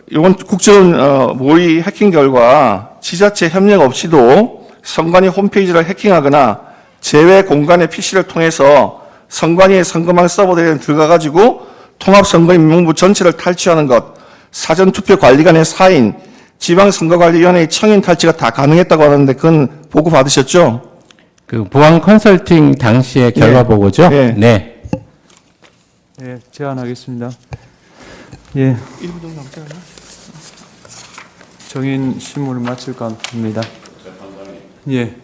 이번 국정 모의 해킹 결과 지자체 협력 없이도 선관위 홈페이지를 해킹하거나 제외 공간의 PC를 통해서 선관위의 선거망 서버들에 들어가가지고 통합선거인 명부 전체를 탈취하는 것, 사전투표관리관의 사인, 지방선거관리위원회의 청인 탈취가 다 가능했다고 하는데 그건 보고 받으셨죠? 그 보안 컨설팅 당시의 결과 네. 보고죠? 네. 네. 예, 제안하겠습니다. 예. 정인 신문을 마칠까 합니다. 예.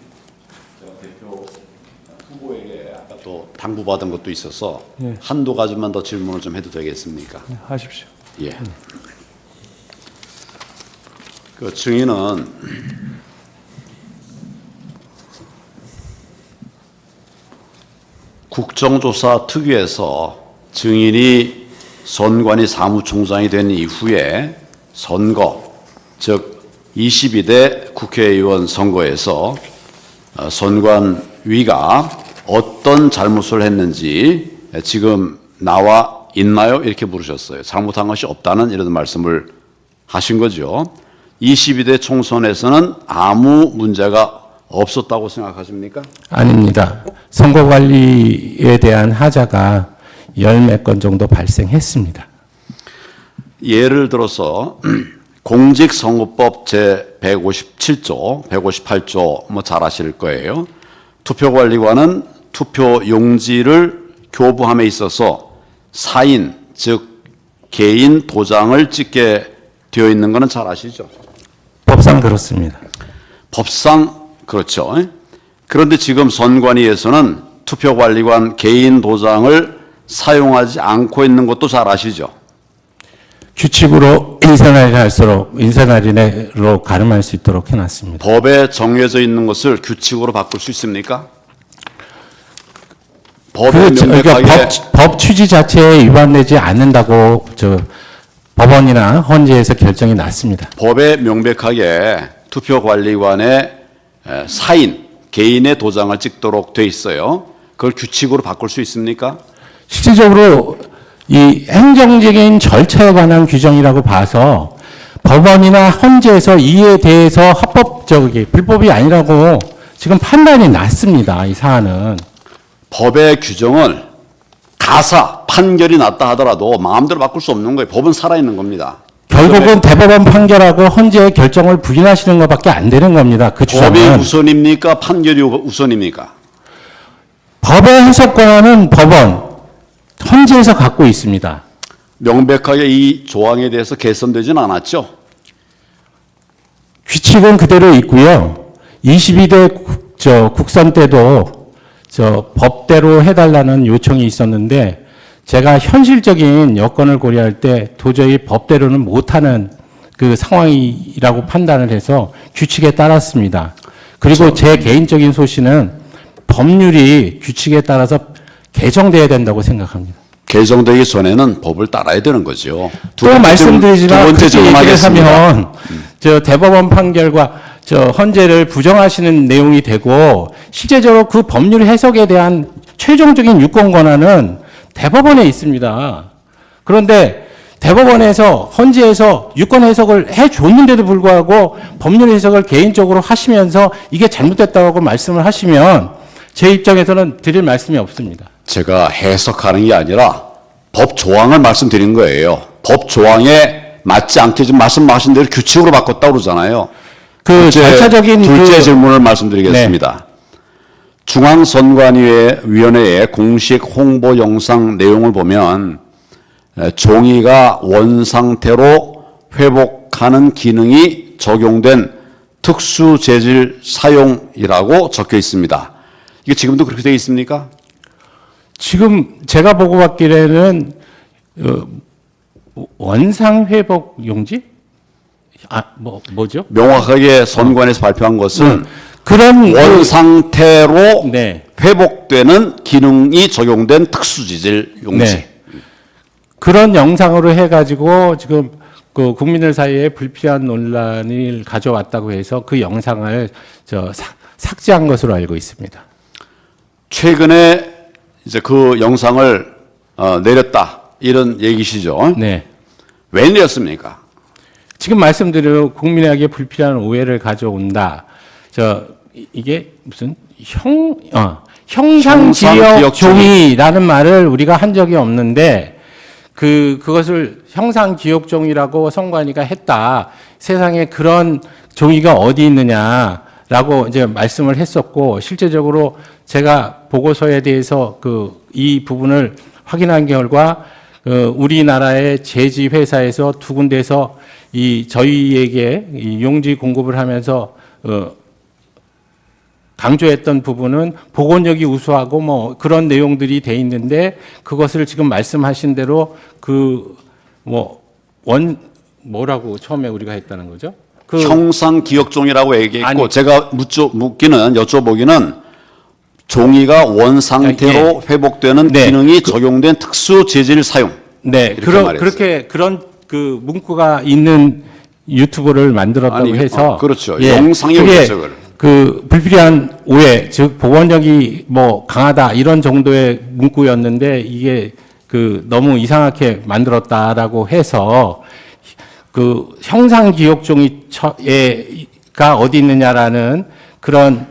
또 당부받은 것도 있어서 예. 한두 가지만 더 질문을 좀 해도 되겠습니까? 네, 하십시오. 예. 그 증인은 국정조사 특위에서 증인이 선관위 사무총장이 된 이후에 선거, 즉 22대 국회의원 선거에서 선관위가 어떤 잘못을 했는지 지금 나와 있나요? 이렇게 물으셨어요. 잘못한 것이 없다는 이런 말씀을 하신 거죠. 22대 총선에서는 아무 문제가 없었다고 생각하십니까? 아닙니다. 선거 관리에 대한 하자가 열 몇 건 정도 발생했습니다. 예를 들어서 공직선거법 제157조, 158조 뭐 잘 아실 거예요. 투표관리관은 투표 용지를 교부함에 있어서 사인, 즉 개인 도장을 찍게 되어 있는 것은 잘 아시죠? 법상 그렇습니다. 법상 그렇죠. 그런데 지금 선관위에서는 투표관리관 개인 도장을 사용하지 않고 있는 것도 잘 아시죠? 규칙으로 인사날이 할수록 인사날이로 가름할 수 있도록 해놨습니다. 법에 정해져 있는 것을 규칙으로 바꿀 수 있습니까? 법에 그러니까 명백하게 법 취지 자체에 위반되지 않는다고 법원이나 헌재에서 결정이 났습니다. 법에 명백하게 투표관리관의 사인, 개인의 도장을 찍도록 돼 있어요. 그걸 규칙으로 바꿀 수 있습니까? 실질적으로 이 행정적인 절차에 관한 규정이라고 봐서 법원이나 헌재에서 이에 대해서 불법이 아니라고 지금 판단이 났습니다. 이 사안은. 법의 규정을 가사, 판결이 났다 하더라도 마음대로 바꿀 수 없는 거예요. 법은 살아있는 겁니다. 결국은 대법원 판결하고 헌재의 결정을 부인하시는 것밖에 안 되는 겁니다. 그 법이 주장은. 우선입니까? 판결이 우선입니까? 법의 해석 권한은 법원, 헌재에서 갖고 있습니다. 명백하게 이 조항에 대해서 개선되지는 않았죠. 규칙은 그대로 있고요. 22대 국선 때도 법대로 해달라는 요청이 있었는데 제가 현실적인 여건을 고려할 때 도저히 법대로는 못하는 그 상황이라고 판단을 해서 규칙에 따랐습니다. 그리고 제 개인적인 소신은 법률이 규칙에 따라서 개정돼야 된다고 생각합니다. 개정되기 전에는 법을 따라야 되는 거죠. 또 말씀드리지만 두 번째 그렇게 얘기를 질문하겠습니다. 하면 대법원 판결과 헌재를 부정하시는 내용이 되고 실제적으로 그 법률 해석에 대한 최종적인 유권 권한은 대법원에 있습니다. 그런데 대법원에서 헌재에서 유권 해석을 해줬는데도 불구하고 법률 해석을 개인적으로 하시면서 이게 잘못됐다고 말씀을 하시면 제 입장에서는 드릴 말씀이 없습니다. 제가 해석하는 게 아니라 법 조항을 말씀드린 거예요. 법 조항에 맞지 않게 지금 말씀하신 대로 규칙으로 바꿨다고 그러잖아요. 그 절차적인 둘째 질문을 말씀드리겠습니다. 중앙선관위원회의 공식 홍보 영상 내용을 보면 종이가 원상태로 회복하는 기능이 적용된 특수 재질 사용이라고 적혀 있습니다. 이게 지금도 그렇게 되어 있습니까? 지금 제가 보고 봤기에는 원상 회복 용지? 뭐죠? 명확하게 선관에서 발표한 것은 그런 원상태로 네. 회복되는 기능이 적용된 특수 재질 용지. 네. 그런 영상으로 해가지고 지금 그 국민들 사이에 불필요한 논란을 가져왔다고 해서 그 영상을 삭제한 것으로 알고 있습니다. 최근에 이제 그 영상을 내렸다 이런 얘기시죠? 네. 왜 내렸습니까? 지금 말씀드린 국민에게 불필요한 오해를 가져온다. 이게 무슨 형상기억 종이라는 말을 우리가 한 적이 없는데 그것을 형상기억종이라고 선관위가 했다. 세상에 그런 종이가 어디 있느냐라고 이제 말씀을 했었고 실제적으로 제가 보고서에 대해서 이 부분을 확인한 결과 우리나라의 제지 회사에서 두 군데서 저희에게 이 용지 공급을 하면서 강조했던 부분은 복원력이 우수하고 뭐 그런 내용들이 돼 있는데 그것을 지금 말씀하신 대로 뭐라고 처음에 우리가 했다는 거죠? 형상기억종이라고 얘기했고 아니, 제가 여쭤보기는 종이가 원상태로 회복되는 네. 기능이 적용된 특수 재질 사용. 네, 그런 문구가 있는 유튜브를 만들었다고 아니, 해서 그렇죠. 예, 영상의 그게 해석을. 불필요한 오해, 즉 복원력이 강하다 이런 정도의 문구였는데 이게 너무 이상하게 만들었다라고 해서 형상기억종이가 어디 있느냐라는 그런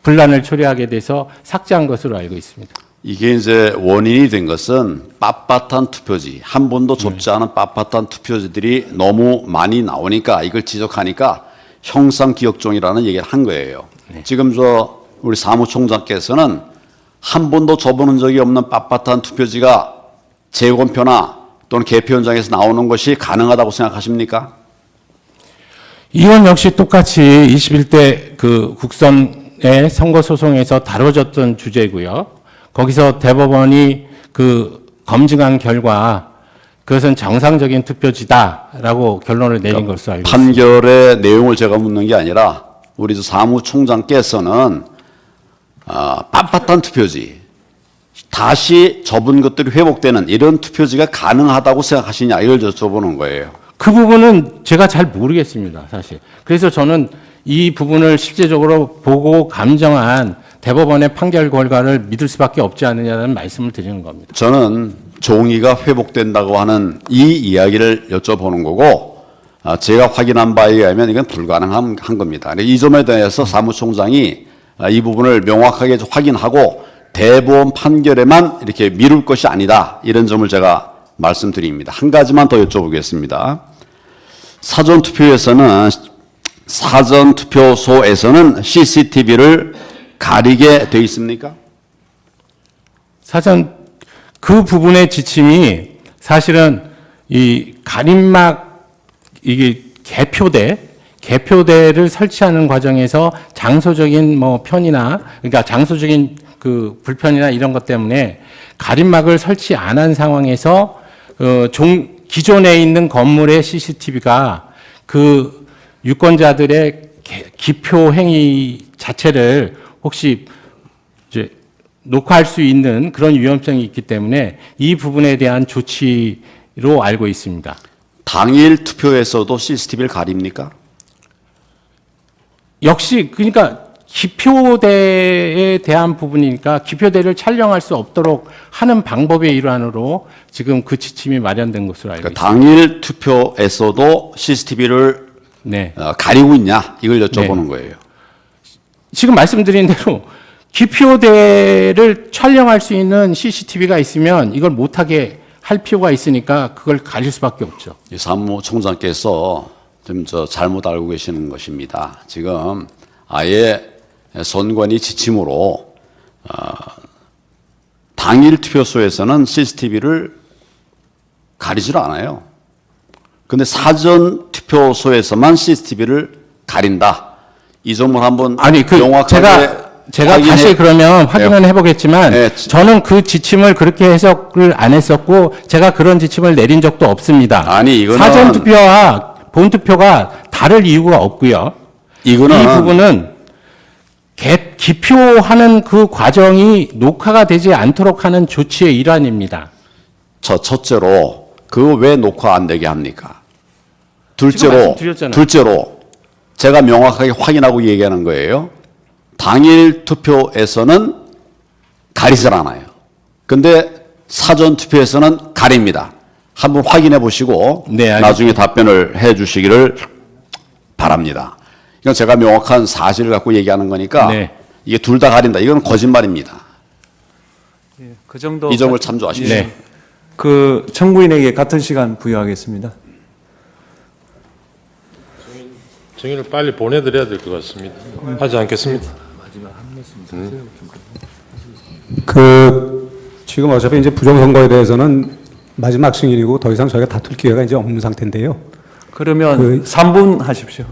분란을 초래하게 돼서 삭제한 것으로 알고 있습니다. 이게 이제 원인이 된 것은 빳빳한 투표지, 한 번도 접지 않은 빳빳한 투표지들이 너무 많이 나오니까 이걸 지적하니까 형상기억종이라는 얘기를 한 거예요. 네. 지금 우리 사무총장께서는 한 번도 접어본 적이 없는 빳빳한 투표지가 재검표나 또는 개표 현장에서 나오는 것이 가능하다고 생각하십니까? 이건 역시 똑같이 21대 국선의 선거소송에서 다뤄졌던 주제고요. 거기서 대법원이 검증한 결과 그것은 정상적인 투표지다라고 결론을 내린 것으로 알고 있습니다. 판결의 내용을 제가 묻는 게 아니라 우리 사무총장께서는 빳빳한 투표지, 다시 접은 것들이 회복되는 이런 투표지가 가능하다고 생각하시냐 이걸 여쭤보는 거예요. 그 부분은 제가 잘 모르겠습니다, 사실. 그래서 저는 이 부분을 실제적으로 보고 감정한 대법원의 판결 결과를 믿을 수밖에 없지 않느냐는 말씀을 드리는 겁니다. 저는 종이가 회복된다고 하는 이 이야기를 여쭤보는 거고 제가 확인한 바에 의하면 이건 불가능한 겁니다. 이 점에 대해서 사무총장이 이 부분을 명확하게 확인하고 대법원 판결에만 이렇게 미룰 것이 아니다. 이런 점을 제가 말씀드립니다. 한 가지만 더 여쭤보겠습니다. 사전투표소에서는 CCTV를 가리게 돼 있습니까? 그 부분의 지침이 사실은 이 가림막 이게 개표대를 설치하는 과정에서 장소적인 그러니까 장소적인 불편이나 이런 것 때문에 가림막을 설치 안 한 상황에서 기존에 있는 건물의 CCTV가 유권자들의 기표 행위 자체를 혹시 이제 녹화할 수 있는 그런 위험성이 있기 때문에 이 부분에 대한 조치로 알고 있습니다. 당일 투표에서도 CCTV를 가립니까? 역시 그러니까 기표대에 대한 부분이니까 기표대를 촬영할 수 없도록 하는 방법의 일환으로 지금 그 지침이 마련된 것으로 알고 있습니다. 당일 투표에서도 CCTV를 네. 가리고 있냐 이걸 여쭤보는 거예요. 지금 말씀드린 대로 기표대를 촬영할 수 있는 CCTV가 있으면 이걸 못하게 할 필요가 있으니까 그걸 가릴 수밖에 없죠. 이 사무총장께서 좀 잘못 알고 계시는 것입니다. 지금 아예 선관위 지침으로 당일 투표소에서는 CCTV를 가리질 않아요. 근데 사전 투표소에서만 CCTV를 가린다. 이 점을 한번 아니, 명확하게 제가 확인해- 다시 그러면 확인은 해보겠지만, 네. 저는 그 지침을 그렇게 해석을 안 했었고, 제가 그런 지침을 내린 적도 없습니다. 아니, 이거는- 사전 투표와 본 투표가 다를 이유가 없고요. 이거는 이 부분은 기표하는 그 과정이 녹화가 되지 않도록 하는 조치의 일환입니다. 첫째로 그거 왜 녹화 안 되게 합니까? 지금 말씀드렸잖아요. 둘째로 제가 명확하게 확인하고 얘기하는 거예요. 당일 투표에서는 가리질 않아요. 근데 사전 투표에서는 가립니다. 한번 확인해 보시고 네, 알겠습니다. 나중에 답변을 해 주시기를 바랍니다. 이건 제가 명확한 사실을 갖고 얘기하는 거니까 네. 이게 둘 다 가린다. 이건 거짓말입니다. 그 정도. 이 점을 참조하십시오. 네. 그 청구인에게 같은 시간 부여하겠습니다. 증인을 빨리 보내드려야 될 것 같습니다. 하지 않겠습니다. 지금 어차피 이제 부정선거에 대해서는 마지막 승인이고 더 이상 저희가 다툴 기회가 이제 없는 상태인데요. 그러면 3분 하십시오.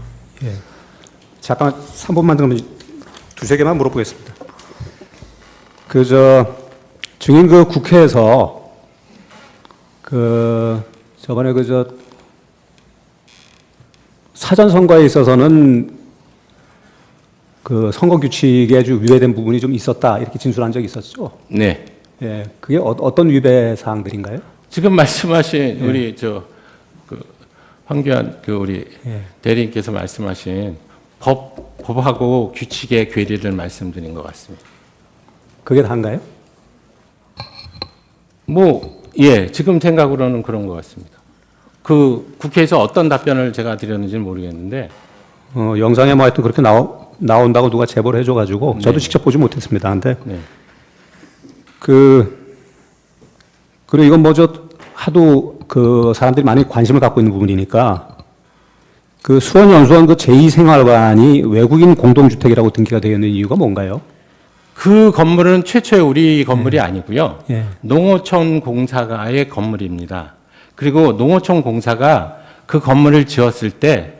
잠깐 3분만 그러면 두세 개만 물어보겠습니다. 증인 국회에서 저번에 사전 선거에 있어서는 선거 규칙에 아주 위배된 부분이 좀 있었다 이렇게 진술한 적이 있었죠. 네. 예, 그게 어떤 위배 사항들인가요? 지금 말씀하신 우리 황교안 우리 예. 대리인께서 말씀하신 법하고 규칙의 괴리를 말씀드린 것 같습니다. 그게 다인가요? 예, 지금 생각으로는 그런 것 같습니다. 국회에서 어떤 답변을 제가 드렸는지는 모르겠는데, 영상에 하여튼 그렇게 나온다고 누가 제보를 해줘가지고 저도 네. 직접 보지 못했습니다. 근데 네. 그리고 이건 하도 사람들이 많이 관심을 갖고 있는 부분이니까 수원연수원 제2생활관이 외국인 공동주택이라고 등기가 되어 있는 이유가 뭔가요? 그 건물은 최초의 우리 건물이 아니고요. 예. 농어촌 공사가의 건물입니다. 그리고 농어촌 공사가 그 건물을 지었을 때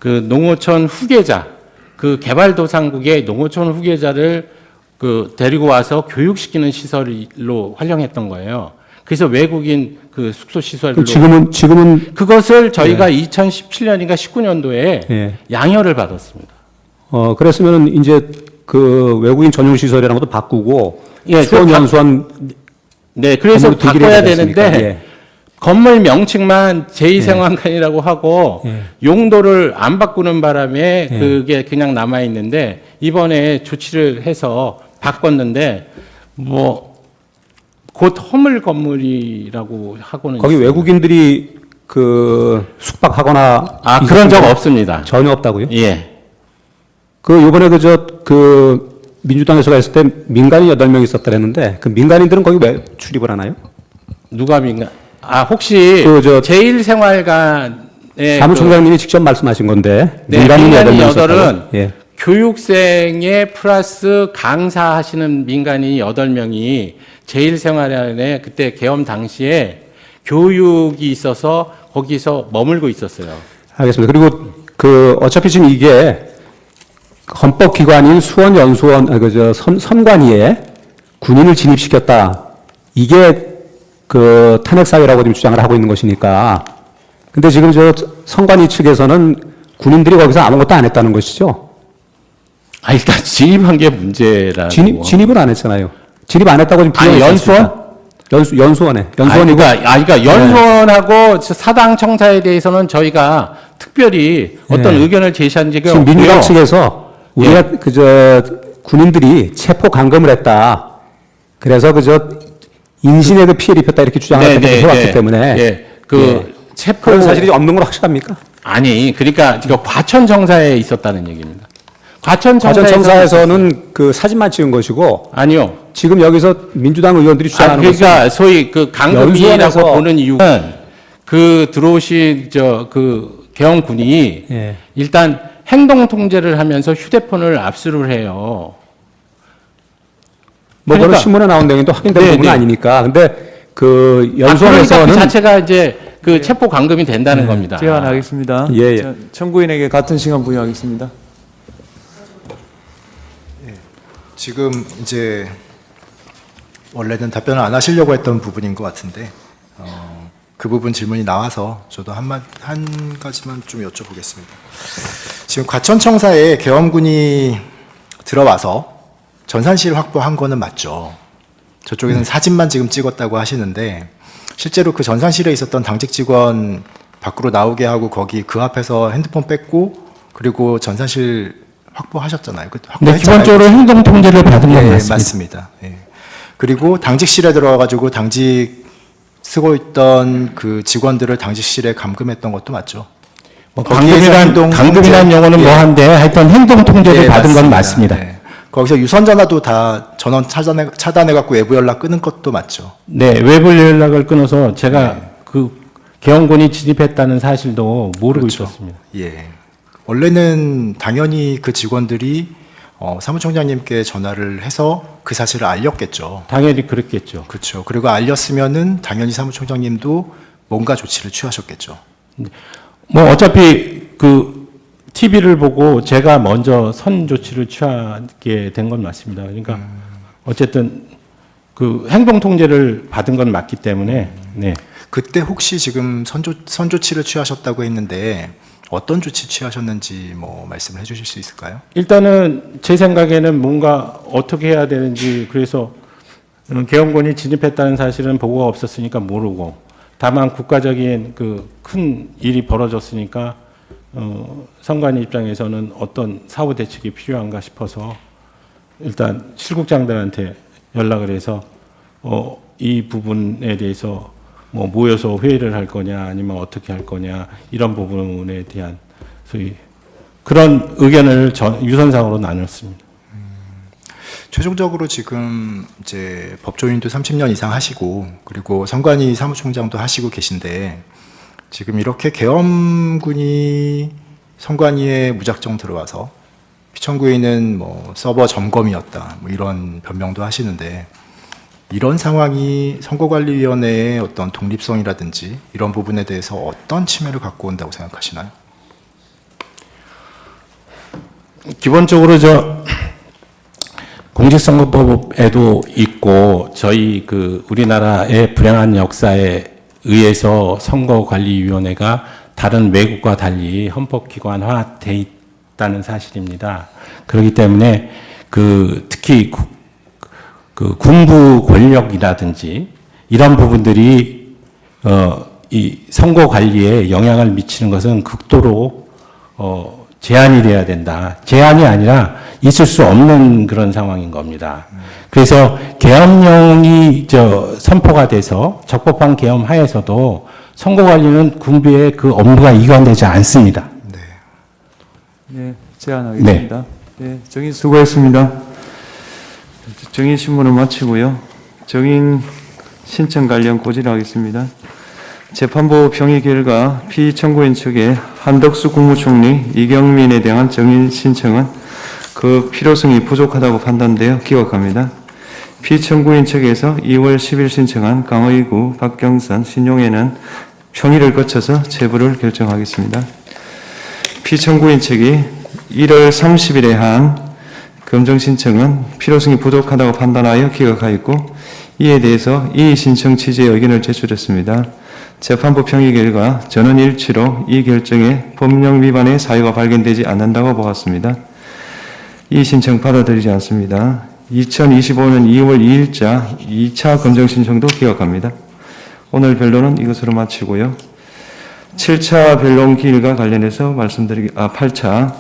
농어촌 후계자, 개발도상국의 농어촌 후계자를 데리고 와서 교육시키는 시설로 활용했던 거예요. 그래서 외국인 숙소 시설로 그럼 지금은 그것을 저희가 2017년인가 19년도에 예. 양해를 받았습니다. 그랬으면은 이제 외국인 전용 시설이라는 것도 바꾸고 예, 수원연수원 네, 그래서 건물을 등기를 바꿔야 해야 되겠습니까? 되는데 예. 건물 명칭만 제2생활관이라고 하고 예. 용도를 안 바꾸는 바람에 예. 그게 그냥 남아 있는데 이번에 조치를 해서 바꿨는데 곧 허물 건물이라고 하고는 거기 있습니다. 외국인들이 숙박하거나 그런 적 있었나요? 없습니다. 전혀 없다고요? 예. 요번에 민주당에서 했을 때 민간인 8명 있었다 그랬는데 민간인들은 거기 왜 출입을 하나요? 누가 민간? 혹시 제1생활관에 사무총장님이 직접 말씀하신 건데 네, 민간인 민간인 8명 8은 있었다고. 예. 교육생에 플러스 강사하시는 민간인 8명이 제1생활관에 그때 계엄 당시에 교육이 있어서 거기서 머물고 있었어요. 알겠습니다. 그리고 어차피 지금 이게 헌법기관인 수원연수원 선관위에 군인을 진입시켰다. 이게 탄핵사유라고 지금 주장을 하고 있는 것이니까. 근데 지금 선관위 측에서는 군인들이 거기서 아무것도 안 했다는 것이죠. 일단 진입한 게 문제라고. 진입을 안 했잖아요. 진입 안 했다고 지금 부정했지 연수원? 않습니까? 연수원에. 연수원이고. 그러니까 연수원하고 사당 청사에 대해서는 저희가 특별히 어떤 네. 의견을 제시한 적이 지금 없고요. 민주당 측에서 우리가 군인들이 체포 감금을 했다. 그래서 인신에 피해를 입혔다 이렇게 주장을 해왔기 때문에 체포 그런 사실이 없는 건 확실합니까? 그러니까 과천 청사에 있었다는 얘기입니다. 과천 청사에서는 사진만 찍은 것이고 아니요. 지금 여기서 민주당 의원들이 주장하는 그러니까 소위 강금이라고 연수원에서- 보는 이유는 들어오신 계엄군이 예. 일단 행동 통제를 하면서 휴대폰을 압수를 해요. 뭐 그런 그러니까- 신문에 나온 내용도 확인된 네, 부분은 네. 아니니까. 근데 그 그러니까 연수원에서는 그 자체가 이제 그 체포 감금이 된다는 겁니다. 제안하겠습니다. 예, 예. 자, 청구인에게 같은 시간 부여하겠습니다. 지금 이제 원래는 답변을 안 하시려고 했던 부분인 것 같은데 그 부분 질문이 나와서 저도 한 가지만 좀 여쭤보겠습니다. 지금 과천청사에 계엄군이 들어와서 전산실 확보한 거는 맞죠? 저쪽에서는 사진만 지금 찍었다고 하시는데 실제로 그 전산실에 있었던 당직 직원 밖으로 나오게 하고 거기 그 앞에서 핸드폰 뺐고 그리고 전산실 확보하셨잖아요. 근데 확보했잖아요. 기본적으로 행동 통제를 받은 건 예, 맞습니다. 맞습니다. 예. 그리고 당직실에 들어가가지고 당직 쓰고 있던 그 직원들을 당직실에 감금했던 것도 맞죠? 뭐 거기에서 행동 감금이란 통제. 용어는 예. 뭐한데 하여튼 행동 통제를 예, 받은 건 맞습니다. 맞습니다. 예. 거기서 유선 전화도 다 전원 차단해갖고 외부 연락 끊은 것도 맞죠? 네, 외부 연락을 끊어서 제가 그 계엄군이 진입했다는 사실도 모르고 그렇죠. 있었습니다. 예. 원래는 당연히 그 직원들이 사무총장님께 전화를 해서 그 사실을 알렸겠죠. 당연히 그랬겠죠. 그렇죠. 그리고 알렸으면은 당연히 사무총장님도 뭔가 조치를 취하셨겠죠. 뭐 어차피 그 TV를 보고 제가 먼저 선 조치를 취하게 된 건 맞습니다. 그러니까 어쨌든 그 행동 통제를 받은 건 맞기 때문에 네. 그때 혹시 지금 선조치를 취하셨다고 했는데 어떤 조치 취하셨는지 뭐 말씀을 해주실 수 있을까요? 일단은 제 생각에는 뭔가 어떻게 해야 되는지 그래서 계엄군이 진입했다는 사실은 보고가 없었으니까 모르고 다만 국가적인 그 큰 일이 벌어졌으니까 선관위 입장에서는 어떤 사후 대책이 필요한가 싶어서 일단 실국장들한테 연락을 해서 이 부분에 대해서 뭐 모여서 회의를 할 거냐 아니면 어떻게 할 거냐 이런 부분에 대한 소위 그런 의견을 유선상으로 나눴습니다. 최종적으로 지금 이제 법조인도 30년 이상 하시고 그리고 선관위 사무총장도 하시고 계신데 지금 이렇게 계엄군이 선관위에 무작정 들어와서 피청구인은 뭐 서버 점검이었다 뭐 이런 변명도 하시는데 이런 상황이 선거관리위원회의 어떤 독립성이라든지 이런 부분에 대해서 어떤 침해를 갖고 온다고 생각하시나요? 기본적으로 공직선거법에도 있고 저희 그 우리나라의 불행한 역사에 의해서 선거관리위원회가 다른 외국과 달리 헌법기관화돼 있다는 사실입니다. 그렇기 때문에 그 특히 그 군부 권력이라든지 이런 부분들이 이 선거 관리에 영향을 미치는 것은 극도로 제한이 돼야 된다. 제한이 아니라 있을 수 없는 그런 상황인 겁니다. 그래서 계엄령이 선포가 돼서 적법한 계엄 하에서도 선거 관리는 군부의 그 업무가 이관되지 않습니다. 네, 제안하겠습니다. 네, 정인 수고했습니다. 정인 신문을 마치고요. 정인 신청 관련 고지하겠습니다. 재판부 평의 결과 피청구인 측의 한덕수 국무총리, 이경민에 대한 정인 신청은 그 필요성이 부족하다고 판단되어 기각합니다. 피청구인 측에서 2월 10일 신청한 강의구, 박경선, 신용에는 평의를 거쳐서 체부를 결정하겠습니다. 피청구인 측이 1월 30일에 한 검정 신청은 필요성이 부족하다고 판단하여 기각하였고 이에 대해서 이의 신청 취지의 의견을 제출했습니다. 재판부 평의 결과 전원 일치로 이 결정에 법령 위반의 사유가 발견되지 않는다고 보았습니다. 이 신청 받아들이지 않습니다. 2025년 2월 2일자 2차 검정 신청도 기각합니다. 오늘 변론은 이것으로 마치고요. 7차 변론 기일과 관련해서 8차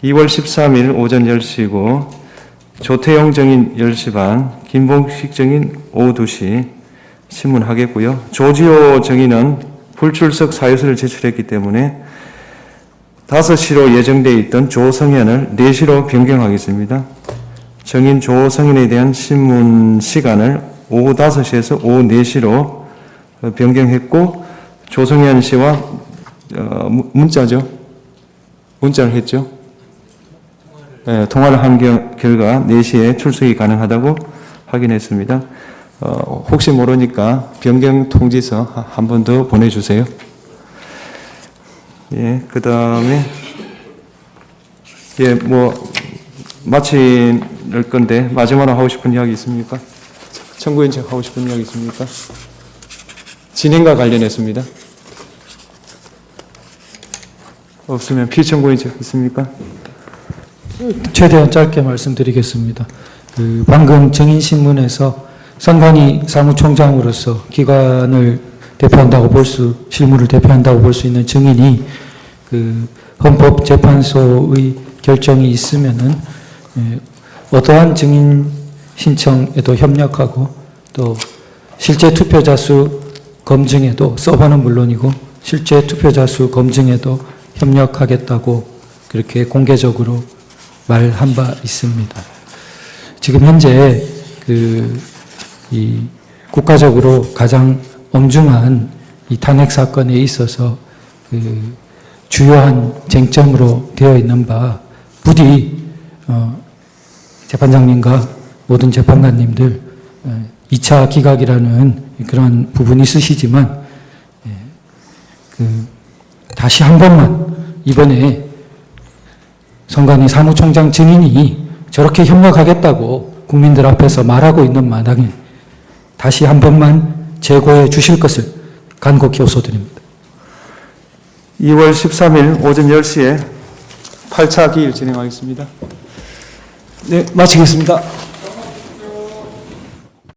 2월 13일 오전 10시고 조태용 정인 10시 반, 김봉식 정인 오후 2시 신문하겠고요. 조지호 정인은 불출석 사유서를 제출했기 때문에 5시로 예정되어 있던 조성현을 4시로 변경하겠습니다. 정인 조성현에 대한 신문 시간을 오후 5시에서 오후 4시로 변경했고 조성현 씨와 문자를 했죠. 통화를 한 결과 4시에 출석이 가능하다고 확인했습니다. 혹시 모르니까 변경 통지서 한 번 더 보내주세요. 예, 그 다음에 마칠 건데 마지막으로 하고 싶은 이야기 있습니까? 청구인 측 하고 싶은 이야기 있습니까? 진행과 관련했습니다. 없으면 피청구인 측 있습니까? 최대한 짧게 말씀드리겠습니다. 방금 증인신문에서 선관위 사무총장으로서 기관을 대표한다고 실무를 대표한다고 볼 수 있는 증인이 헌법재판소의 결정이 있으면은 어떠한 증인 신청에도 협력하고 또 실제 투표자 수 검증에도 서버는 물론이고 실제 투표자 수 검증에도 협력하겠다고 그렇게 공개적으로 말한 바 있습니다. 지금 현재 이 국가적으로 가장 엄중한 이 탄핵 사건에 있어서 주요한 쟁점으로 되어 있는 바 부디 재판장님과 모든 재판관님들 2차 기각이라는 그런 부분이 있으시지만 다시 한 번만 이번에 선관위 사무총장 증인이 저렇게 협력하겠다고 국민들 앞에서 말하고 있는 마당에 다시 한 번만 재고해 주실 것을 간곡히 호소드립니다. 2월 13일 오전 10시에 8차 기일 진행하겠습니다. 네, 마치겠습니다.